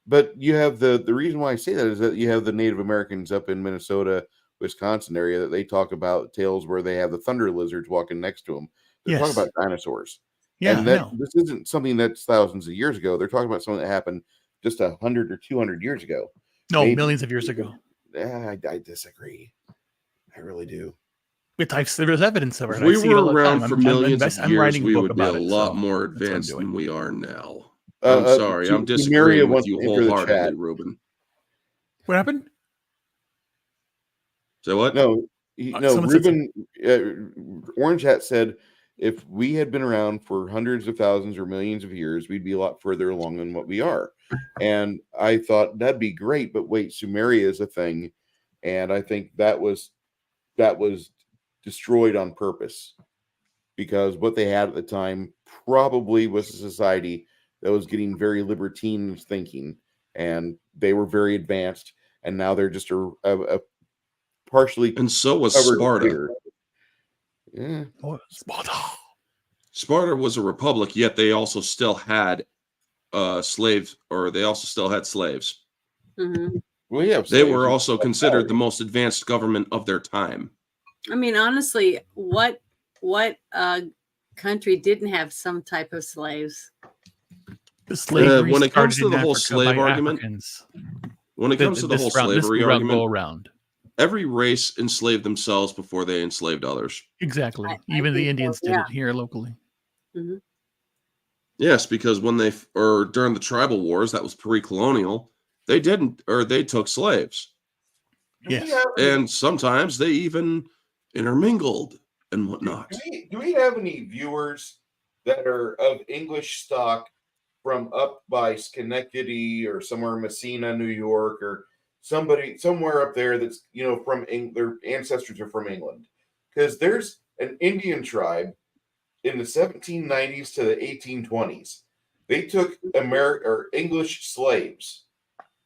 But you have the reason why I say that is that you have the Native Americans up in Minnesota, Wisconsin area that they talk about tales where they have the thunder lizards walking next to them. They're talking Yes. about dinosaurs. Yeah, And I that know. this isn't something that's thousands of years ago. They're talking about something that happened just 100 or 200 years ago. No, maybe. millions of years ago. I disagree. I really do. There's evidence of it. If I we see it all were the around time. for I'm millions invest- of I'm years, writing a we book would be a about it, lot so more that's what I'm advanced doing. than we are now. I'm sorry. I'm Sumeria disagreeing with wants you to enter the wholeheartedly, chat. Ruben. What happened? So what? No, someone said Ruben, Orange Hat said if we had been around for hundreds of thousands or millions of years, we'd be a lot further along than what we are. And I thought that'd be great, but wait, Sumeria is a thing, and I think that was destroyed on purpose because what they had at the time probably was a society that was getting very libertine thinking, and they were very advanced, and now they're just a partially And so was covered Sparta. clear. Yeah. Sparta. Sparta was a republic, yet they also still had slaves, or they also still had slaves. Mm-hmm. Well, yeah, They were also considered the most advanced government of their time. I mean, honestly, what country didn't have some type of slaves? The slavery when it comes started to the in whole Africa slave by argument, Africans. when it comes to the whole slavery argument, go around. every race enslaved themselves before they enslaved others. Exactly. I Even the think so, Indians did yeah. it here locally. Mm-hmm. Yes, because when during the tribal wars, that was pre-colonial, they took slaves. Yes. And sometimes they even intermingled and whatnot. Do we have any viewers that are of English stock from up by Schenectady or somewhere in Messina, New York, or somewhere up there that's from their ancestors are from England? Because there's an Indian tribe in the 1790s to the 1820s. They took English slaves.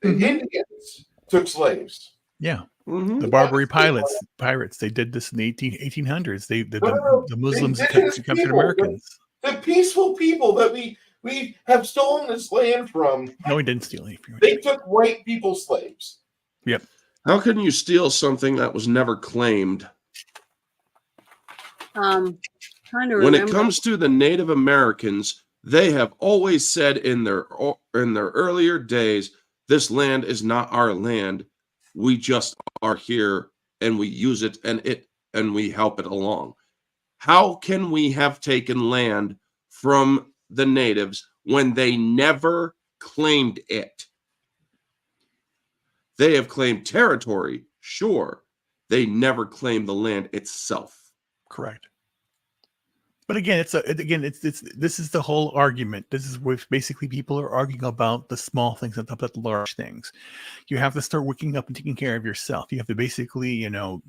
The Indians took slaves. Yeah. Mm-hmm. The Barbary pirates, they did this in the 1800s. The Muslims captured Americans. The peaceful people that we have stolen this land from. No, he didn't steal any. They took white people slaves. Yep. How can you steal something that was never claimed? Trying to When remember. it comes to the Native Americans, they have always said in their earlier days, this land is not our land. We just are here and we use it and we help it along. How can we have taken land from the natives when they never claimed it? They have claimed territory, sure. They never claimed the land itself. Correct. But again, this is the whole argument. This is where basically people are arguing about the small things and about the large things. You have to start waking up and taking care of yourself. You have to basically, know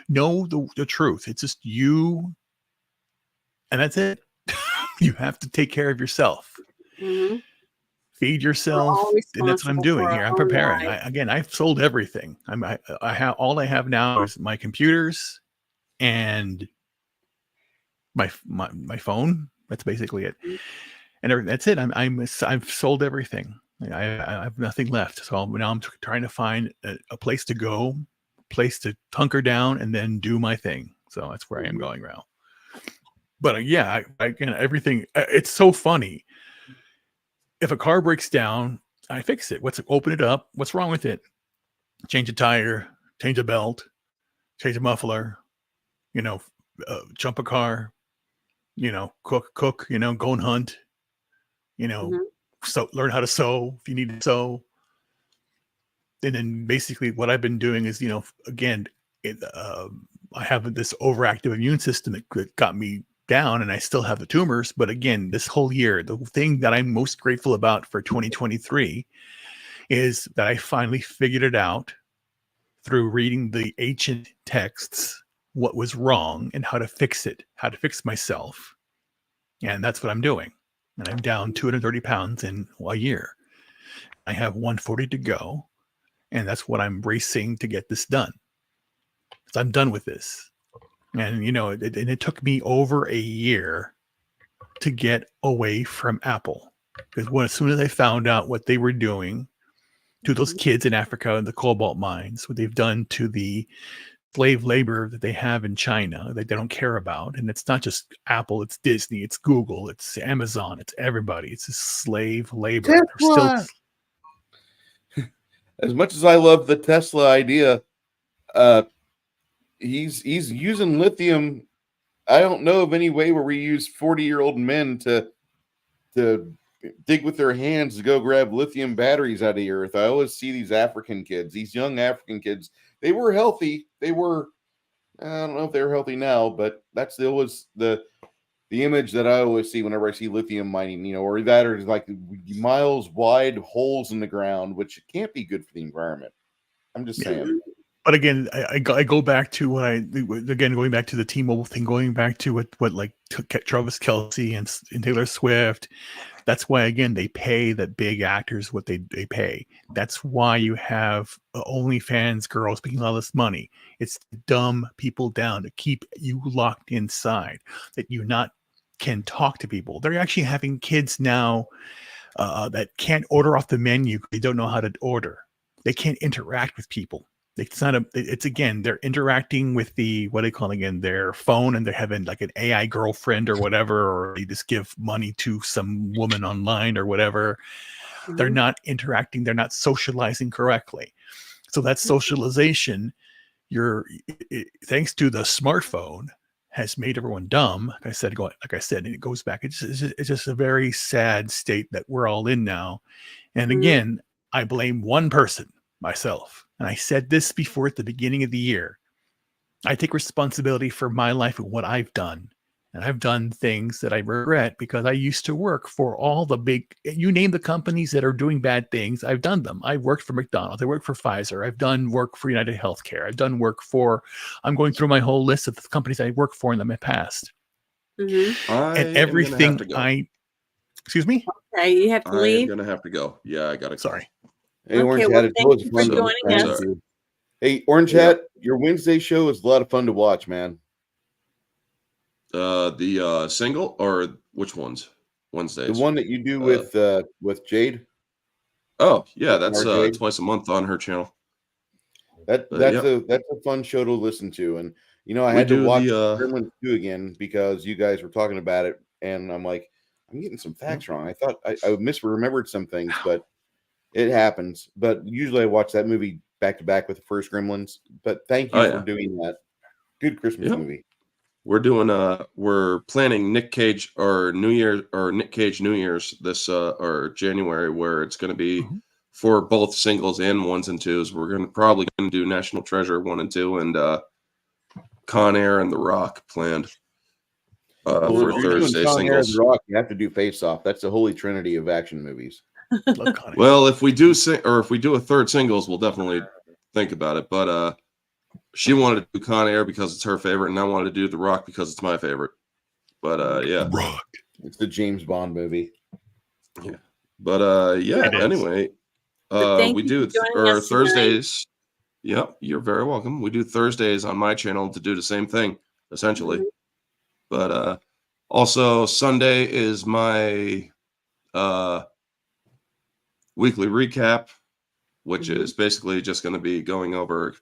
the truth. It's just you, and that's it. You have to take care of yourself. Mm-hmm. Feed yourself, all and that's what I'm responsible doing for here. our I'm own preparing. life. I've sold everything. I have all I have now is my computers and my phone. That's basically it, and that's it. I've sold everything. I have nothing left. So now I'm trying to find a place to go, place to hunker down, and then do my thing. So that's where I am going now. But yeah, again, everything. It's so funny. If a car breaks down, I fix it. Open it up. What's wrong with it? Change a tire, change a belt, change a muffler, you know, jump a car, you know, cook, you know, go and hunt, you know, Mhm. learn how to sew if you need to sew. And then basically what I've been doing is, you know, again, I have this overactive immune system that got me down, and I still have the tumors. But again, this whole year, the thing that I'm most grateful about for 2023 is that I finally figured it out through reading the ancient texts, what was wrong and how to fix it, how to fix myself. And that's what I'm doing. And I'm down 230 pounds in a year. I have 140 to go. And that's what I'm racing to get this done. So I'm done with this. And, you know, it took me over a year to get away from Apple. Because as soon as I found out what they were doing to those kids in Africa in the cobalt mines, what they've done to the slave labor that they have in China that they don't care about. And it's not just Apple, it's Disney, it's Google, it's Amazon, it's everybody. It's just slave labor. They're still Tesla. As much as I love the Tesla idea, he's using lithium. I don't know of any way where we use 40-year-old men to dig with their hands to go grab lithium batteries out of the earth. I always see these African kids, these young African kids. They were healthy. They were, I don't know if they're healthy now, but that's always the image that I always see whenever I see lithium mining, you know, or that or like miles wide holes in the ground, which can't be good for the environment. I'm just saying. But again, I go back to going back to the T-Mobile thing, going back to what like Travis Kelce and Taylor Swift. That's why, again, they pay the big actors what they pay. That's why you have OnlyFans girls making all this money. It's to dumb people down, to keep you locked inside, that you not can talk to people. They're actually having kids now that can't order off the menu. They don't know how to order. They can't interact with people. It's again, they're interacting with what they call again, their phone, and they're having like an AI girlfriend or whatever, or they just give money to some woman online or whatever. Mm-hmm. They're not interacting. They're not socializing correctly. So that socialization, thanks to the smartphone, has made everyone dumb. Like I said, and it goes back. It's just a very sad state that we're all in now. And again, I blame one person, myself. And I said this before at the beginning of the year. I take responsibility for my life and what I've done. And I've done things that I regret because I used to work for all the big, you name the companies that are doing bad things, I've done them. I worked for McDonald's. I worked for Pfizer. I've done work for United Healthcare. I've done work I'm going through my whole list of the companies I worked for in my past. Mm-hmm. And everything excuse me? Okay, you have to leave. I'm going to have to go. Yeah, I got to. Sorry. Hey, Orange Okay, Hat, well, it's thank always you fun for to joining thank us. you. Hey, Orange Hat, your Wednesday show is a lot of fun to watch, man. The single or which ones? Wednesdays. The one that you do with Jade. Oh yeah, that's Jade. twice a month on her channel. That's a fun show to listen to, and you know I had to watch Gremlins 2 again because you guys were talking about it, and I'm like, I'm getting some facts wrong. I thought I misremembered some things, but it happens. But usually I watch that movie back to back with the first Gremlins. But thank you for doing that. Good Christmas movie. We're planning Nick Cage New Year's this or January, where it's going to be for both singles and ones and twos. We're probably going to do National Treasure 1 and 2 and Con Air and The Rock planned for Thursday singles. The Rock, you have to do Face Off. That's the holy trinity of action movies. Well, if we do if we do a third singles, we'll definitely think about it. But she wanted to do Con Air because it's her favorite, and I wanted to do The Rock because it's my favorite. But yeah, Rock. It's the James Bond movie. Yeah, but anyway, we do Thursdays. Yep, you're very welcome. We do Thursdays on my channel to do the same thing, essentially. Mm-hmm. But also Sunday is my weekly recap, which is basically just going to be going over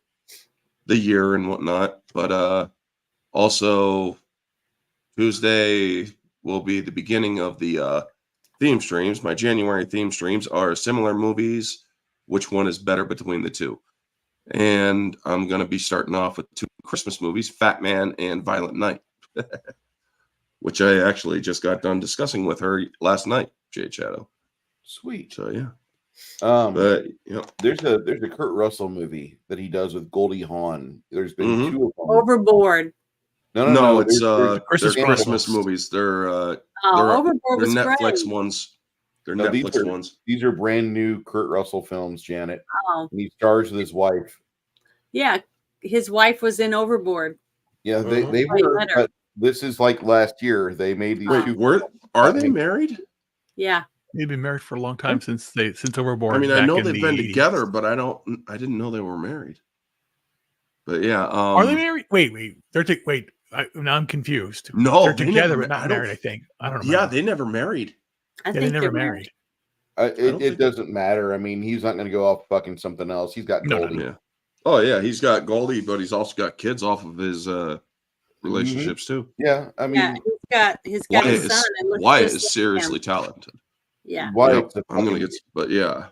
the year and whatnot. But also Tuesday will be the beginning of the theme streams. My January theme streams are similar movies. Which one is better between the two? And I'm going to be starting off with 2 Christmas movies, Fat Man and Violent Night, which I actually just got done discussing with her last night, Jade Shadow. Sweet. So, yeah. But you know, there's a Kurt Russell movie that he does with Goldie Hawn. There's been 2 of them. Overboard. No. It's there's they're Christmas Christmas movies. They're Overboard they're was Netflix great. ones. They're No, Netflix ones. These are brand new Kurt Russell films, Janet. Oh, And he stars with his wife. yeah. His wife was in Overboard. Yeah, they Right, were. better. But this is like last year. They made these Wait, 2. are they married? Yeah. They've been married for a long time since Overboard. I mean, I back know in they've the been 80s. together, but I didn't know they were married. But yeah, Are they married? Wait. Now I'm confused. No, they're they together, never- but not I don't- married. I think. I don't know. Yeah, they never married. I Yeah, they think never they're married. It doesn't matter. I mean, he's not going to go off fucking something else. He's got No, Goldie. Yeah. Oh yeah, he's got Goldie, but he's also got kids off of his relationships too. Yeah, I mean, he's got Wyatt his son. and looks Wyatt just is like seriously him. talented. Yeah. Wyatt's Yep, a I'm gonna fucking- get, but yeah,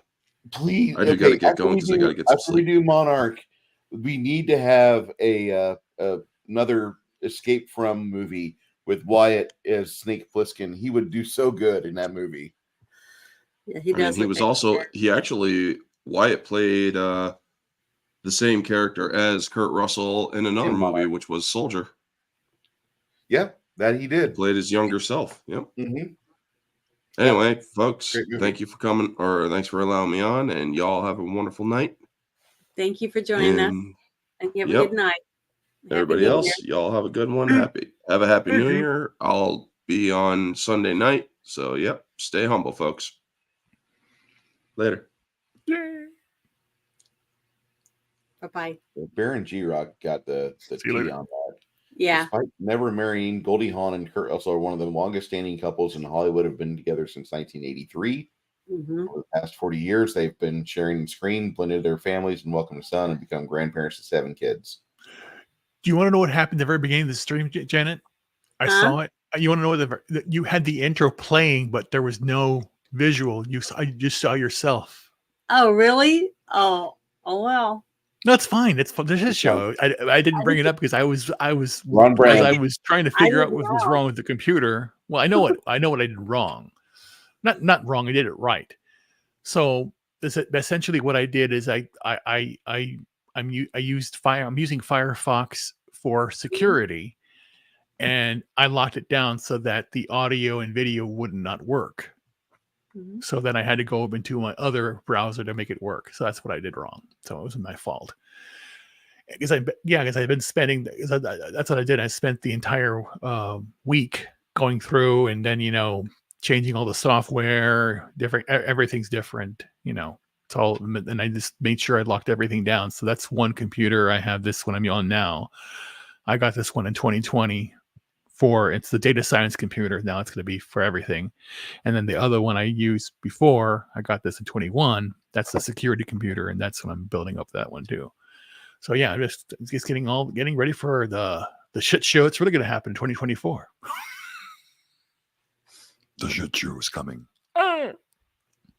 Please, I do gotta get after going we 'cause I do- gotta get some after we sleep. do Monarch, we need to have another Escape From movie with Wyatt as Snake Plissken. He would do so good in that movie. Yeah, he I mean, does. he look was like also that. Wyatt played the same character as Kurt Russell in another In movie, Monarch. which was Soldier. Yeah, that he He did. played his younger self. Yep. Mm-hmm. Anyway, folks, Great movie. thank you for coming, or thanks for allowing me on, and y'all have a wonderful night. Thank you for joining us. And And you have yep. a good night. Happy everybody New else, Year. y'all have a good one. Have a happy New Year. I'll be on Sunday night. So, yep, stay humble, folks. Later. Bye-bye. Baron G Rock got the See T you later. on that. Yeah. Despite never marrying, Goldie Hawn and Kurt Russell are one of the longest standing couples in Hollywood, have been together since 1983. Mm-hmm. For the past 40 years, they've been sharing the screen, blended their families, and welcomed a son and become grandparents to 7 kids. Do you want to know what happened at the very beginning of the stream, Janet? I Huh? saw it. You want to know that you had the intro playing, but there was no visual. You just saw yourself. Oh, really? Oh, well. No, it's fine. It's fun. This is It's show. I didn't bring it up because I was Ron as Brand. I was trying to figure out did what was wrong with the computer. Well, I know what I did wrong. Not wrong. I did it right. So essentially what I did is I'm using Firefox for security, and I locked it down so that the audio and video would not work. Mhm. So then I had to go up into my other browser to make it work. So that's what I did wrong. So it wasn't my fault. Because I've been spending. That's what I did. I spent the entire week going through and then changing all the software. Everything's different. It's all. And I just made sure I locked everything down. So that's one computer. I have this one I'm on now. I got this one in 2020. It's the data science computer. Now it's going to be for everything. And then the other one I used before, I got this in 21. That's the security computer. And that's when I'm building up that one too. So yeah, I'm just getting ready for the shit show. It's really going to happen in 2024. The shit show is coming.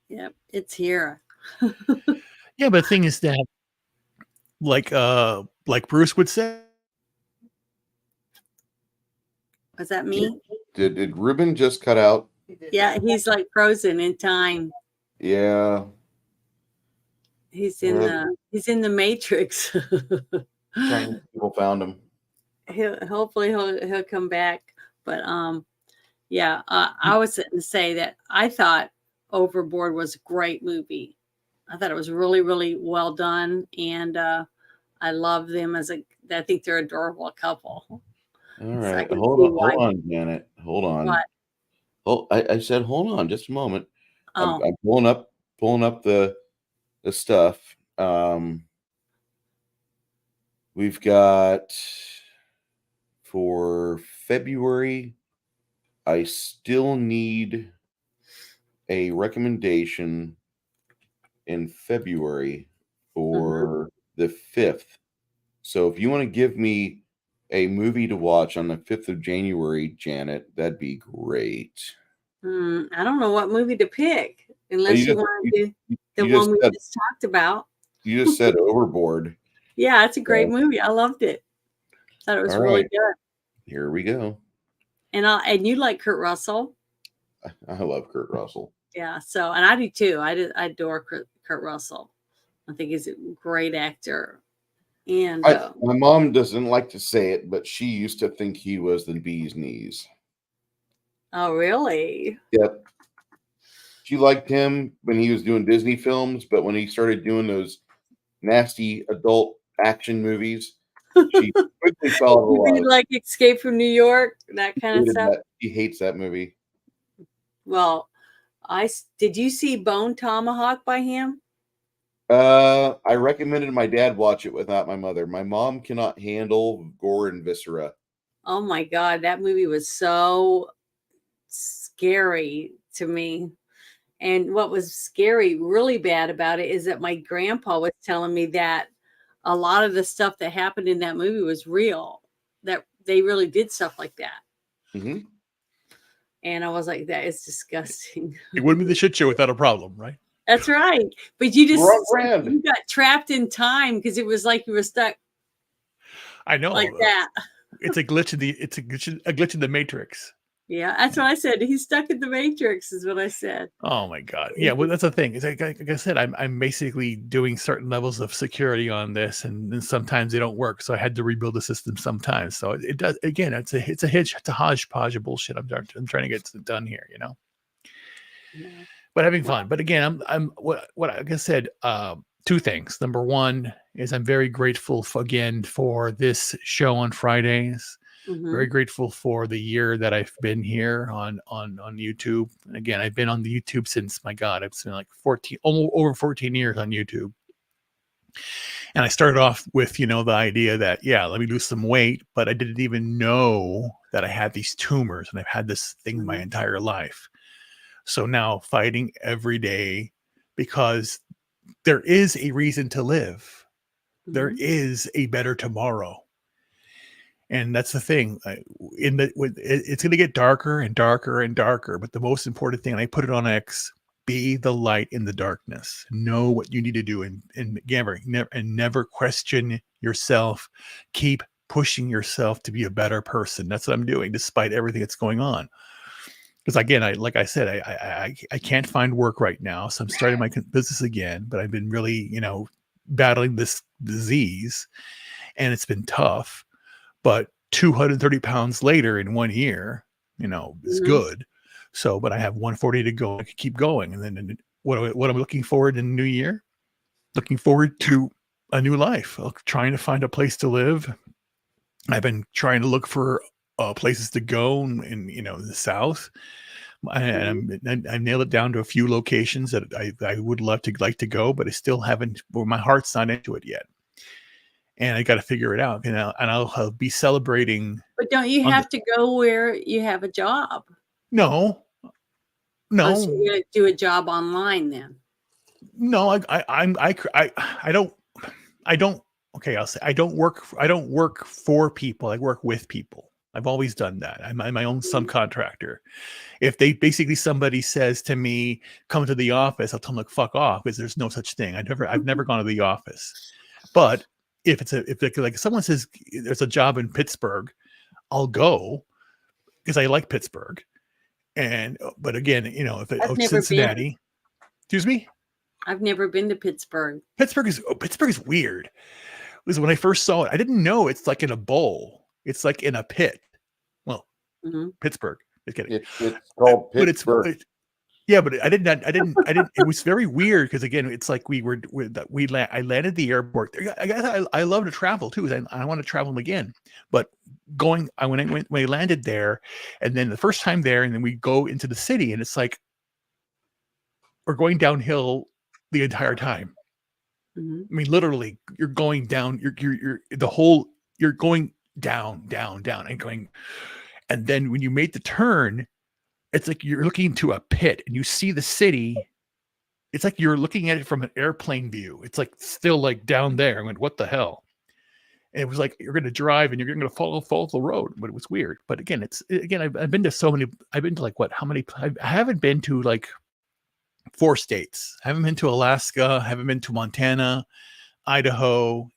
Yep, it's here. Yeah, but the thing is that like Bruce would say, Was that me? Did Ruben just cut out? Yeah, he's like frozen in time. Yeah. He's in the Matrix. Chinese people found him. Hopefully he'll come back. But yeah, I was sitting to say that I thought Overboard was a great movie. I thought it was really, really well done, and I love them I think they're adorable couple. All So I right. can Hold see on, why. Janet. Hold on. What? Oh, I said hold on just a moment. Oh, I'm pulling up the stuff. We've got for February, I still need a recommendation in February for the 5th. So if you want to give me a movie to watch on the 5th of January, Janet, that'd be great. I don't know what movie to pick unless you want to do the you one we said- just talked about. You just said Overboard. Yeah, it's a great Yeah. movie. I loved it. Thought it was All really right. good. Here we go. And you like Kurt Russell. I love Kurt Russell. Yeah, so and I do too. I adore Kurt Russell. I think he's a great actor. And My mom doesn't like to say it, but she used to think he was the bee's knees. oh, really? Yep. She liked him when he was doing Disney films, but when he started doing those nasty adult action movies, she quickly fell out of You mean love. like Escape from New York, that kind of stuff? He hates that movie. Well, did you see Bone Tomahawk by him? I recommended my dad watch it without my mother. My mom cannot handle gore and viscera. Oh my God, that movie was so scary to me. And what was scary, really bad about it is that my grandpa was telling me that a lot of the stuff that happened in that movie was real, that they really did stuff like that. Mm-hmm. And I was like, that is disgusting. It wouldn't be the shit show without a problem, right? That's right. But you Wrong brand. you got trapped in time because it was like you were stuck I know. like that. It's a glitch in the matrix. Yeah, that's what I said. He's stuck in the matrix, is what I said. Oh my God. Yeah, well, that's the thing. It's like I said, I'm basically doing certain levels of security on this, and sometimes they don't work. So I had to rebuild the system sometimes. So it does. Again, it's a hodgepodge of bullshit. I'm trying to get done here, you know. Yeah. But having fun. But again, I'm what like I said. Two things. Number one is I'm very grateful for this show on Fridays. Mhm. Very grateful for the year that I've been here on YouTube. And again, I've been on the YouTube since, my God, it's been like 14, almost over 14 years on YouTube. And I started off with, the idea that, let me lose some weight, but I didn't even know that I had these tumors, and I've had this thing my entire life. So now fighting every day, because there is a reason to live. There is a better tomorrow. And that's the thing. It's going to get darker and darker and darker. But the most important thing, and I put it on X, be the light in the darkness. Know what you need to do, and never question yourself. Keep pushing yourself to be a better person. That's what I'm doing, despite everything that's going on. Because again, I can't find work right now, so I'm starting my business again. But I've been really, battling this disease, and it's been tough. But 230 pounds later in 1 year, is good. So, but I have 140 to go. I can keep going. And then what I'm looking forward in the new year, looking forward to a new life, trying to find a place to live. I've been trying to look for places to go in the South. And I nailed it down to a few locations that I would like to go, but I still haven't, or my heart's not into it yet. And I got to figure it out, and I'll be celebrating. But don't you have to go where you have a job? No. So you're gonna do a job online then? No, I don't. Okay, I'll say I don't work for people. I work with people. I've always done that. I'm my own subcontractor. If somebody says to me, "Come to the office," I'll tell them, like, "Fuck off," because there's no such thing. I've never gone to the office. But if someone says there's a job in Pittsburgh, I'll go because I like Pittsburgh. But again, if it's Cincinnati, excuse me, I've never been to Pittsburgh. Pittsburgh is weird. Because when I first saw it, I didn't know it's like in a bowl. It's like in a pit. Well, Pittsburgh. It's called Pittsburgh. But I didn't. It was very weird because, again, it's like I landed at the airport. I guess I love to travel too. And I want to travel again. But when I landed there, and then the first time there, and then we go into the city, and it's like we're going downhill the entire time. I mean, literally, you're going down. You're going down, and going. And then when you made the turn, it's like you're looking into a pit and you see the city. It's like you're looking at it from an airplane view. It's like still like down there. I went, what the hell? And it was like you're going to drive and you're going to follow the road, but it was weird. But again, I've been to so many. I've been to like what? How many? I haven't been to like 4 states. I haven't been to Alaska. I haven't been to Montana, Idaho,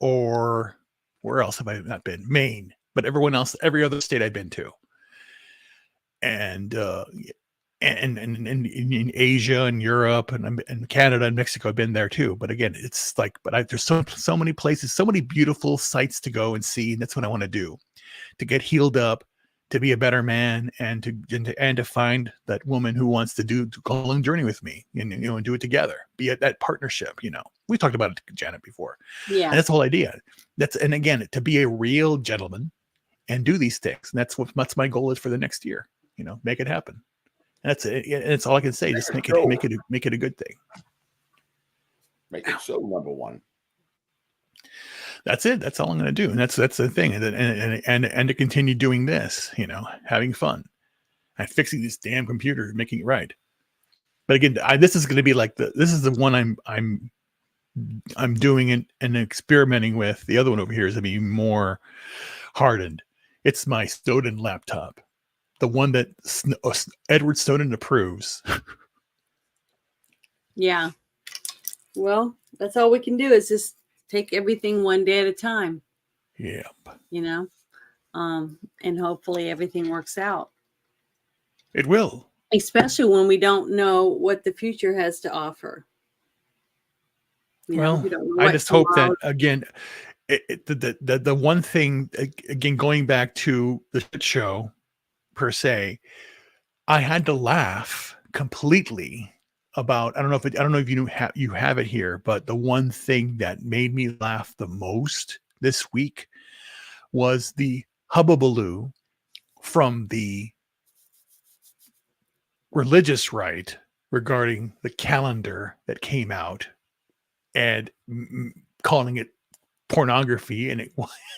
or where else have I not been? Maine, but every other state I've been to. And in Asia and Europe and Canada and Mexico, I've been there too. But again, it's like, there's so many places, so many beautiful sites to go and see. And that's what I want to do, to get healed up, to be a better man, and to find that woman who wants to go on a journey with me, and and do it together, be at that partnership. We talked about it, Janet, before. Yeah. And that's the whole idea. And again, to be a real gentleman and do these things. And that's my goal is for the next year. Make it happen. And that's it. And that's all I can say. Just make it a good thing. Make it so number one. That's it. That's all I'm going to do. And that's the thing. And to continue doing this, having fun and fixing this damn computer, making it right. But again, this is going to be like this is the one I'm doing and experimenting with. The other one over here is going to be more hardened. It's my Snowden laptop, the one that Edward Snowden approves. Yeah. Well, that's all we can do is just take everything one day at a time. Yep. And hopefully everything works out. It will. Especially when we don't know what the future has to offer. We don't know I what just hope that, tomorrow- again, the one thing, again, going back to the shit show per se, I had to laugh completely about, I don't know if you have it here, but the one thing that made me laugh the most this week was the hubbubaloo from the religious right regarding the calendar that came out and calling it pornography, and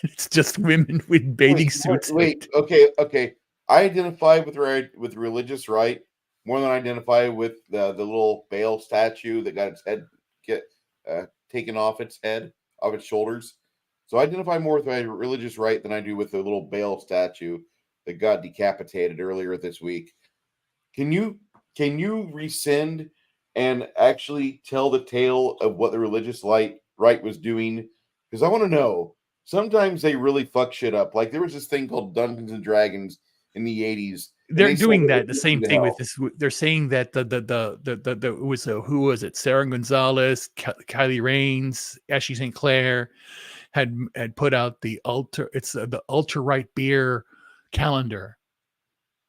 it's just women with bathing suits. Okay. I identify with religious right more than I identify with the little Baal statue that got its head taken off its shoulders. So I identify more with my religious right than I do with the little Baal statue that got decapitated earlier this week. Can you rescind and actually tell the tale of what the religious right was doing? Because I want to know. Sometimes they really fuck shit up. Like there was this thing called Dungeons and Dragons in the 80s. They're doing that the same thing with this. They're saying that who was it? Sarah Gonzalez, Kylie Rains, Ashley St. Clair had put out the ultra right beer calendar,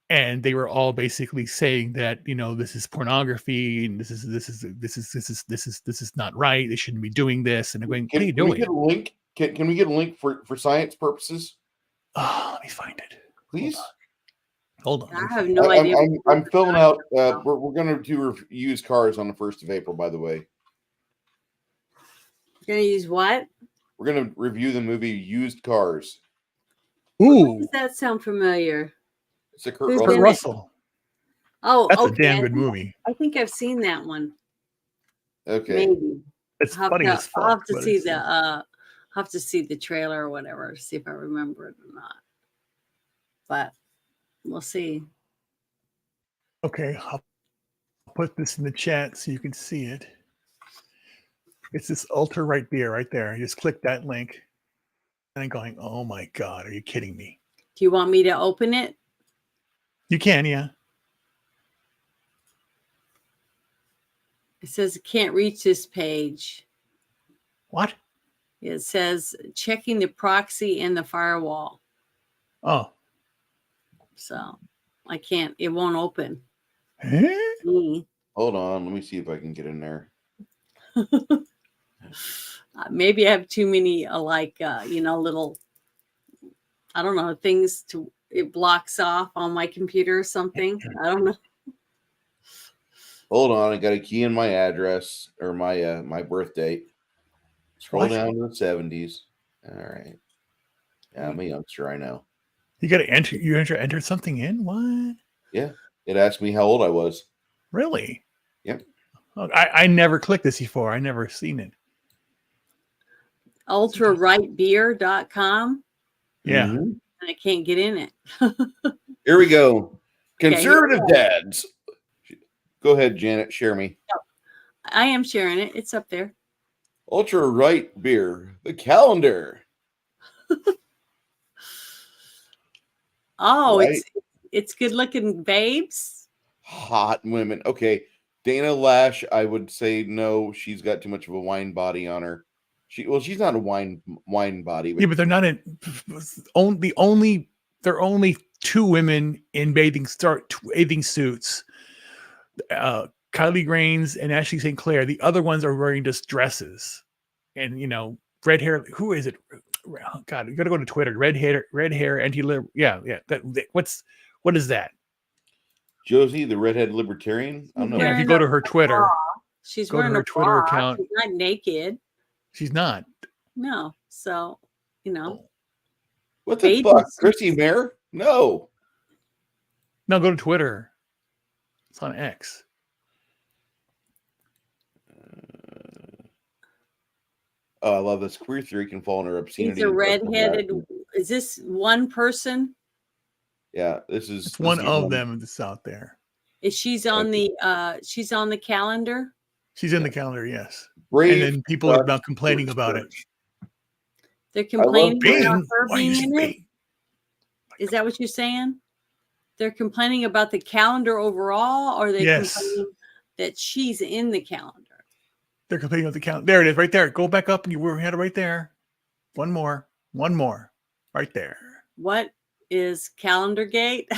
and they were all basically saying that this is pornography and this is not right. They shouldn't be doing this. And they're going, what are you doing? Can we get a link? Can we get a link for science purposes? Let me find it, please. Hold on. I have no idea. I'm filling out. We're going to do used cars on the 1st of April. By the way, You're going to use what? We're going to review the movie Used Cars. Ooh, does that sound familiar? It's a Kurt Russell. Oh, that's a damn good movie. I think I've seen that one. Okay, maybe it's funny as fuck. I'll have to see have to see the trailer or whatever to see if I remember it or not. But we'll see. Okay, I'll put this in the chat so you can see it. It's this ultra right beer right there. You just click that link, and I'm going, "Oh my god, are you kidding me?" Do you want me to open it? You can, yeah. It says it can't reach this page. What? It says checking the proxy and the firewall. Oh. So I can't, it won't open. Hold on. Let me see if I can get in there. Maybe I have too many little, I don't know, things it blocks off on my computer or something. I don't know. Hold on, I got a key in my address or my birth date. Scroll down to the 70s. All right. Yeah, I'm a youngster, I know. You got to enter. You entered something in. What? Yeah, it asked me how old I was. Really? Yep. Oh, I never clicked this before. I never seen it. ultrarightbeer.com. Yeah. Mm-hmm. And I can't get in it. Here we go. Conservative dads. Go ahead, Janet. Share me. I am sharing it. It's up there. Ultra right beer, the calendar. Oh, Right? it's good looking babes. Hot women. Okay. Dana Lash, I would say no. She's got too much of a wine body on her. She's not a wine body, but Yeah, but they're not in. There are only two women in bathing suits. Kylie Grains and Ashley St. Clair. The other ones are wearing just dresses, and red hair. Who is it? God, you got to go to Twitter. Red hair, anti-liberal. Yeah. What is that? Josie, the redhead libertarian. I don't know. Yeah, if you Wearing go a to her Twitter, She's go to wearing her a Twitter bra. account. She's not naked. She's not. No. So, What the bathing fuck? suits. Christy Mayer? No. No, go to Twitter. It's on X. Oh, I love this. Queer theory can fall under obscenity. He's a and personal redheaded. harassment. Is this one person? Yeah, this is It's one is of them that's out there. Is she's on the calendar? She's in the calendar, yes. Brave. And then people are about complaining about it. They're love complaining Bing. about her Why are you being in it. Bing? Is that what you're saying? They're complaining about the calendar overall, or are they Yes. complaining that she's in the calendar? They're complaining about the calendar. There it is, right there. Go back up, and we had it right there. One more, right there. What is Calendar Gate?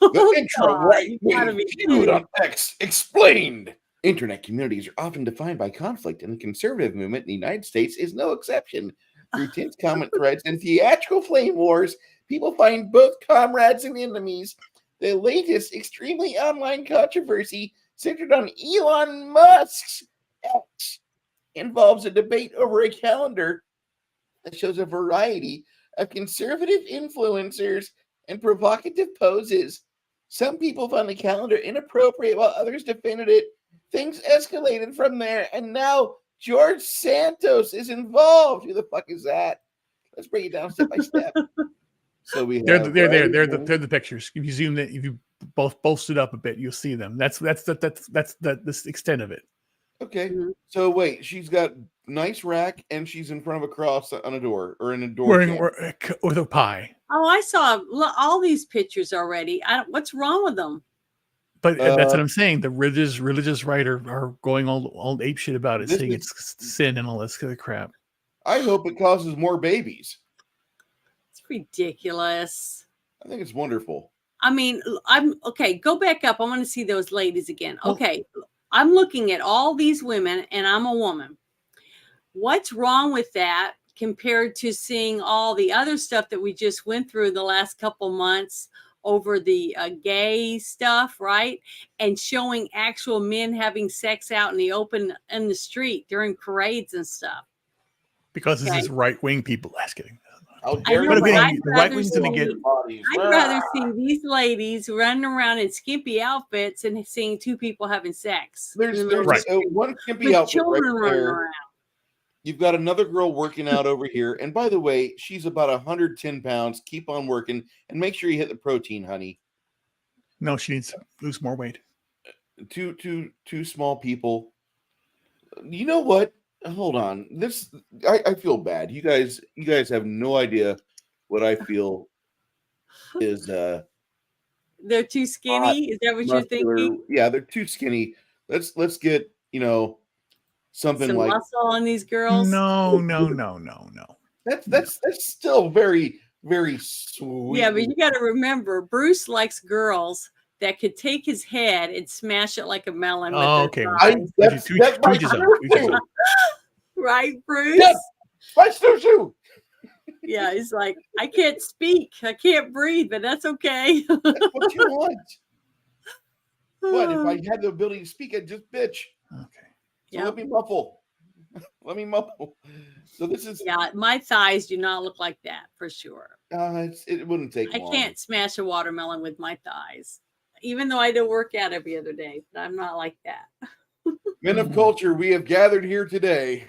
The intro God, right you gotta be viewed kidding. on X explained. Internet communities are often defined by conflict, and the conservative movement in the United States is no exception. Through tense comment threads and theatrical flame wars, people find both comrades and enemies. The latest extremely online controversy centered on Elon Musk's X involves a debate over a calendar that shows a variety of conservative influencers and provocative poses. Some people found the calendar inappropriate while others defended it. Things escalated from there, and now George Santos is involved. Who the fuck is that? Let's break it down step by step. So we They're have they're the pictures. If you zoom that, if you both stood up a bit, you'll see them. That's the extent of it. Okay. Mhm. So wait, she's got nice rack and she's in front of a cross on a door or in a door. Wearing with a pie. Oh, I saw all these pictures already. What's wrong with them? But that's what I'm saying. The religious right are going all ape shit about it, This saying is- it's sin and all this kind of crap. I hope it causes more babies. It's ridiculous. I think it's wonderful. I mean, I'm okay. Go back up. I want to see those ladies again. Well- Okay. I'm looking at all these women and I'm a woman. What's wrong with that compared to seeing all the other stuff that we just went through the last couple months over the gay stuff, right? And showing actual men having sex out in the open in the street during parades and stuff. Because this Okay. is right-wing people. That's kidding. How I dare know, you but bring I'd the rather right-wing's gonna see- get bodies? I'd rather see these ladies running around in skimpy outfits and seeing two people having sex. There's Right. one skimpy with outfit children right running there. around. You've got another girl working out over here. And by the way, she's about 110 pounds. Keep on working and make sure you hit the protein, honey. No, she needs to lose more weight. Two small people. You know what? Hold on. I feel bad. You guys have no idea what I feel is They're too skinny. Is that what you're muscular. thinking? Yeah, they're too skinny. Let's get, something Some like muscle on these girls. No. that's still very, very sweet. Yeah, but you got to remember, Bruce likes girls that could take his head and smash it like a melon. With Oh, their okay. thighs. that's To my each his own, true to each his too. own. Right, Bruce? Yeah. My too. Yeah, he's like, I can't speak, I can't breathe, but that's okay. That's what you want. What if I had the ability to speak? I'd just bitch. Okay. So Yep. let me muffle. Let me muffle. So this is Yeah, my thighs do not look like that for sure. it wouldn't take I long. can't smash a watermelon with my thighs, even though I do work out every other day. But I'm not like that. Men of culture, we have gathered here today.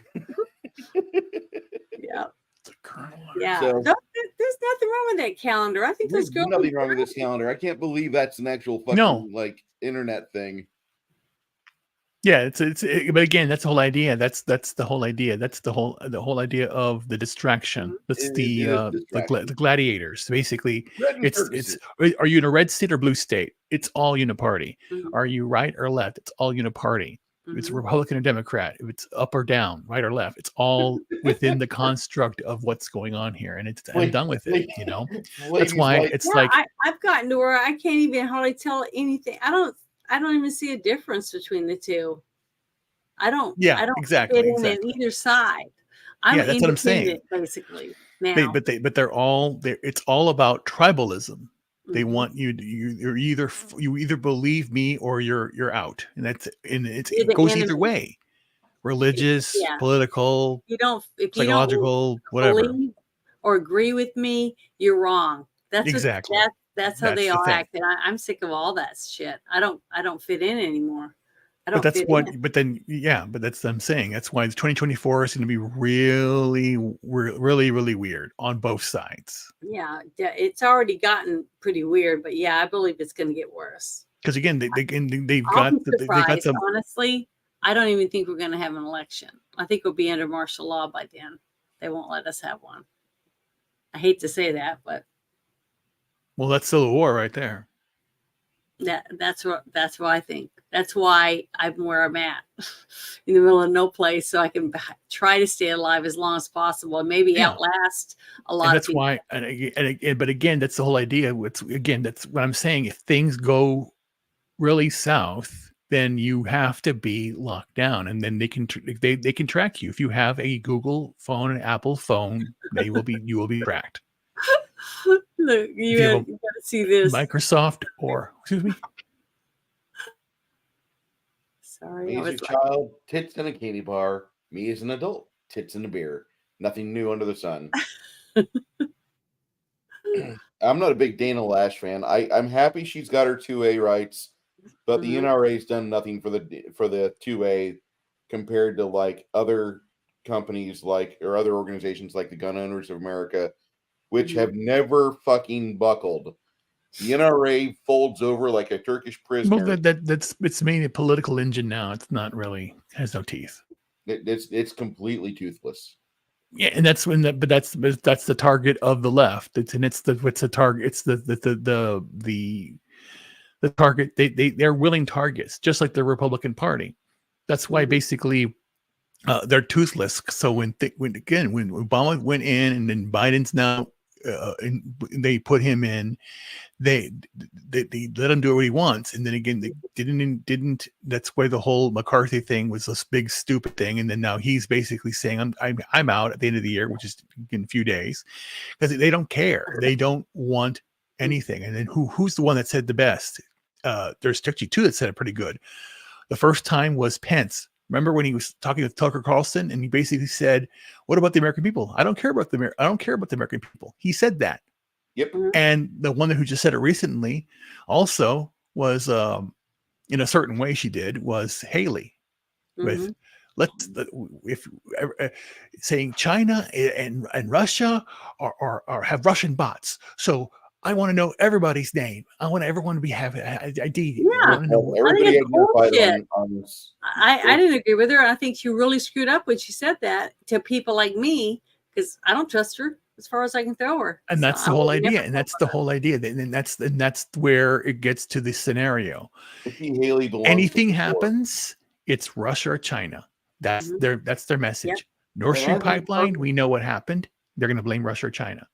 Yeah, It's a kernel. yeah. So- There's nothing wrong with that calendar. I think There's those girls. nothing wrong with this calendar. I can't believe that's an actual fucking No. internet thing. Yeah, but again, that's the whole idea. That's the whole idea. That's the whole idea of the distraction. That's It is the distraction. gladiators. Basically, Bread and it's circuses. are you in a red state or blue state? It's all uniparty. Mhm. Are you right or left? It's all uniparty. If it's Mhm. Republican or Democrat, if it's up or down, right or left, it's all within the construct of what's going on here, and I'm done with it. You know, that's Ladies why like it's Yeah, like I've gotten to where I can't even hardly tell anything. I don't even see a difference between the two. I don't exactly, fit in either side. I'm Yeah, that's what I'm saying. independent basically now. They're all it's all about tribalism. They Mhm. want you're you either believe me or you're out, and You're it the goes either enemy. way, religious, Yeah. political, If you don't psychological, whatever. believe or agree with me, you're wrong. Exactly. That's how they That's the all thing. act. And I'm sick of all that shit. I don't fit in anymore. I But don't that's fit what. in. But then, yeah. But that's what I'm saying. That's why 2024 is going to be really, really, really weird on both sides. Yeah, it's already gotten pretty weird, but yeah, I believe it's going to get worse. Because again, they've I'll got be they've got surprised, some. honestly. I don't even think we're going to have an election. I think we'll be under martial law by then. They won't let us have one. I hate to say that, but Well, that's still a war right there. that's what I think. That's why I'm where I'm at, in the middle of no place, so I can try to stay alive as long as possible and maybe outlast a lot And of that's people. why, but again, that's the whole idea. That's what I'm saying. If things go really south, then you have to be locked down, and then they can track you. If you have a Google phone, an Apple phone, you will be tracked. Look, you got to see this. Microsoft or excuse me. Sorry, me as a child, tits in a candy bar. Me as an adult, tits in a beer. Nothing new under the sun. I'm not a big Dana Lash fan. I'm happy she's got her 2A rights, but the NRA's done nothing for the 2A compared to like other companies or other organizations like the Gun Owners of America, which have never fucking buckled. The NRA folds over like a Turkish prisoner. Well, it's mainly a political engine now. It's not really has no teeth. It's completely toothless. Yeah, and that's that's the target of the left. It's the target. It's the target. They're willing targets, just like the Republican Party. That's why basically they're toothless. So when Obama went in and then Biden's now and they put him in, they let him do what he wants, and then again they didn't. That's why the whole McCarthy thing was this big stupid thing, and then now he's basically saying I'm out at the end of the year, which is in a few days, because they don't care. They don't want anything. And then who's the one that said the best? There's actually two that said it pretty good. The first time was Pence. Remember when he was talking with Tucker Carlson, and he basically said, "What about the American people? I don't care about the American people." He said that. Yep. And the one who just said it recently also was, in a certain way she did, was Haley with saying China and Russia are have Russian bots. So I want to know everybody's name. I want everyone to be have ID. Yeah, everybody identified on this. I didn't agree with her. I think she really screwed up when she said that to people like me, because I don't trust her as far as I can throw her. And that's the whole idea. And that's the whole idea. And that's where it gets to the scenario. Anything happens, it's Russia or China. That's their message. Yep. Nord Stream pipeline, we know what happened. They're going to blame Russia or China.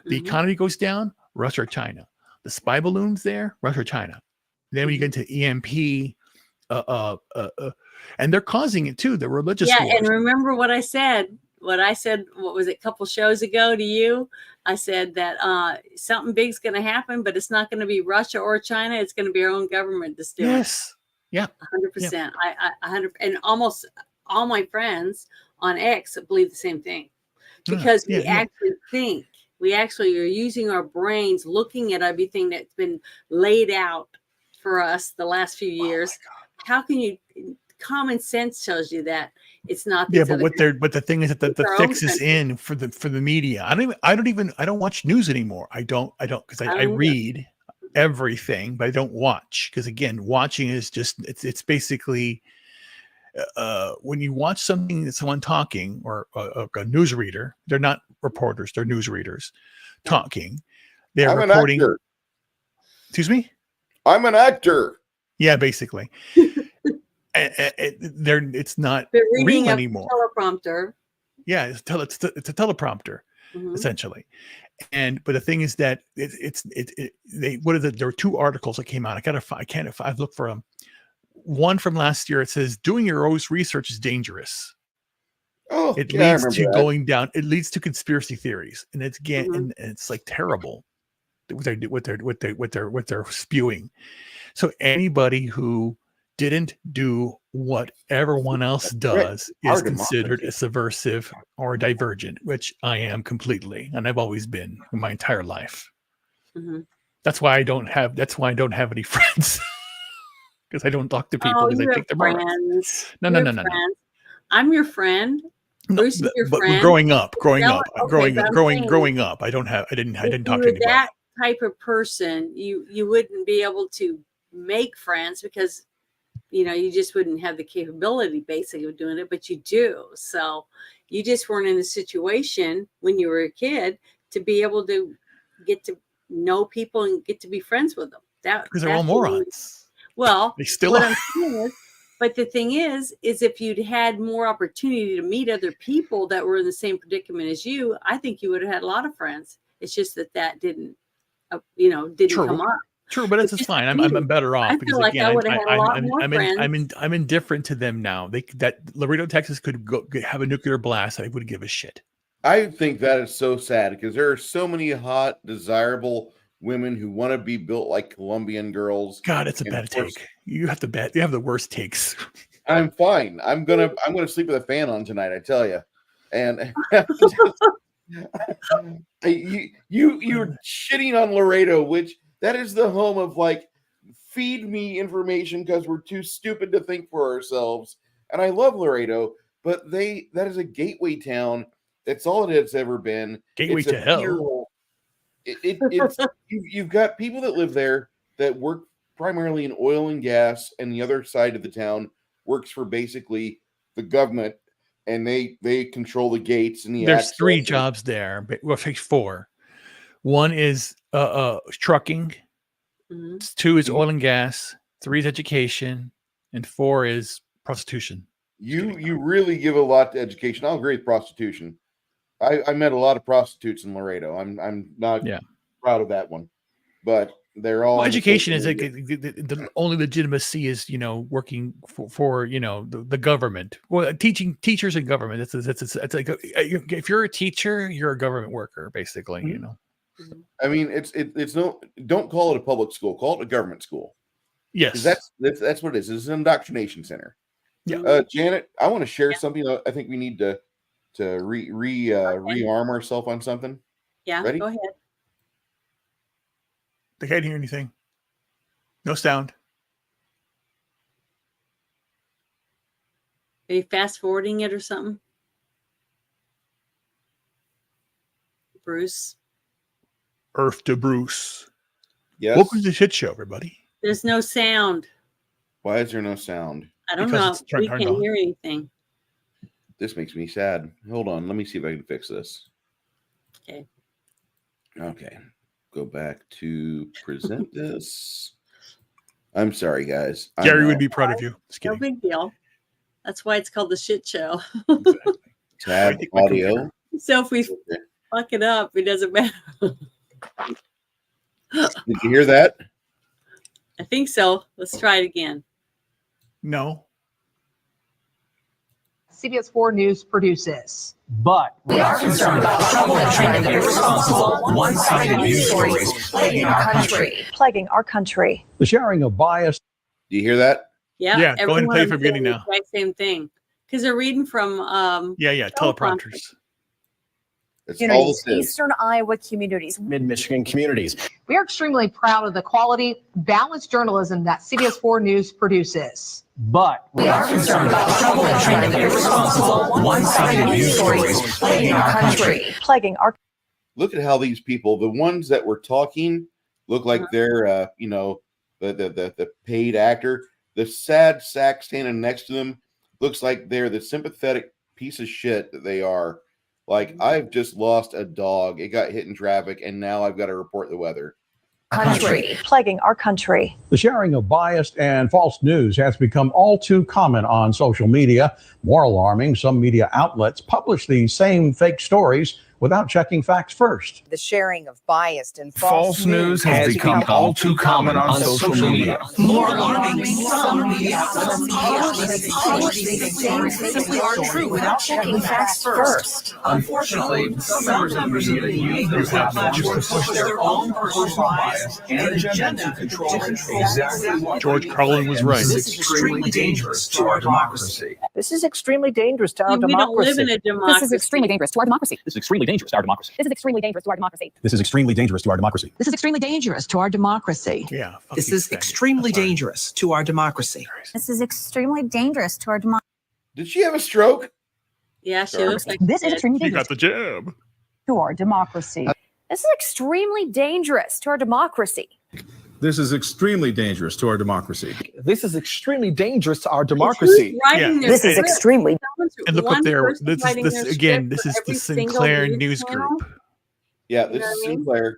The economy goes down, Russia or China. The spy balloons there, Russia or China. Then when you get to EMP, and they're causing it too, the religious wars. And remember what I said. What was it, a couple shows ago to you? I said that something big's going to happen, but it's not going to be Russia or China. It's going to be our own government that's doing it. Yes. Yeah. 100%. I 100, and almost all my friends on X believe the same thing, because we actually are using our brains, looking at everything that's been laid out for us the last few years. How can you? Common sense tells you that it's not. But the thing is that the fix is in for the media. I don't watch news anymore. I don't because I read everything, but I don't watch, because again, watching is just it's basically when you watch something that someone talking or a newsreader, they're not reporters, they're newsreaders talking. They're I'm reporting. an actor. Excuse me? I'm an actor. Yeah, basically. It's not They're reading real a anymore. teleprompter. Yeah, it's a teleprompter essentially. But the thing is that there were 2 articles that came out. I've looked for them. One from last year. It says doing your own research is dangerous. Oh, It yeah, leads to going down. It leads to conspiracy theories, and and it's like terrible what they're spewing. So anybody who didn't do what everyone else does is considered a subversive or divergent, which I am completely, and I've always been in my entire life. That's why I don't have any friends, because I don't talk to people because I think they're morons. No. I'm your friend. Bruce is your but friend. growing up, I didn't talk to anybody. That type of person, you wouldn't be able to make friends because you just wouldn't have the capability basically of doing it, but you do. So you just weren't in the situation when you were a kid to be able to get to know people and get to be friends with them. Because they're all morons. Well, they still are. But the thing is if you'd had more opportunity to meet other people that were in the same predicament as you, I think you would have had a lot of friends. It's just that didn't come up. True, but it's fine. I'm better off because again, I would have had a lot more friends. I'm indifferent to them now. That Laredo, Texas could have a nuclear blast. I wouldn't give a shit. I think that is so sad because there are so many hot, desirable women who want to be built like Colombian girls. God, it's a bad take. You have the worst takes. I'm fine. I'm gonna sleep with a fan on tonight. I tell you, and you're shitting on Laredo, which. That is the home of feed me information because we're too stupid to think for ourselves. And I love Laredo, but that is a gateway town. That's all it has ever been. Gateway to hell. It's you've got people that live there that work primarily in oil and gas, and the other side of the town works for basically the government, and they control the gates and the. There's 3 jobs there, but well, 4. One is trucking, 2 is oil and gas, 3 is education, and 4 is prostitution. You really give a lot to education. I'll agree with prostitution. I met a lot of prostitutes in Laredo. I'm not proud of that one, but they're all. Well, education is the only legitimacy is working for the government. Well, teachers and government. It's like if you're a teacher, you're a government worker, basically. I mean, it's no. Don't call it a public school. Call it a government school. Yes, that's what it is. It's an indoctrination center. Yeah, Janet, I want to share something. I think we need to rearm ourselves on something. Yeah, ready? Go ahead. They can't hear anything. No sound. Are you fast forwarding it or something, Bruce? Earth to Bruce. Yes. Welcome to the shit show, everybody. There's no sound. Why is there no sound? I don't know. We can't hear anything. This makes me sad. Hold on. Let me see if I can fix this. Okay. Go back to present this. I'm sorry, guys. Gary would be proud of you. No big deal. That's why it's called the shit show. Exactly. Tab audio. So if we fuck it up, it doesn't matter. Did you hear that? I think so. Let's try it again. No. CBS 4 News produces. But we are concerned about trouble and trend of irresponsible, one-sided news stories plaguing our country. The sharing of bias. Do you hear that? Yeah. Yeah, go ahead and play from the beginning now. Exact same thing. Because they're reading from teleprompters. It's all this is. Eastern Iowa communities. Mid-Michigan communities. We are extremely proud of the quality, balanced journalism that CBS 4 News produces. But we are concerned about trouble and trend of irresponsible, one-sided news stories plaguing our country. Look at how these people, the ones that were talking, look like they're, the paid actor. The sad sack standing next to them looks like they're the sympathetic piece of shit that they are. Like, I've just lost a dog. It got hit in traffic, and now I've got to report the weather. Country. Plaguing our country. The sharing of biased and false news has become all too common on social media. More alarming, some media outlets publish these same fake stories without checking facts first. The sharing of biased and False news has become all too common on social media. More alarming, some media publish these things that simply aren't true without checking facts first. Unfortunately, some members of the media use their platforms to push their own personal bias and agenda to control exactly what George Carlin was right. This is extremely dangerous to our democracy. This is extremely dangerous to our We don't live in democracy. a democracy. This is extremely dangerous to our democracy. This is extremely dangerous to our democracy. This is extremely dangerous to our democracy. This is extremely dangerous to our democracy. This is extremely dangerous to our democracy. Yeah. fuck This you, is Faggot. extremely Sorry. dangerous to our democracy. This is extremely dangerous to our democracy. Did she have a stroke? Yeah, she looks like This is it. extremely You got dangerous the jab. to our democracy. This is extremely dangerous to our democracy. This is extremely dangerous to our democracy. This is extremely dangerous to our Who's democracy. writing Yeah. their This is script? extremely And look One up there. person This writing is their this again. script This for is the every single Sinclair news News channel? Group. Yeah, You this know is what I mean? Sinclair.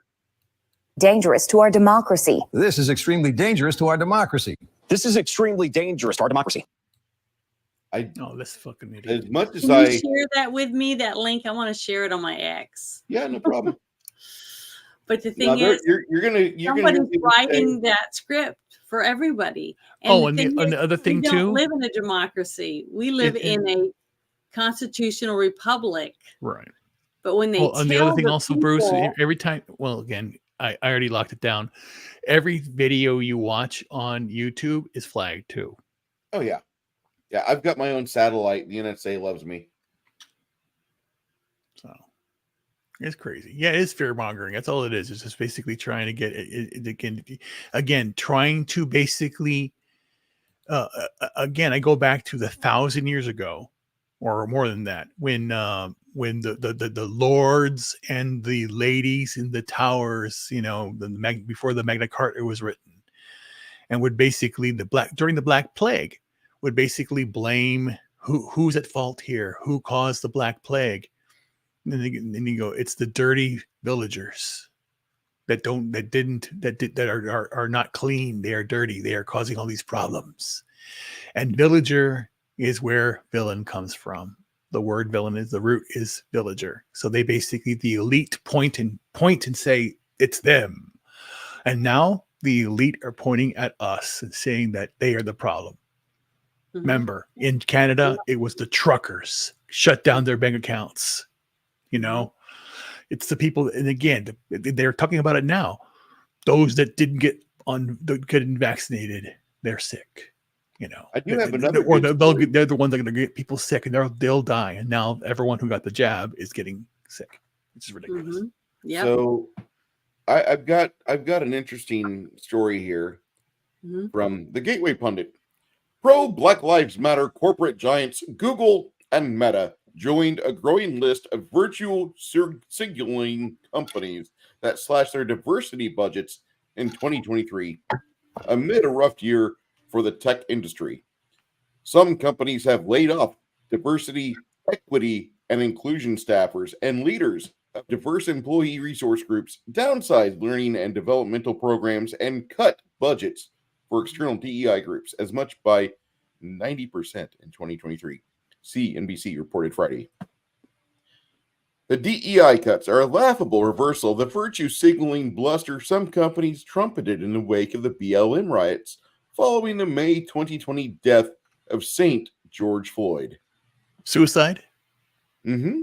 dangerous to our democracy. This is extremely dangerous to our democracy. This is extremely dangerous to our democracy. Oh, this fucking idiot. As much as Can you I, share that with me, that link? I want to share it on my X. yeah, no problem. But the Now, thing is, you're gonna somebody's hear people say- writing that script for everybody. Oh, and thing the is, other thing we too. don't live in a democracy. We live in a constitutional republic. Right. But when they Well, and the other tell thing the also, Bruce, people- every time, well, again, I already locked it down. Every video you watch on YouTube is flagged too. Oh yeah, yeah. I've got my own satellite. The NSA loves me. So it's crazy. Yeah, it is fear mongering. That's all it is. It's just basically trying to get again, trying to basically, again, I go back to the 1,000 years ago or more than that, when the lords and the ladies in the towers, you know, before the Magna Carta was written, and would basically during the Black Plague would basically blame who's at fault here, who caused the Black Plague. And then you go, it's the dirty villagers that are not clean. They are dirty. They are causing all these problems. And villager is where villain comes from. The word villain is the root is villager. So they basically, the elite point and say it's them. And now the elite are pointing at us and saying that they are the problem. Remember, in Canada, it was the truckers shut down their bank accounts. You know, it's the people, and again, they're talking about it now. Those that didn't get vaccinated, they're sick. You know, I do have another, or they're the ones that are going to get people sick, and they'll die. And now everyone who got the jab is getting sick, which is ridiculous. Yeah. So I've got an interesting story here from the Gateway Pundit. Pro Black Lives Matter corporate giants Google and Meta joined a growing list of virtual signaling companies that slashed their diversity budgets in 2023 amid a rough year for the tech industry. Some companies have laid off diversity, equity, and inclusion staffers and leaders of diverse employee resource groups, downsized learning and developmental programs, and cut budgets for external DEI groups as much by 90% in 2023. CNBC reported Friday. The DEI cuts are a laughable reversal of the virtue signaling bluster some companies trumpeted in the wake of the BLM riots following the May 2020 death of Saint George Floyd. Suicide? Mm-hmm.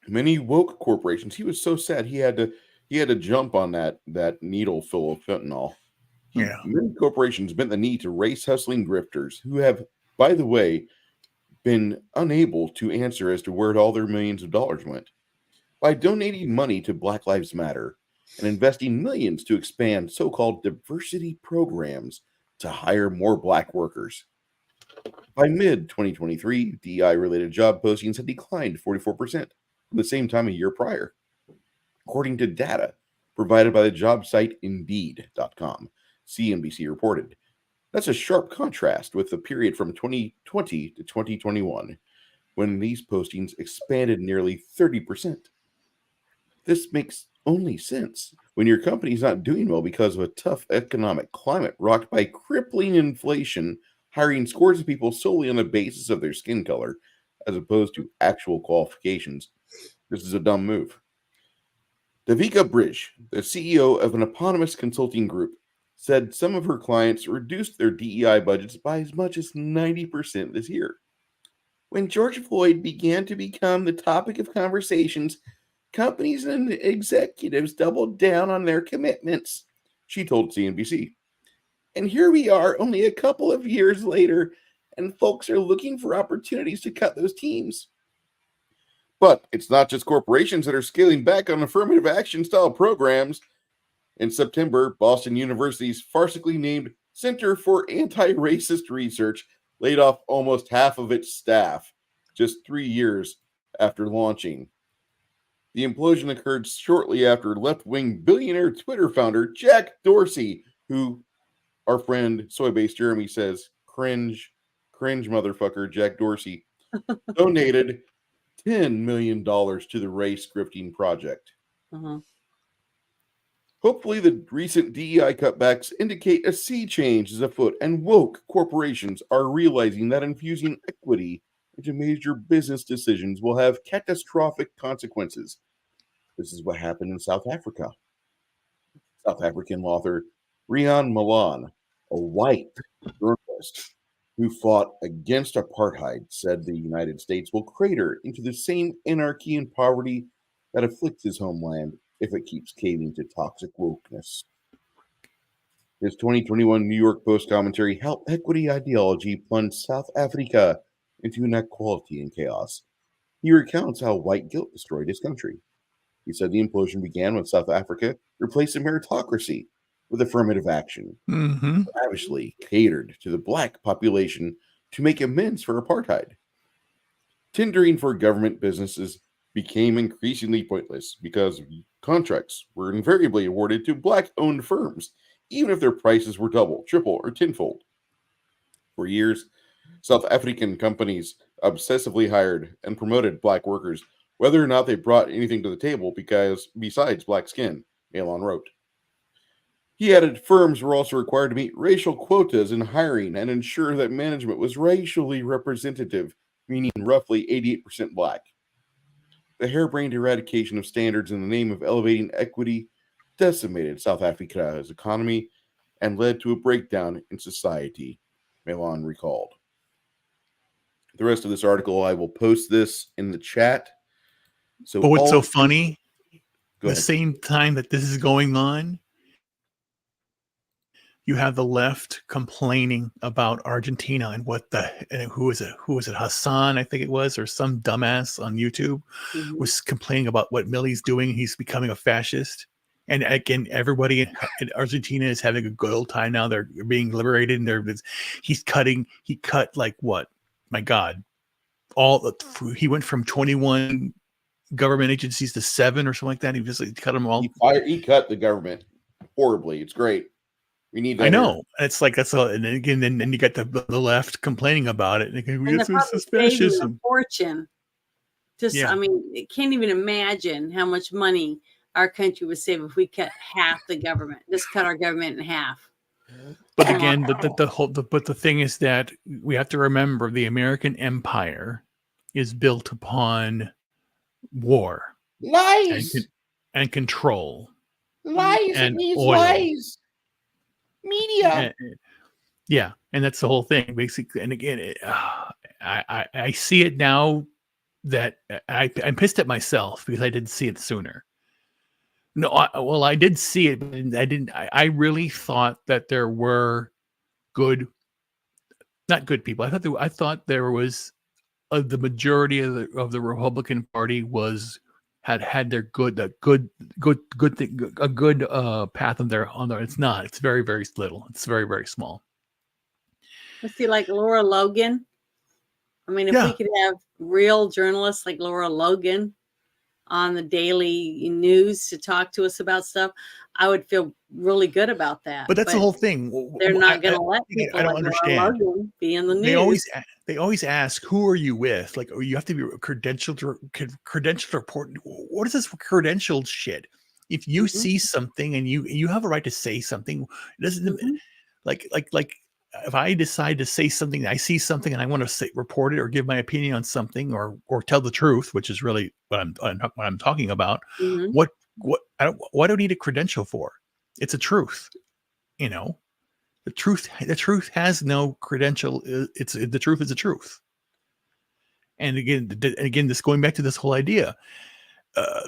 Many woke corporations. He was so sad he had to jump on that needle full of fentanyl. Yeah. Many corporations bent the knee to race hustling grifters who have, by the way, been unable to answer as to where all their millions of dollars went. By donating money to Black Lives Matter and investing millions to expand so-called diversity programs to hire more Black workers. By mid-2023, DEI-related job postings had declined 44% from the same time a year prior, according to data provided by the job site Indeed.com. CNBC reported. That's a sharp contrast with the period from 2020 to 2021, when these postings expanded nearly 30%. This makes only sense when your company's not doing well because of a tough economic climate rocked by crippling inflation, hiring scores of people solely on the basis of their skin color, as opposed to actual qualifications. This is a dumb move. Devika Bridge, the CEO of an eponymous consulting group, said some of her clients reduced their DEI budgets by as much as 90% this year. When George Floyd began to become the topic of conversations, companies and executives doubled down on their commitments, she told CNBC. And here we are only a couple of years later, and folks are looking for opportunities to cut those teams. But it's not just corporations that are scaling back on affirmative action style programs. In September, Boston University's farcically named Center for Anti-Racist Research laid off almost half of its staff just 3 years after launching. The implosion occurred shortly after left-wing billionaire Twitter founder Jack Dorsey, who our friend Soy-Based Jeremy says, cringe motherfucker Jack Dorsey, donated $10 million to the race scripting project. Hopefully, the recent DEI cutbacks indicate a sea change is afoot, and woke corporations are realizing that infusing equity into major business decisions will have catastrophic consequences. This is what happened in South Africa. South African author Rian Malan, a white journalist who fought against apartheid, said the United States will crater into the same anarchy and poverty that afflicts his homeland if it keeps caving to toxic wokeness. His 2021 New York Post commentary, How Equity Ideology Plunged South Africa into Inequality and Chaos. He recounts how white guilt destroyed his country. He said the implosion began when South Africa replaced a meritocracy with affirmative action, lavishly catered to the black population to make amends for apartheid. Tendering for government businesses became increasingly pointless because contracts were invariably awarded to black-owned firms, even if their prices were double, triple, or tenfold. For years, South African companies obsessively hired and promoted black workers, whether or not they brought anything to the table besides black skin, Malon wrote. He added firms were also required to meet racial quotas in hiring and ensure that management was racially representative, meaning roughly 88% black. The harebrained eradication of standards in the name of elevating equity decimated South Africa's economy and led to a breakdown in society, Malon recalled. The rest of this article, I will post this in the chat. So, but what's so funny? Go the ahead. Same time that this is going on, you have the left complaining about Argentina and who was it? Hassan, I think it was, or some dumbass on YouTube was complaining about what Milley's doing. He's becoming a fascist. And again, everybody in Argentina is having a good old time now. They're being liberated, and he cut like what? My God, he went from 21 government agencies to 7 or something like that. He just cut them all. He cut the government horribly. It's great. We need that. I know. It's like that's all. And again, then you got the left complaining about it. And they're probably saving a fortune. I mean, it can't even imagine how much money our country would save if we cut half the government. Just cut our government in half. But again, the thing is that we have to remember the American empire is built upon war, lies, and control, lies, and these lies. Media. And that's the whole thing, basically. And again, I see it now that I'm pissed at myself because I didn't see it sooner. No, I did see it, but I didn't. I really thought that there were not good people. I thought there was the majority of the Republican Party had their good thing, a good path on their. It's not. It's very, very little. It's very, very small. Let's see, like Laura Logan. I mean, if we could have real journalists like Laura Logan, on the daily news to talk to us about stuff, I would feel really good about that. But that's the whole thing. They're not going to let people I don't like understand. Logan be in the news. They always ask, who are you with? Like, oh, you have to be credentialed to report. What is this credentialed shit? If you see something and you have a right to say something, it doesn't like if I decide to say something, I see something and I want to report it or give my opinion on something or tell the truth, which is really what I'm talking about. What do I need a credential for? It's a truth, you know. The truth has no credential. The truth is the truth. And again, this going back to this whole idea,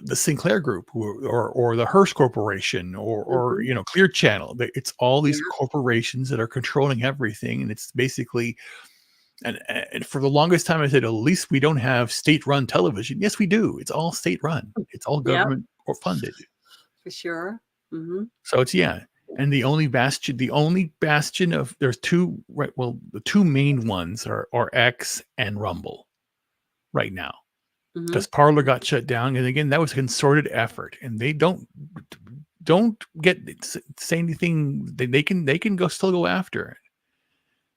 the Sinclair Group or the Hearst Corporation or Clear Channel. It's all these corporations that are controlling everything, and it's basically. And for the longest time, I said, at least we don't have state-run television. Yes, we do. It's all state-run. It's all government or funded. For sure. So it's and the only bastion of there's two the two main ones are X and Rumble right now. Because Parler got shut down, and again, that was a concerted effort, and they don't say anything. They can still go after it,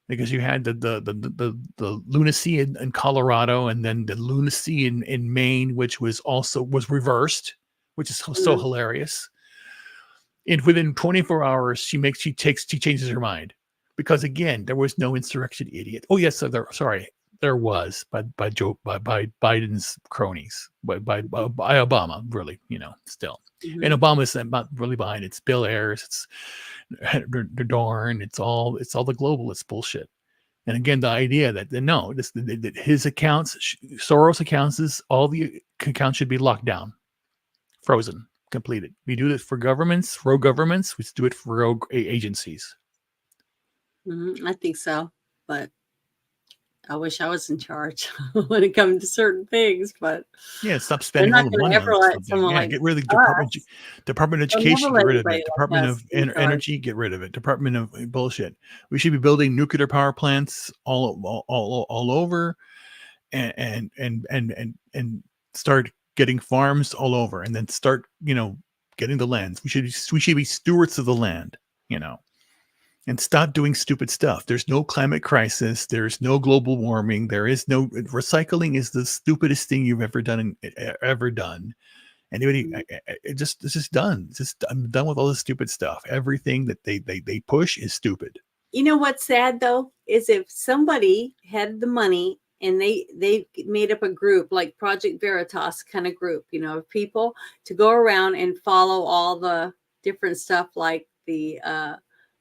because you had the lunacy in Colorado, and then the lunacy in Maine, which was reversed, which is so hilarious. And within 24 hours, she changes her mind, because again, there was no insurrection, idiot. Oh yes, there was by Biden's cronies, by Obama, really, still. And Obama's not really behind it. It's Bill Ayers, it's Dorn, it's all the globalist bullshit. And again, the idea that that his accounts, Soros accounts, all the accounts should be locked down, frozen, completed. We do this for governments, rogue governments. We do it for rogue agencies. I think so, but I wish I was in charge when it comes to certain things. But stop spending all the money on something. Get rid of the Department of Education. Get rid of it. Department of Energy. Get rid of it. Department of bullshit. We should be building nuclear power plants all over, and start getting farms all over, and then start getting the lands. We should be stewards of the land. And stop doing stupid stuff. There's no climate crisis. There's no global warming. There is no recycling. Is the stupidest thing you've ever done. Anybody? It's just done. I'm done with all this stupid stuff. Everything that they push is stupid. You know what's sad though is if somebody had the money and they made up a group like Project Veritas kind of group, of people to go around and follow all the different stuff like the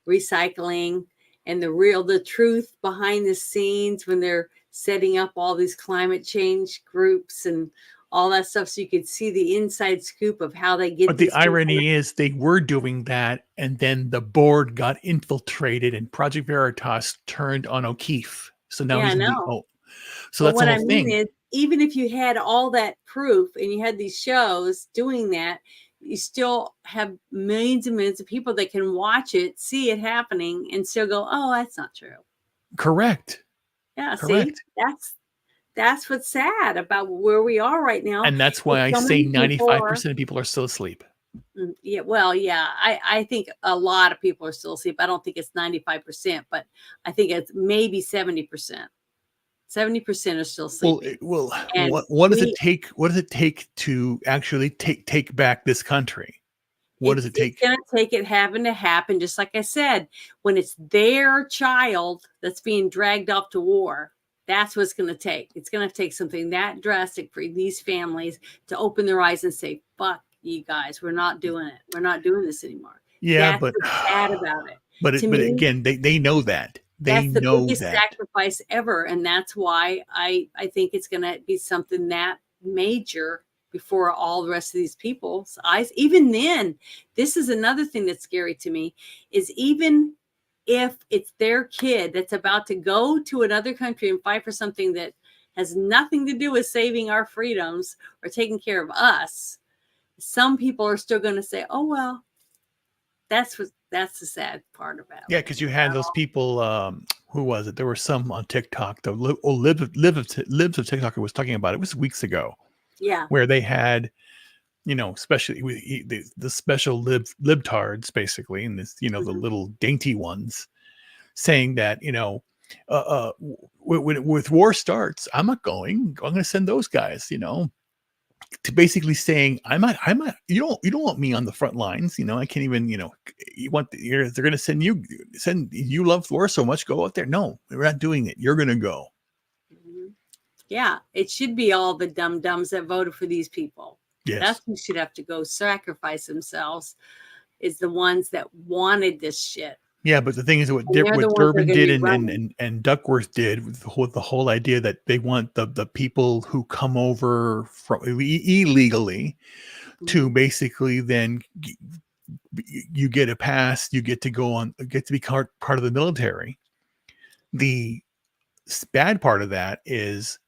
recycling and the truth behind the scenes when they're setting up all these climate change groups and all that stuff, so you could see the inside scoop of how they get. But the irony is they were doing that, and then the board got infiltrated, and Project Veritas turned on O'Keefe. So now he's so that's what the whole thing. Is, even if you had all that proof and you had these shows doing that, you still have millions and millions of people that can watch it, see it happening, and still go, "Oh, that's not true." Correct. Yeah. Correct. See, that's what's sad about where we are right now. And that's why I say 95% of people are still asleep. Yeah. Well, yeah. I think a lot of people are still asleep. I don't think it's 95%, but I think it's maybe 70%. 70% are still sleeping. Well, what does it take? What does it take to actually take back this country? What does it take? It's going to take it having to happen, just like I said, when it's their child that's being dragged off to war. That's what it's going to take. It's going to take something that drastic for these families to open their eyes and say, "Fuck you guys, we're not doing it. We're not doing this anymore." Yeah, that's but what's sad about it. But again, they know that. That's the biggest sacrifice ever, and that's why I think it's going to be something that major before all the rest of these people's eyes. Even then, this is another thing that's scary to me, is even if it's their kid that's about to go to another country and fight for something that has nothing to do with saving our freedoms or taking care of us, some people are still going to say, "Oh, well, that's the sad part about it." Yeah, because you had those people. Who was it? There were some on TikTok. The Libs of TikTok was talking about it. It was weeks ago. Yeah, where they had especially with the special libtards, basically, and this, the little dainty ones, saying that, with war starts, I'm not going. I'm going to send those guys, to basically saying, you don't want me on the front lines. I can't even, they're going to send you love war so much, go out there. No, we're not doing it. You're going to go. Yeah, it should be all the dum-dums that voted for these people. Yes. That's who should have to go sacrifice themselves, is the ones that wanted this shit. Yeah, but the thing is, what Durbin did and Duckworth did with the whole idea that they want the people who come over from illegally to basically then you get a pass, you get to be part of the military. The bad part of that is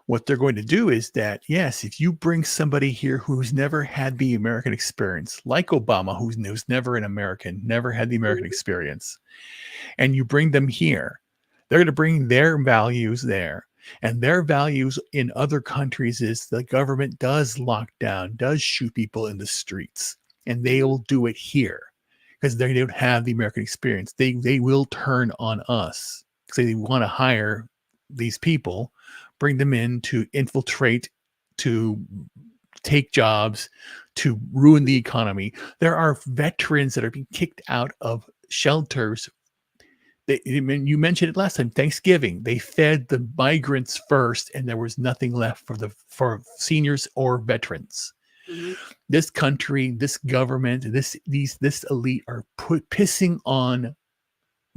what they're going to do is that, yes, if you bring somebody here who's never had the American experience, like Obama, who's never an American, never had the American experience, and you bring them here, they're going to bring their values there. And their values in other countries is the government does lock down, does shoot people in the streets, and they will do it here because they don't have the American experience. They will turn on us because they want to hire these people, bring them in to infiltrate, to take jobs, to ruin the economy. There are veterans that are being kicked out of shelters. You mentioned it last time, Thanksgiving. They fed the migrants first, and there was nothing left for seniors or veterans. Mm-hmm. This country, this government, this elite are pissing on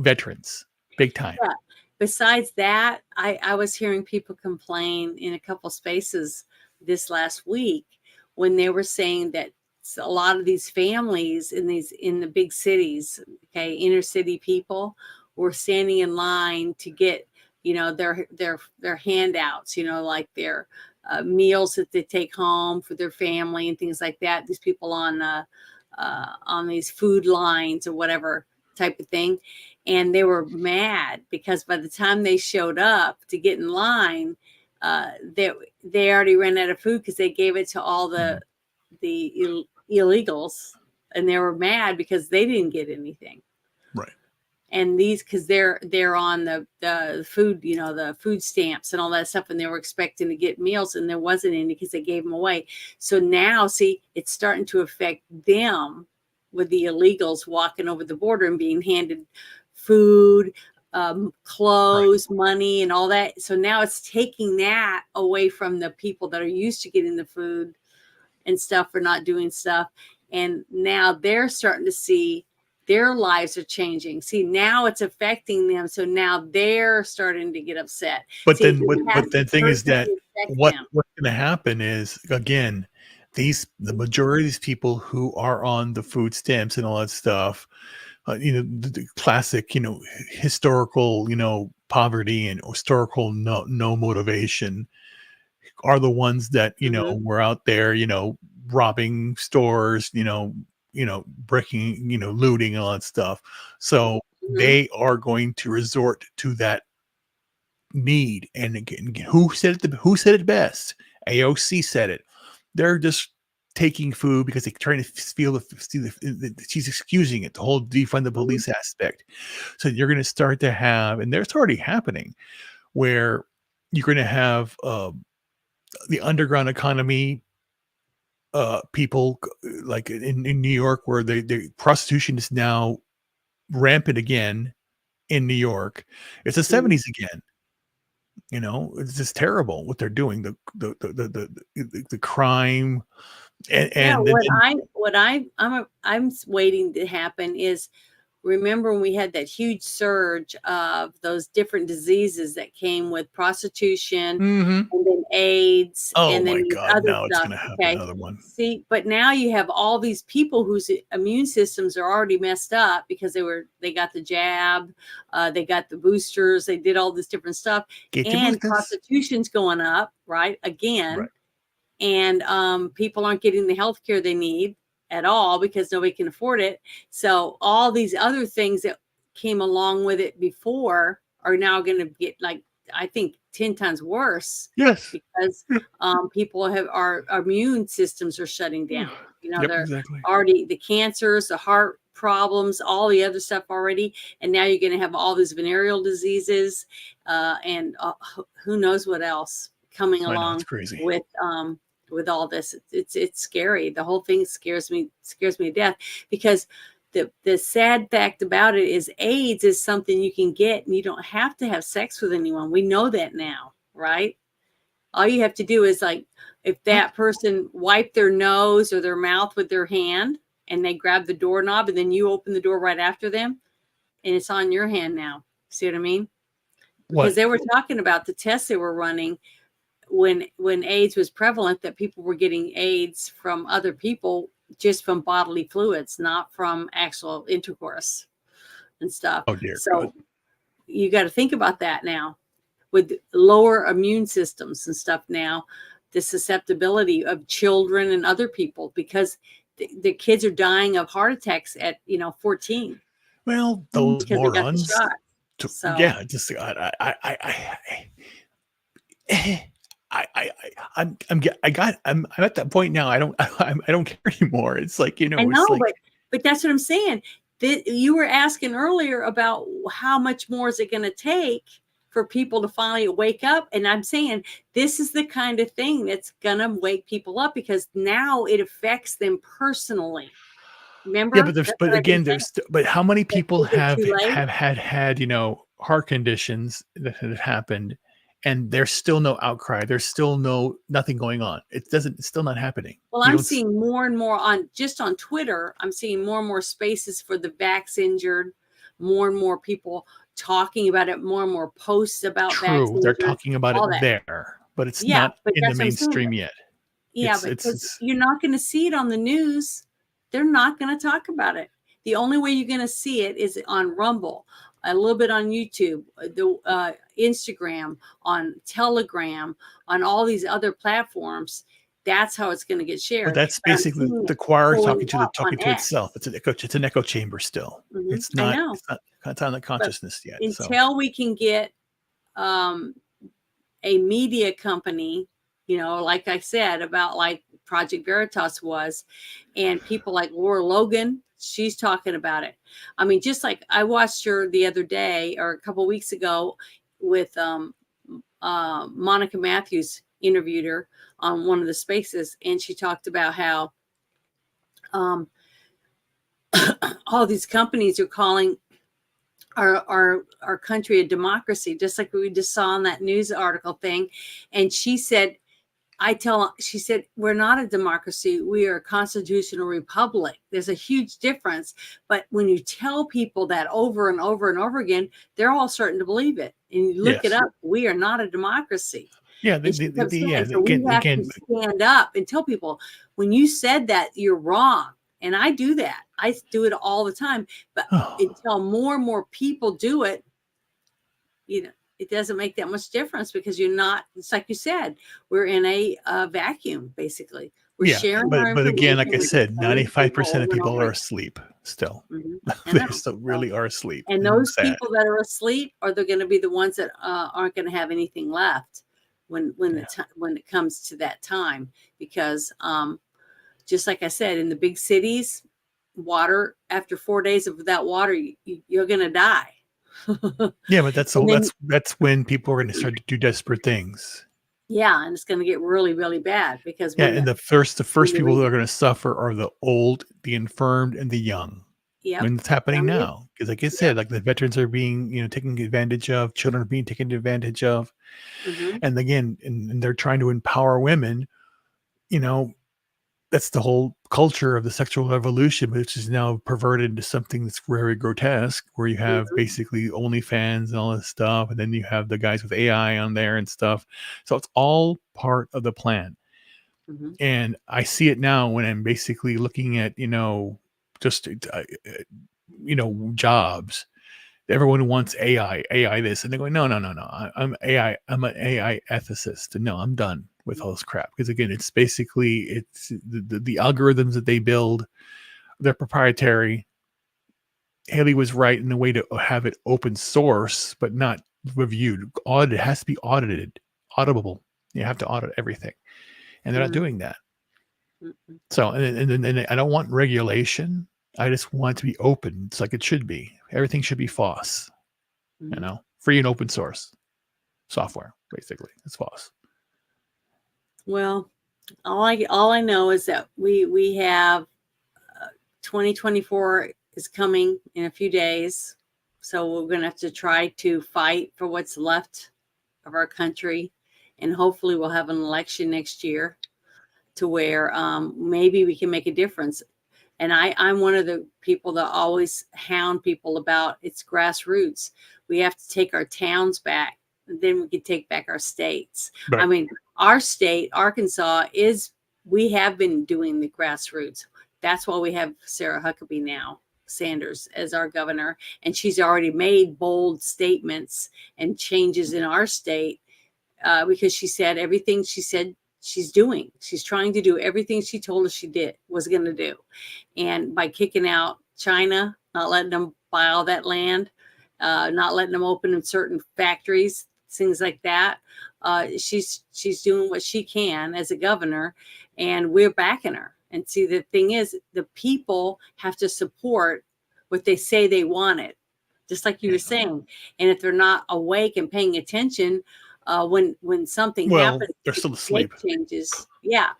veterans big time. Yeah. Besides that, I was hearing people complain in a couple spaces this last week when they were saying that a lot of these families in the big cities, okay, inner city people, were standing in line to get, their handouts, like their meals that they take home for their family and things like that. These people on these food lines or whatever type of thing. And they were mad because by the time they showed up to get in line, they already ran out of food because they gave it to all the illegals, and they were mad because they didn't get anything. Right. And because they're on the food, the food stamps and all that stuff, and they were expecting to get meals, and there wasn't any because they gave them away. So now, see, it's starting to affect them with the illegals walking over the border and being handed food, clothes, right, money, and all that. So now it's taking that away from the people that are used to getting the food and stuff for not doing stuff. And now they're starting to see their lives are changing. See, now it's affecting them. So now they're starting to get upset. But the thing is that what's going to happen is, again, the majority of these people who are on the food stamps and all that stuff, the classic, historical, poverty and historical no motivation, are the ones that, mm-hmm, were out there, robbing stores, breaking, looting and all that stuff. So mm-hmm, they are going to resort to that need. And again, who said it best? AOC said it. They're just taking food because they're trying to feel she's excusing it, the whole defund the police aspect. So you're going to start to have, and there's already happening, where you're going to have the underground economy people, like in New York, where the prostitution is now rampant again in New York. It's the 70s again. It's just terrible what they're doing. The crime. And I'm waiting to happen is, remember when we had that huge surge of those different diseases that came with prostitution, mm-hmm, and then AIDS, and then other now stuff. It's going to happen, okay? Another one. See, but now you have all these people whose immune systems are already messed up because they got the jab, they got the boosters, they did all this different stuff, and prostitution's going up, right? Again. Right. And people aren't getting the health care they need at all because nobody can afford it. So all these other things that came along with it before are now going to get, like, I think 10 times worse. Yes. Because people our immune systems are shutting down. You know, Yep, they're exactly. already the cancers, the heart problems, all the other stuff already. And now you're going to have all these venereal diseases and who knows what else coming I know, along it's crazy. with all this. It's scary. The whole thing scares me to death, because the sad fact about it is AIDS is something you can get and you don't have to have sex with anyone. We know that now, right? All you have to do is, like, if that person wiped their nose or their mouth with their hand and they grab the doorknob and then you open the door right after them and it's on your hand now. See what I mean? Because they were talking about the tests they were running when AIDS was prevalent, that people were getting AIDS from other people just from bodily fluids, not from actual intercourse and stuff. Oh dear So God. you got to think about that now with lower immune systems and stuff now, the susceptibility of children and other people, because the kids are dying of heart attacks at 14. Well, those because they got the morons. shot. So Yeah, just I'm at that point now. I don't care anymore. It's like, I know, it's like, but that's what I'm saying. That you were asking earlier about how much more is it going to take for people to finally wake up, and I'm saying this is the kind of thing that's going to wake people up, because now it affects them personally. Remember? yeah, but how many people Is it have too late? had heart conditions that had happened, and there's still no outcry. There's still nothing going on. It's still not happening. Well, I'm seeing more and more on Twitter. I'm seeing more and more spaces for the vax injured, more and more people talking about it, more and more posts about vax True, they're injured, talking about all it that. there, but it's Yeah, not but in the that's what I'm saying. mainstream yet. Yeah, but because you're not going to see it on the news. They're not going to talk about it. The only way you're going to see it is on Rumble, a little bit on YouTube, the Instagram, on Telegram, on all these other platforms. That's how it's going to get shared. But that's But I'm basically seeing the it choir pulling talking up on to X. itself. It's an echo chamber still. Mhm. It's I not. know. It's not the consciousness yet. So Until we can get a media company, like I said about like Project Veritas was, and people like Laura Logan, she's talking about it. I mean, just like I watched her the other day or a couple weeks ago with Monica Matthews interviewed her on one of the spaces, and she talked about how all these companies are calling our country a democracy, just like we just saw in that news article thing. And she said, she said, we're not a democracy. We are a constitutional republic. There's a huge difference. But when you tell people that over and over and over again, they're all starting to believe it. And you look it up. We are not a democracy. Yeah. So we have to stand up and tell people, when you said that, you're wrong. And I do that. I do it all the time. But until more and more people do it, it doesn't make that much difference, because you're not, it's like you said, we're in a vacuum, basically. We're sharing our but again, like I information said, with 95% of people over are asleep still. Mm-hmm. They still really are asleep. And those people that are asleep are they're going to be the ones that aren't going to have anything left when it comes to that time, because just like I said, in the big cities, water, after 4 days of without water, you're going to die. Yeah, but that's when people are going to start to do desperate things. Yeah, and it's going to get really, really bad, because and the first people who are going to suffer are the old, the infirmed, and the young. Yeah, when it's happening now, because like I said, like the veterans are being taken advantage of, children are being taken advantage of, and again, and they're trying to empower women. That's the whole culture of the sexual revolution, which is now perverted into something that's very grotesque, where you have basically OnlyFans and all this stuff, and then you have the guys with AI on there and stuff. So it's all part of the plan. And I see it now when I'm basically looking at, just, jobs. Everyone wants AI this, and they're going, no. I'm AI. I'm an AI ethicist. And no, I'm done with all this crap, because again, it's basically the algorithms that they build, they're proprietary. Haley was right in the way to have it open source, but not reviewed, audited. It has to be audited, auditable. You have to audit everything, and they're not doing that. So, and I don't want regulation. I just want it to be open. It's like it should be. Everything should be FOSS, free and open source software. Basically, it's FOSS. Well, all I know is that we have 2024 is coming in a few days, so we're going to have to try to fight for what's left of our country, and hopefully we'll have an election next year to where maybe we can make a difference. And I'm one of the people that always hound people about it's grassroots. We have to take our towns back, and then we can take back our states. Right. I mean, our state, Arkansas, we have been doing the grassroots. That's why we have Sarah Huckabee now, Sanders, as our governor. And she's already made bold statements and changes in our state because she said everything she said she's doing. She's trying to do everything she told us she was going to do. And by kicking out China, not letting them buy all that land, not letting them open in certain factories, things like that. She's doing what she can as a governor, and we're backing her. And see, the thing is, the people have to support what they say they wanted, just like you were saying. And if they're not awake and paying attention, when something happens, they're still asleep. Changes, yeah.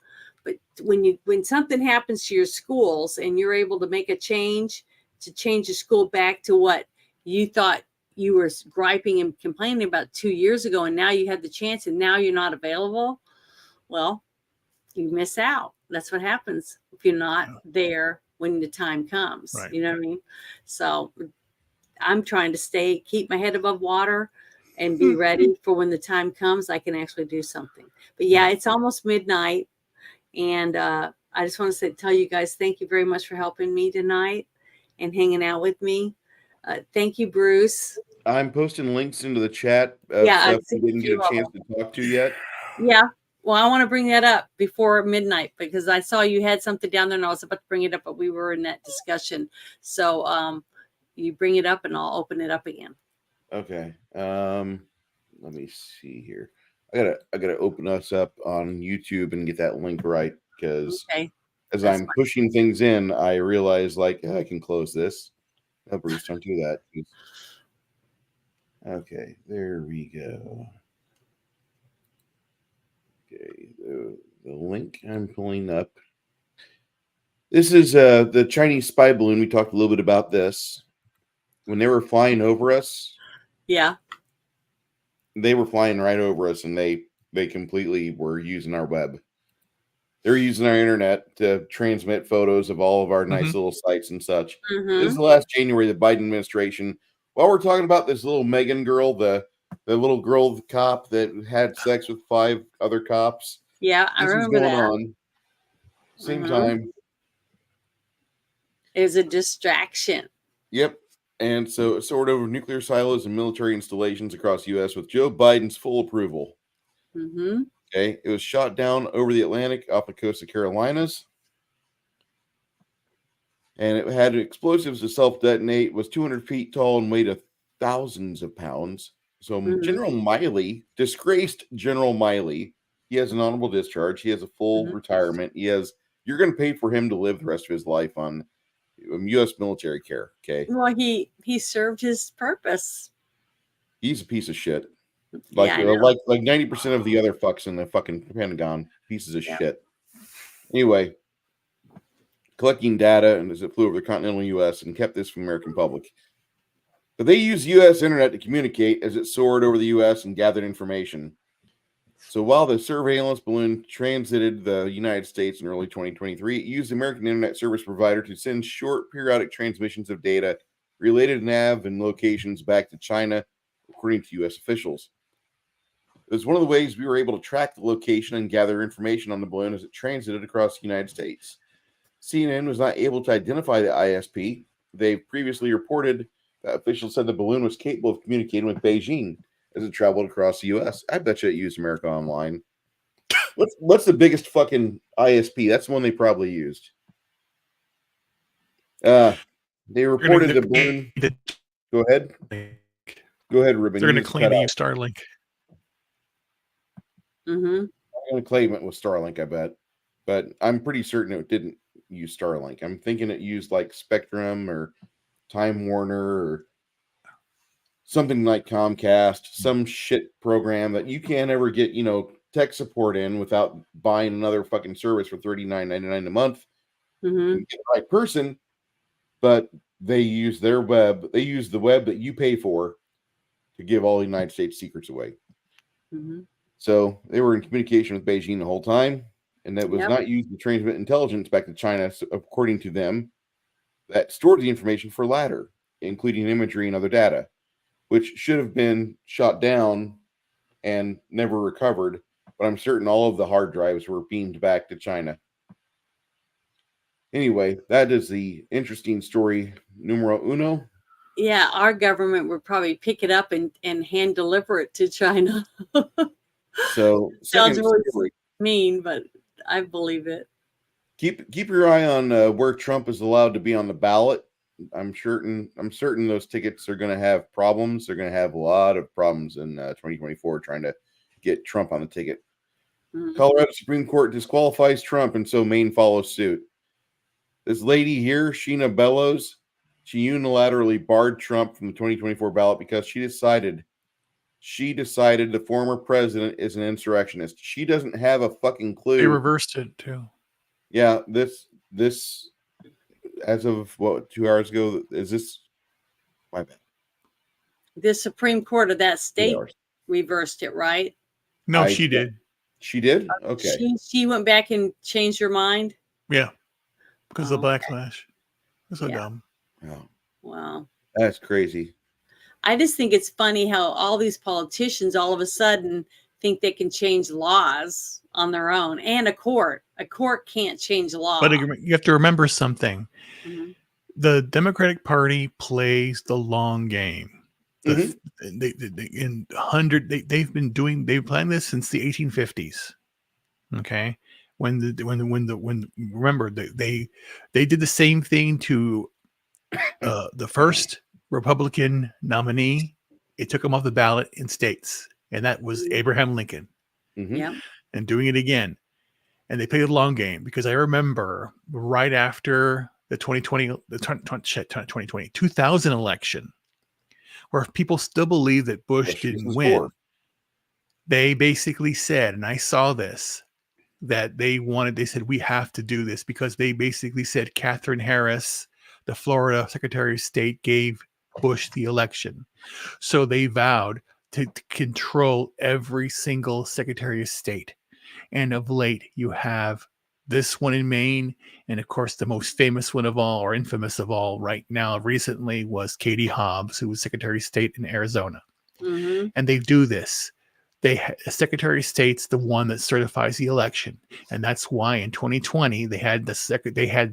But when something happens to your schools and you're able to make a change to change the school back to what you thought you were griping and complaining about 2 years ago, and now you had the chance and now you're not available, well, you miss out. That's what happens if you're not there when the time comes. Right. You know what I mean? So I'm trying to keep my head above water and be ready for when the time comes, I can actually do something. But yeah, it's almost midnight. And I just want to tell you guys, thank you very much for helping me tonight and hanging out with me. Thank you, Bruce. I'm posting links into the chat. I've Stuff we didn't get a chance to talk to yet. Yeah. Well, I want to bring that up before midnight because I saw you had something down there and I was about to bring it up, but we were in that discussion. So you bring it up and I'll open it up again. Okay. Let me see here. I gotta open us up on YouTube and get that link right because as I'm pushing things in, I realize I can close this. Oh, Bruce, don't do that. Okay, there we go. Okay, the link I'm pulling up. This is the Chinese spy balloon. We talked a little bit about this when they were flying over us. Yeah, they were flying right over us, and they completely were using our web. They're using our internet to transmit photos of all of our nice little sites and such. This is the last January, the Biden administration. While we're talking about this little Megan girl, the little girl, the cop that had sex with 5 other cops. Yeah, I remember that. On. Same time. It was a distraction. Yep. And so it soared over nuclear silos and military installations across the U.S. with Joe Biden's full approval. Okay. It was shot down over the Atlantic off the coast of Carolinas. And it had explosives to self-detonate, was 200 feet tall and weighed thousands of pounds. So General Miley, disgraced General Miley, he has an honorable discharge. He has a full retirement. You're going to pay for him to live the rest of his life on U.S. military care. Okay. Well, he served his purpose. He's a piece of shit. Like 90% of the other fucks in the fucking Pentagon, pieces of shit. Anyway, collecting data and as it flew over the continental U.S. and kept this from the American public. But they used U.S. internet to communicate as it soared over the U.S. and gathered information. So while the surveillance balloon transited the United States in early 2023, it used the American Internet Service Provider to send short periodic transmissions of data related to nav and locations back to China, according to U.S. officials. It was one of the ways we were able to track the location and gather information on the balloon as it transited across the United States. CNN was not able to identify the ISP. They've previously reported that officials said the balloon was capable of communicating with Beijing as it traveled across the U.S. I bet you it used America Online. What's the biggest fucking ISP? That's the one they probably used. They reported the balloon. Go ahead. Go ahead, Ruben. They're You going to just claim cut they out. use Starlink. Mm-hmm. I'm going to claim it with Starlink, I bet. But I'm pretty certain it didn't use Starlink. I'm thinking it used like Spectrum or Time Warner or something like Comcast, some shit program that you can't ever get, tech support in without buying another fucking service for $39.99 a month. Mm-hmm. And get the right person, but they use their web. They use the web that you pay for to give all the United States secrets away. Mm-hmm. So they were in communication with Beijing the whole time, and that was Yep. not used to transmit intelligence back to China, according to them, that stored the information for later, including imagery and other data, which should have been shot down and never recovered. But I'm certain all of the hard drives were beamed back to China. Anyway, that is the interesting story numero uno. Yeah, our government would probably pick it up and hand deliver it to China. So Sounds second really story. mean, but I believe it. Keep your eye on where Trump is allowed to be on the ballot. I'm certain those tickets are going to have problems. They're going to have a lot of problems in 2024 trying to get Trump on the ticket. Mhm. Colorado Supreme Court disqualifies Trump, and so Maine follows suit. This lady here, Sheena Bellows, she unilaterally barred Trump from the 2024 ballot because she decided the former president is an insurrectionist. She doesn't have a fucking clue. They reversed it too. Yeah, this as of 2 hours ago, is this my bad? The Supreme Court of that state hours. reversed it, right? No, she did. She did? Okay. She went back and changed her mind. Yeah, because of the okay. backlash. That's so Yeah. dumb. Oh, Wow. that's crazy. I just think it's funny how all these politicians all of a sudden think they can change laws on their own, and a court can't change law. But you have to remember something. Mhm. The Democratic Party plays the long game. They've been playing this since the 1850s. Okay, remember they did the same thing to the first Republican nominee. It took him off the ballot in states, and that was Abraham Lincoln. Mm-hmm. Yeah. And doing it again. And they played the long game, because I remember right after the 2000 election, where people still believe that Bush didn't win. They basically said, and I saw this, that they said, we have to do this, because they basically said Catherine Harris, the Florida Secretary of State, gave Bush the election. So they vowed to control every single Secretary of State. And of late, you have this one in Maine. And of course, the most famous one of all, or infamous of all right now, recently, was Katie Hobbs, who was Secretary of State in Arizona. Mm-hmm. And they do this. The Secretary of State's the one that certifies the election. And that's why in 2020, they had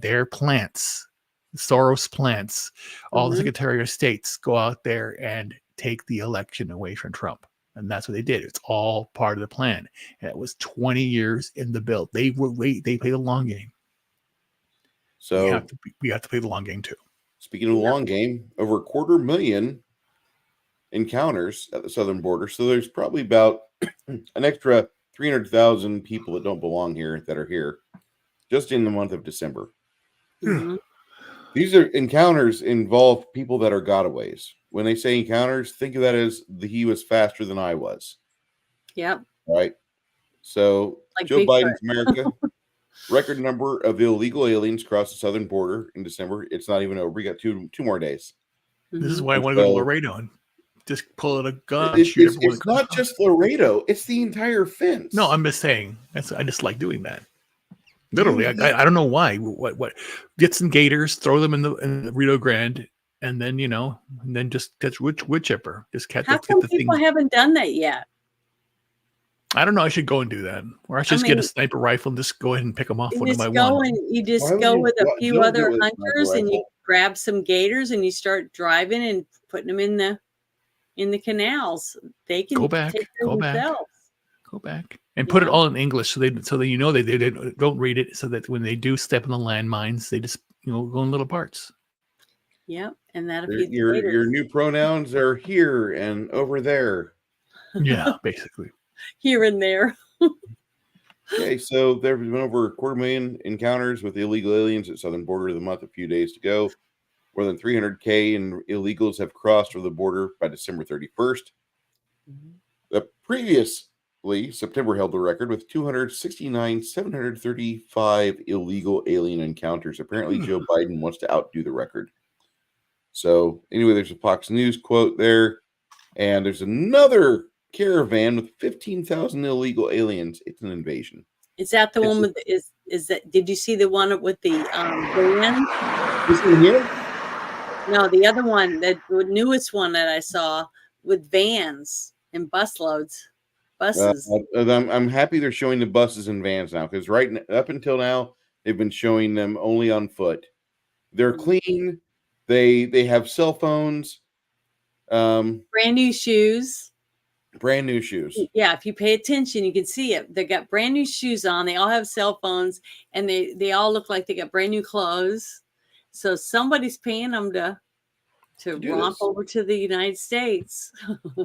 their plants, Soros plants, all the Secretary of States go out there and take the election away from Trump. And that's what they did. It's all part of the plan. And it was 20 years in the bill. They played the long game. So we have to play the long game too. Speaking of the long game, over 250,000 encounters at the southern border. So there's probably about an extra 300,000 people that don't belong here that are here just in the month of December. Mm-hmm. These are encounters involve people that are gotaways. When they say encounters, think of that as he was faster than I was. Yep. Right. So Like Joe Bigfoot. Biden's America, record number of illegal aliens crossed the southern border in December. It's not even over. We got two more days. This is why I want to go to Laredo and just pull out a gun. It's not just Laredo. It's the entire fence. No, I'm just saying. I just like doing that. Literally, I don't know why. What? Get some gators, throw them in the Rio Grande, and then just catch wood chipper. Just catch. How come people haven't done that yet? I don't know. I should go and do that, or I should get a sniper rifle and just go ahead and pick them off one by one. You just go with a few other hunters, and you grab some gators, and you start driving and putting them in the canals. They can go back, and put it all in English, so they don't read it, so that when they do step in the landmines, they just go in little parts. Yeah, And that'll Your feed the your gators. new pronouns are here and over there. Yeah, basically. Here and there. Okay, so there have been over 250,000 encounters with illegal aliens at southern border of the month a few days ago. More than 300K in illegals have crossed over the border by December 31st. The previously September held the record with 269,735 illegal alien encounters. Apparently, Joe Biden wants to outdo the record. So anyway, there's a Fox News quote there, and there's another caravan with 15,000 illegal aliens. It's an invasion. Is that the one with is that? Did you see the one with the van? This one here? No, the other one, the newest one that I saw with vans and busloads, buses. I'm happy they're showing the buses and vans now, because up until now they've been showing them only on foot. They're clean. They have cell phones. Brand new shoes. Brand new shoes. Yeah, if you pay attention, you can see it. They got brand new shoes on. They all have cell phones, and they all look like they got brand new clothes. So somebody's paying them to romp over to the United States.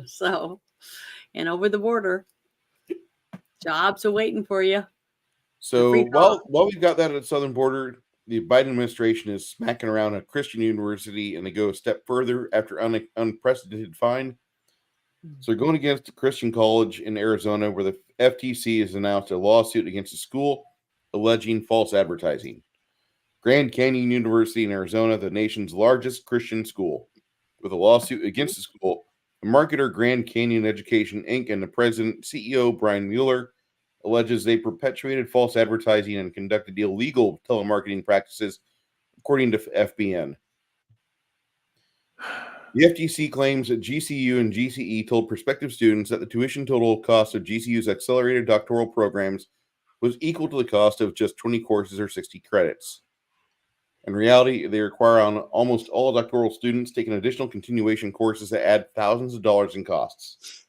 So, and over the border, jobs are waiting for you. So while we've got that at the southern border, the Biden administration is smacking around a Christian university, and they go a step further after unprecedented fine. So they're going against a Christian college in Arizona, where the FTC has announced a lawsuit against the school alleging false advertising. Grand Canyon University in Arizona, the nation's largest Christian school, with a lawsuit against the school, the marketer Grand Canyon Education Inc. and the president, CEO Brian Mueller, alleges they perpetuated false advertising and conducted illegal telemarketing practices, according to FBN. The FTC claims that GCU and GCE told prospective students that the tuition total cost of GCU's accelerated doctoral programs was equal to the cost of just 20 courses or 60 credits. In reality, they require on almost all doctoral students taking additional continuation courses that add thousands of dollars in costs.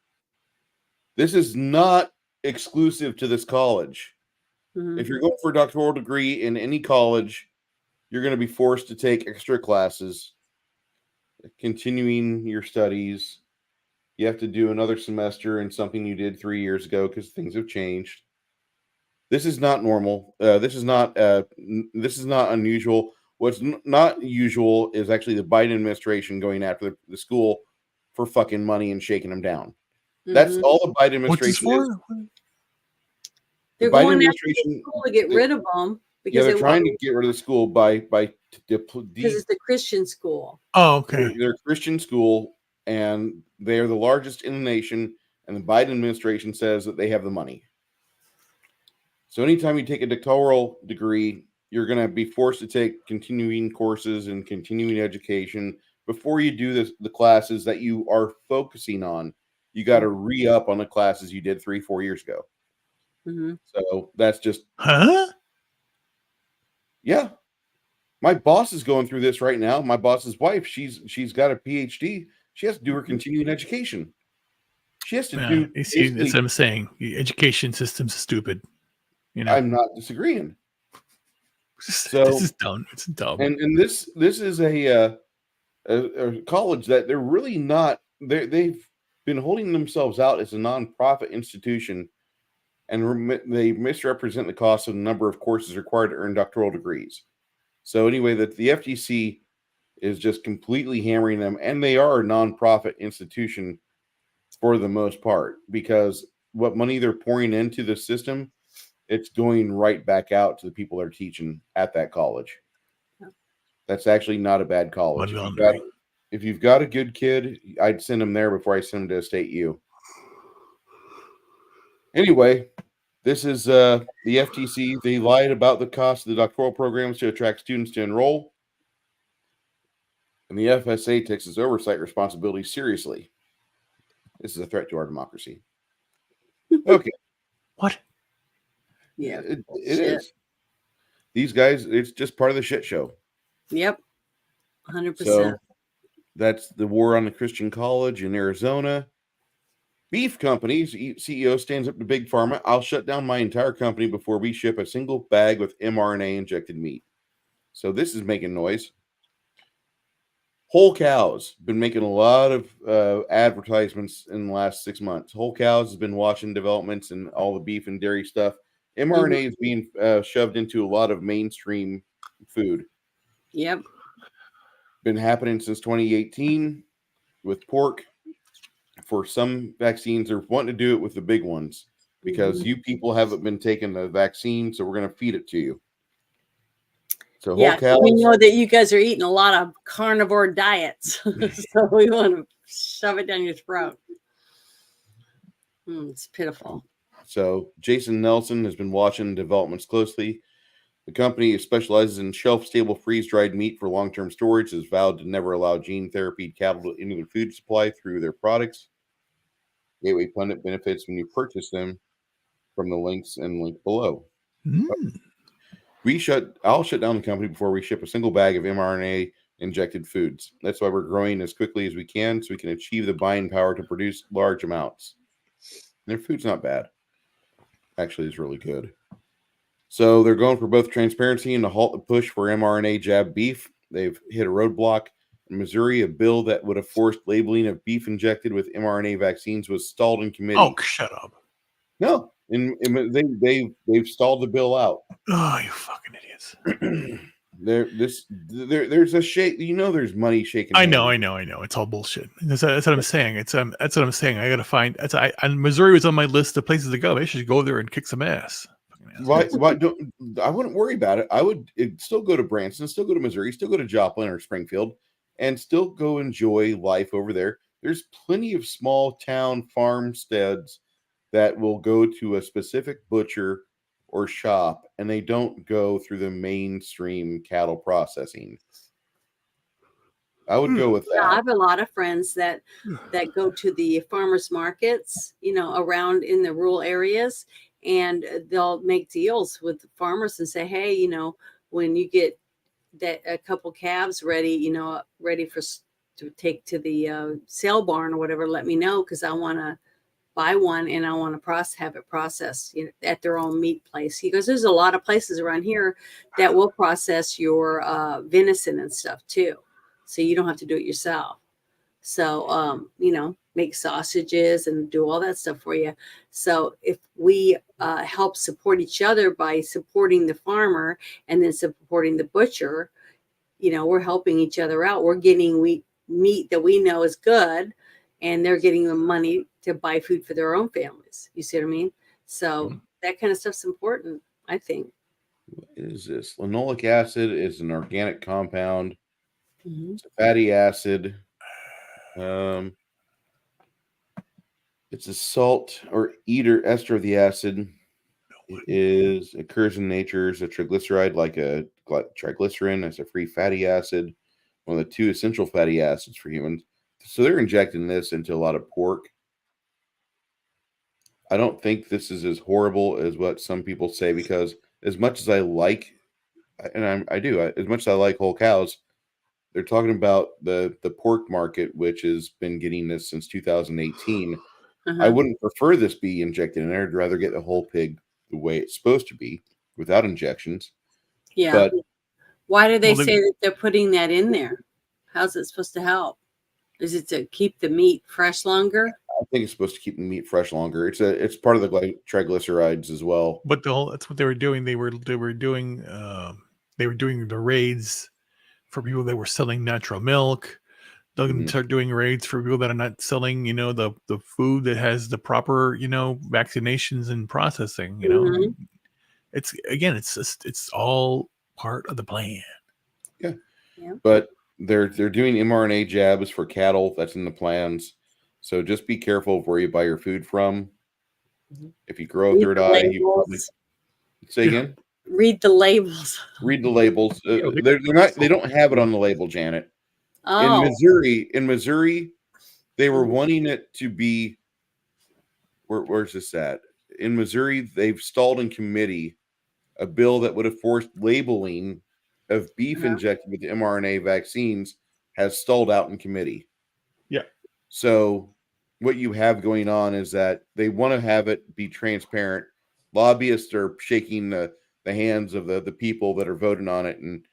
This is not exclusive to this college. Mm-hmm. If you're going for a doctoral degree in any college, you're going to be forced to take extra classes, continuing your studies. You have to do another semester in something you did 3 years ago because things have changed. This is not normal. This is not unusual. What's not usual is actually the Biden administration going after the school for fucking money and shaking them down. Mm-hmm. That's all the Biden administration is. They're going after the school to get rid of them. Because they're trying to get rid of the school because it's a Christian school. Oh, okay. They're a Christian school, and they're the largest in the nation, and the Biden administration says that they have the money. So anytime you take a doctoral degree, you're going to be forced to take continuing courses and continuing education. Before you do the classes that you are focusing on, you got to re-up on the classes you did 3-4 years ago. Mm-hmm. So that's just... Huh? Yeah. My boss is going through this right now. My boss's wife, she's got a PhD. She has to do her continuing education. She has to do... See, that's what I'm saying. The education system's stupid. You know? I'm not disagreeing. So this is dumb. It's dumb. And this is a college that they're really not. They've been holding themselves out as a nonprofit institution, and they misrepresent the cost of the number of courses required to earn doctoral degrees. So anyway, the FTC is just completely hammering them, and they are a nonprofit institution for the most part, because what money they're pouring into the system, it's going right back out to the people that are teaching at that college. That's actually not a bad college. If you've got a good kid, I'd send them there before I send them to a state U. Anyway, this is the FTC. They lied about the cost of the doctoral programs to attract students to enroll. And the FSA takes its oversight responsibility seriously. This is a threat to our democracy. Okay. What? Yeah, it is. These guys, it's just part of the shit show. Yep, 100%. So that's the war on the Christian college in Arizona. Beef companies CEO stands up to Big Pharma. I'll shut down my entire company before we ship a single bag with mRNA injected meat. So this is making noise. Whole Cows been making a lot of advertisements in the last 6 months. Whole Cows has been watching developments and all the beef and dairy stuff. mRNA is being shoved into a lot of mainstream food. Yep. Been happening since 2018 with pork. For some vaccines, they're wanting to do it with the big ones because you people haven't been taking the vaccine, so we're going to feed it to you. So Yeah, Whole Cows, we know that you guys are eating a lot of carnivore diets, so we want to shove it down your throat. It's pitiful. So Jason Nelson has been watching developments closely. The company specializes in shelf-stable freeze-dried meat for long-term storage. Has vowed to never allow gene therapy cattle into their food supply through their products. Gateway Pundit benefits when you purchase them from the links and link below. I'll shut down the company before we ship a single bag of mRNA injected foods. That's why we're growing as quickly as we can so we can achieve the buying power to produce large amounts. Their food's not bad. Actually, it's really good. So they're going for both transparency and to halt the push for mRNA jab beef. They've hit a roadblock. In Missouri, a bill that would have forced labeling of beef injected with mRNA vaccines was stalled in committee. Oh, shut up. No, they've stalled the bill out. Oh, you fucking idiots. There's a shake. There's money shaking. I know. It's all bullshit. That's what I'm saying. That's what I'm saying. I gotta find. And Missouri was on my list of places to go. I should go there and kick some ass. Why don't I wouldn't worry about it. I would still go to Branson, still go to Missouri, still go to Joplin or Springfield, and still go enjoy life over there. There's plenty of small town farmsteads that will go to a specific butcher or shop, and they don't go through the mainstream cattle processing. I would go with that. Yeah, I have a lot of friends that go to the farmers markets, around in the rural areas, and they'll make deals with the farmers and say, hey, when you get a couple calves ready, ready to take to the sale barn or whatever, let me know, because I want to buy one and I want to have it processed at their own meat place. He goes, there's a lot of places around here that will process your venison and stuff too, so you don't have to do it yourself. So make sausages and do all that stuff for you. So if we help support each other by supporting the farmer and then supporting the butcher, we're helping each other out. We're getting meat that we know is good, and they're getting the money to buy food for their own families. You see what I mean? So that kind of stuff's important, I think. What is this? Linoleic acid is an organic compound. It's a fatty acid. It's a salt or ester of the acid. It occurs in nature as a triglyceride, like a triglycerin, as a free fatty acid, one of the two essential fatty acids for humans. So they're injecting this into a lot of pork. I don't think this is as horrible as what some people say, because as much as I like, and I do, as much as I like Whole Cows, they're talking about the pork market, which has been getting this since 2018. I wouldn't prefer this be injected in there. I'd rather get the whole pig the way it's supposed to be without injections. Yeah. But why do they say that they're putting that in there? How's it supposed to help? Is it to keep the meat fresh longer? I think it's supposed to keep the meat fresh longer. It's part of the triglycerides as well. But that's what they were doing. They were doing the raids for people that were selling natural milk. They're going to start doing raids for people that are not selling, the food that has the proper, vaccinations and processing. It's all part of the plan. Yeah. But they're doing mRNA jabs for cattle. That's in the plans. So just be careful of where you buy your food from. If you grow a third eye, you probably say again. Read the labels. Read the labels. They're not. They don't have it on the label, Janet. Oh. In Missouri, they were wanting it to be. Where's this at? In Missouri, they've stalled in committee a bill that would have forced labeling of beef injected with mRNA vaccines has stalled out in committee. Yeah. So what you have going on is that they want to have it be transparent. Lobbyists are shaking the hands of the people that are voting on it, and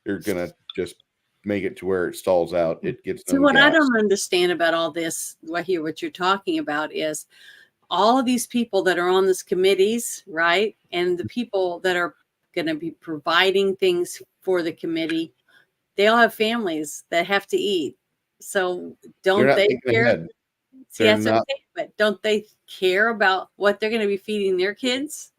they're going to just make it to where it stalls out. It gets So no what I gas. don't understand about all this, what you're talking about is all of these people that are on these committees, right? And the people that are going to be providing things for the committee, they all have families that have to eat. So They're don't not they thinking care? ahead. See, They're that's not. okay, but don't they care about what they're going to be feeding their kids?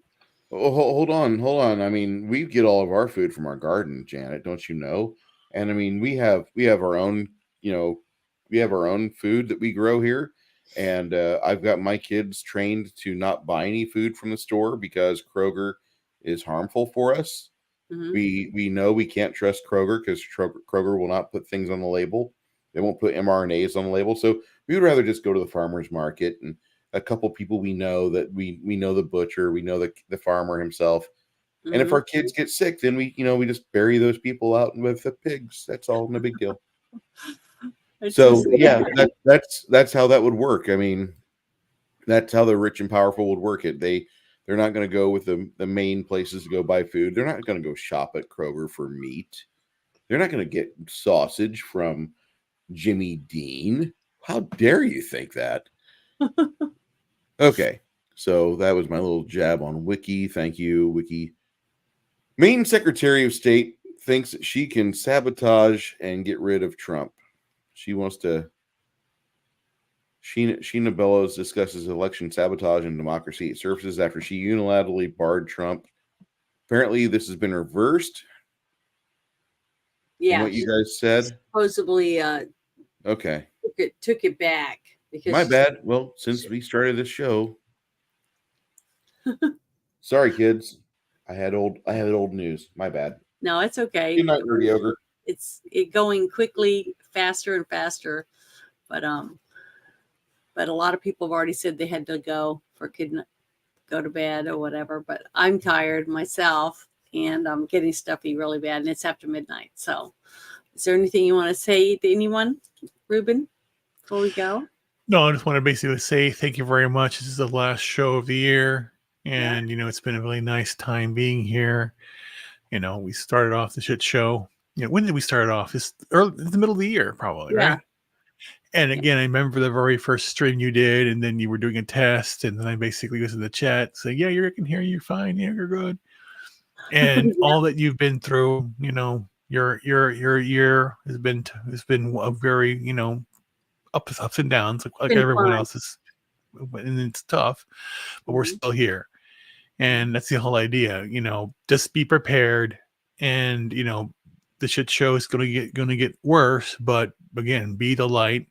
Oh, hold on. I mean, we get all of our food from our garden, Janet. Don't you know? And I mean, we have our own. We have our own food that we grow here, and I've got my kids trained to not buy any food from the store because Kroger is harmful for us. Mhm. We know we can't trust Kroger because Kroger will not put things on the label. They won't put mRNAs on the label. So we would rather just go to the farmer's market and a couple people we know that we know the butcher, we know the farmer himself. And if Mhm. our kids get sick, then we just bury those people out with the pigs. That's all, no big deal. It's So just yeah, that's how that would work. I mean, that's how the rich and powerful would work it. They're not going to go with the main places to go buy food. They're not going to go shop at Kroger for meat. They're not going to get sausage from Jimmy Dean. How dare you think that? Okay, so that was my little jab on Wiki. Thank you, Wiki. Maine Secretary of State thinks that she can sabotage and get rid of Trump. She wants to. Sheena Bellows discusses election sabotage and democracy. It surfaces after she unilaterally barred Trump. Apparently, this has been reversed from yeah. what you guys said. Supposedly Okay, took it back my because bad. Well, since we started this show, sorry, kids. I had old news. My bad. no, it's okay. Good night, Rudy Ogre. It's going quickly, faster and faster, but a lot of people have already said they had to go go to bed or whatever. But I'm tired myself, and I'm getting stuffy really bad, and it's after midnight. So, is there anything you want to say to anyone, Ruben, before we go? No, I just want to basically say thank you very much. This is the last show of the year. Yeah. And, it's been a really nice time being here. We started off the shit show. When did we start off? It's early, in the middle of the year, probably, Yeah. right? And again, I remember the very first stream you did, and then you were doing a test, and then I basically was in the chat saying, "Yeah, I can hear you fine. Yeah, you're good." And Yeah. all that you've been through, your year has been a very, ups and downs, like Been everyone fun. else's, and it's tough, but we're Mhm. still here, and that's the whole idea. Just be prepared, and the shit show is gonna get worse, but again, be the light.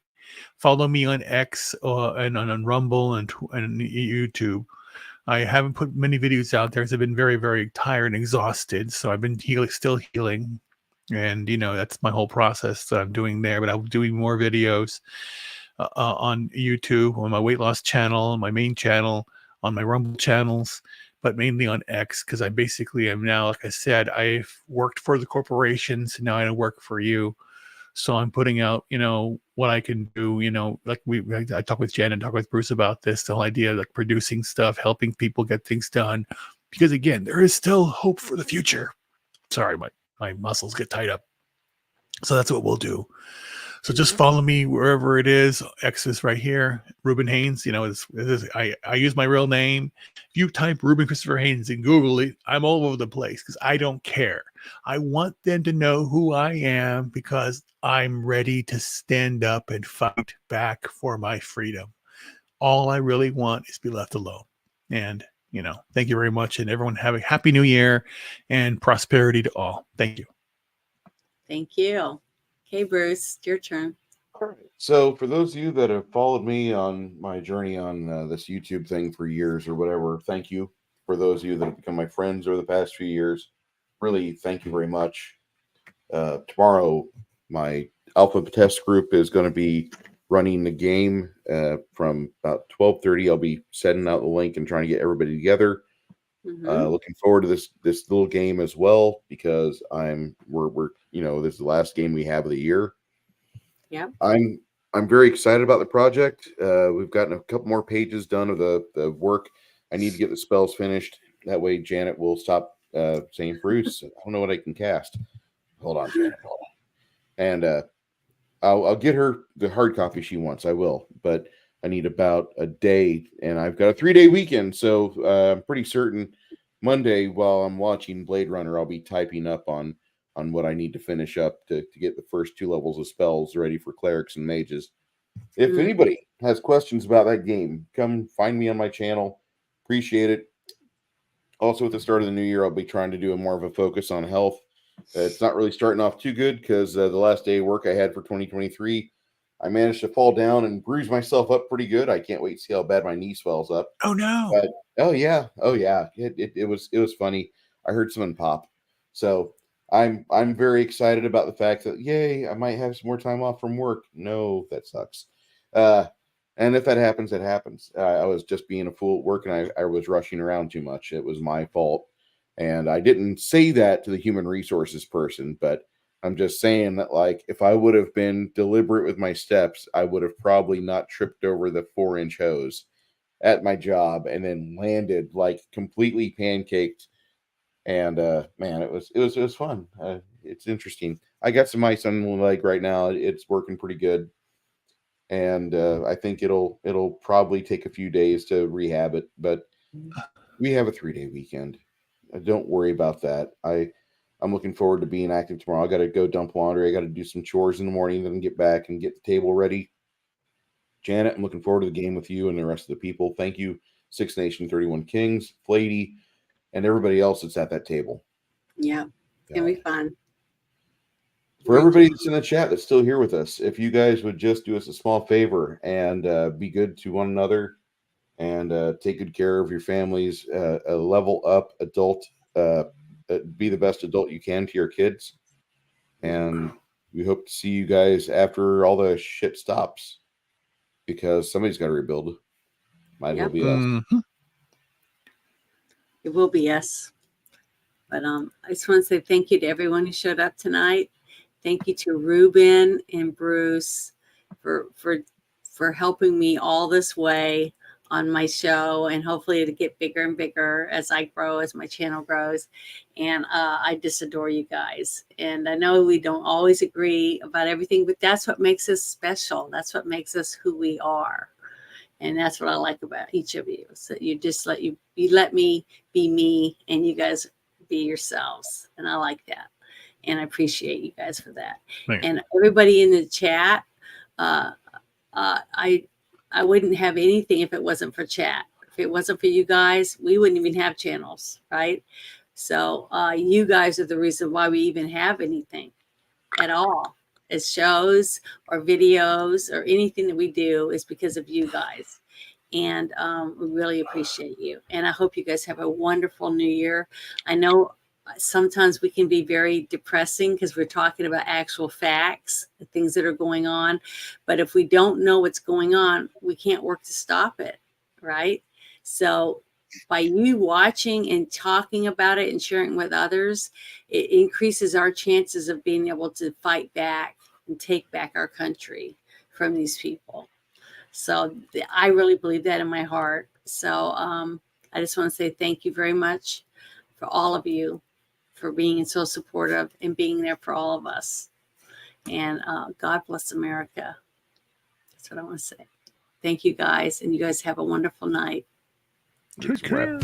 Follow me on X and on Rumble and YouTube. I haven't put many videos out there because I've been very, very tired and exhausted. So I've been still healing. And, that's my whole process that I'm doing there. But I'm doing more videos on YouTube, on my weight loss channel, on my main channel, on my Rumble channels, but mainly on X because I basically am now, like I said, I've worked for the corporations. Now I work for you. So I'm putting out, what I can do, like I talk with Jen and talk with Bruce about this, the whole idea of like producing stuff, helping people get things done. Because again, there is still hope for the future. Sorry, my muscles get tied up. So that's what we'll do. So just follow me wherever it is. X is right here. Ruben Haynes, I use my real name. If you type Ruben Christopher Haynes and Google it, I'm all over the place because I don't care. I want them to know who I am because I'm ready to stand up and fight back for my freedom. All I really want is to be left alone. And, thank you very much. And everyone have a happy new year and prosperity to all. Thank you. Thank you. Okay, Bruce, it's your turn. All right. So, for those of you that have followed me on my journey on this YouTube thing for years or whatever, thank you. For those of you that have become my friends over the past few years, really thank you very much. Tomorrow, my alpha test group is going to be running the game from about 12:30. I'll be sending out the link and trying to get everybody together. Looking forward to this little game as well because we're this is the last game we have of the year. Yeah. I'm very excited about the project. We've gotten a couple more pages done of the work. I need to get the spells finished. That way Janet will stop saying, Bruce, I don't know what I can cast. Hold on, Janet. Hold on. and I'll get her the hard copy she wants. I will, but I need about a day, and I've got a 3-day weekend, so I'm pretty certain Monday while I'm watching Blade Runner, I'll be typing up on what I need to finish up to get the first 2 levels of spells ready for clerics and mages. If anybody has questions about that game, come find me on my channel. Appreciate it. Also, at the start of the new year, I'll be trying to do more of a focus on health. It's not really starting off too good because the last day of work I had for 2023, I managed to fall down and bruise myself up pretty good. I can't wait to see how bad my knee swells up. Oh no! But, oh yeah. It was funny. I heard someone pop. So I'm very excited about the fact that yay, I might have some more time off from work. No, that sucks. And if that happens, that happens. I was just being a fool at work, and I was rushing around too much. It was my fault. And I didn't say that to the human resources person, but I'm just saying that, like, if I would have been deliberate with my steps, I would have probably not tripped over the 4-inch hose at my job and then landed like completely pancaked. And man, it was fun. It's interesting. I got some ice on the leg right now. It's working pretty good. And I think it'll probably take a few days to rehab it, but we have a 3-day weekend. Don't worry about that. I'm looking forward to being active tomorrow. I got to go dump laundry. I got to do some chores in the morning, then get back and get the table ready. Janet, I'm looking forward to the game with you and the rest of the people. Thank you, 6 Nation 31 Kings, Flady, and everybody else that's at that table. Yeah, it's gonna be fun. For everybody that's in the chat that's still here with us, if you guys would just do us a small favor and be good to one another and take good care of your families, a level up adult, be the best adult you can to your kids. And we hope to see you guys after all the shit stops, because somebody's got to rebuild. Might as well be us. It will be us. But I just want to say thank you to everyone who showed up tonight. Thank you to Ruben and Bruce for helping me all this way on my show, and hopefully to get bigger and bigger as I grow, as my channel grows. And I just adore you guys. And I know we don't always agree about everything, but that's what makes us special. That's what makes us who we are. And that's what I like about each of you. So you just you let me be me, and you guys be yourselves. And I like that. And I appreciate you guys for that. Thanks. And everybody in the chat, I wouldn't have anything if it wasn't for chat. If it wasn't for you guys, we wouldn't even have channels, right? So you guys are the reason why we even have anything at all. As shows or videos or anything that we do is because of you guys. And we really appreciate you. And I hope you guys have a wonderful new year. I know sometimes we can be very depressing because we're talking about actual facts, the things that are going on. But if we don't know what's going on, we can't work to stop it, right? So by you watching and talking about it and sharing it with others, it increases our chances of being able to fight back and take back our country from these people. So I really believe that in my heart. So I just want to say thank you very much for all of you for being so supportive and being there for all of us. And God bless America. That's what I want to say. Thank you guys. And you guys have a wonderful night. Take care.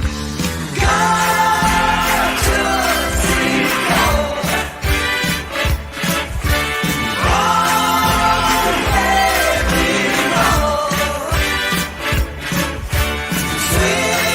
God to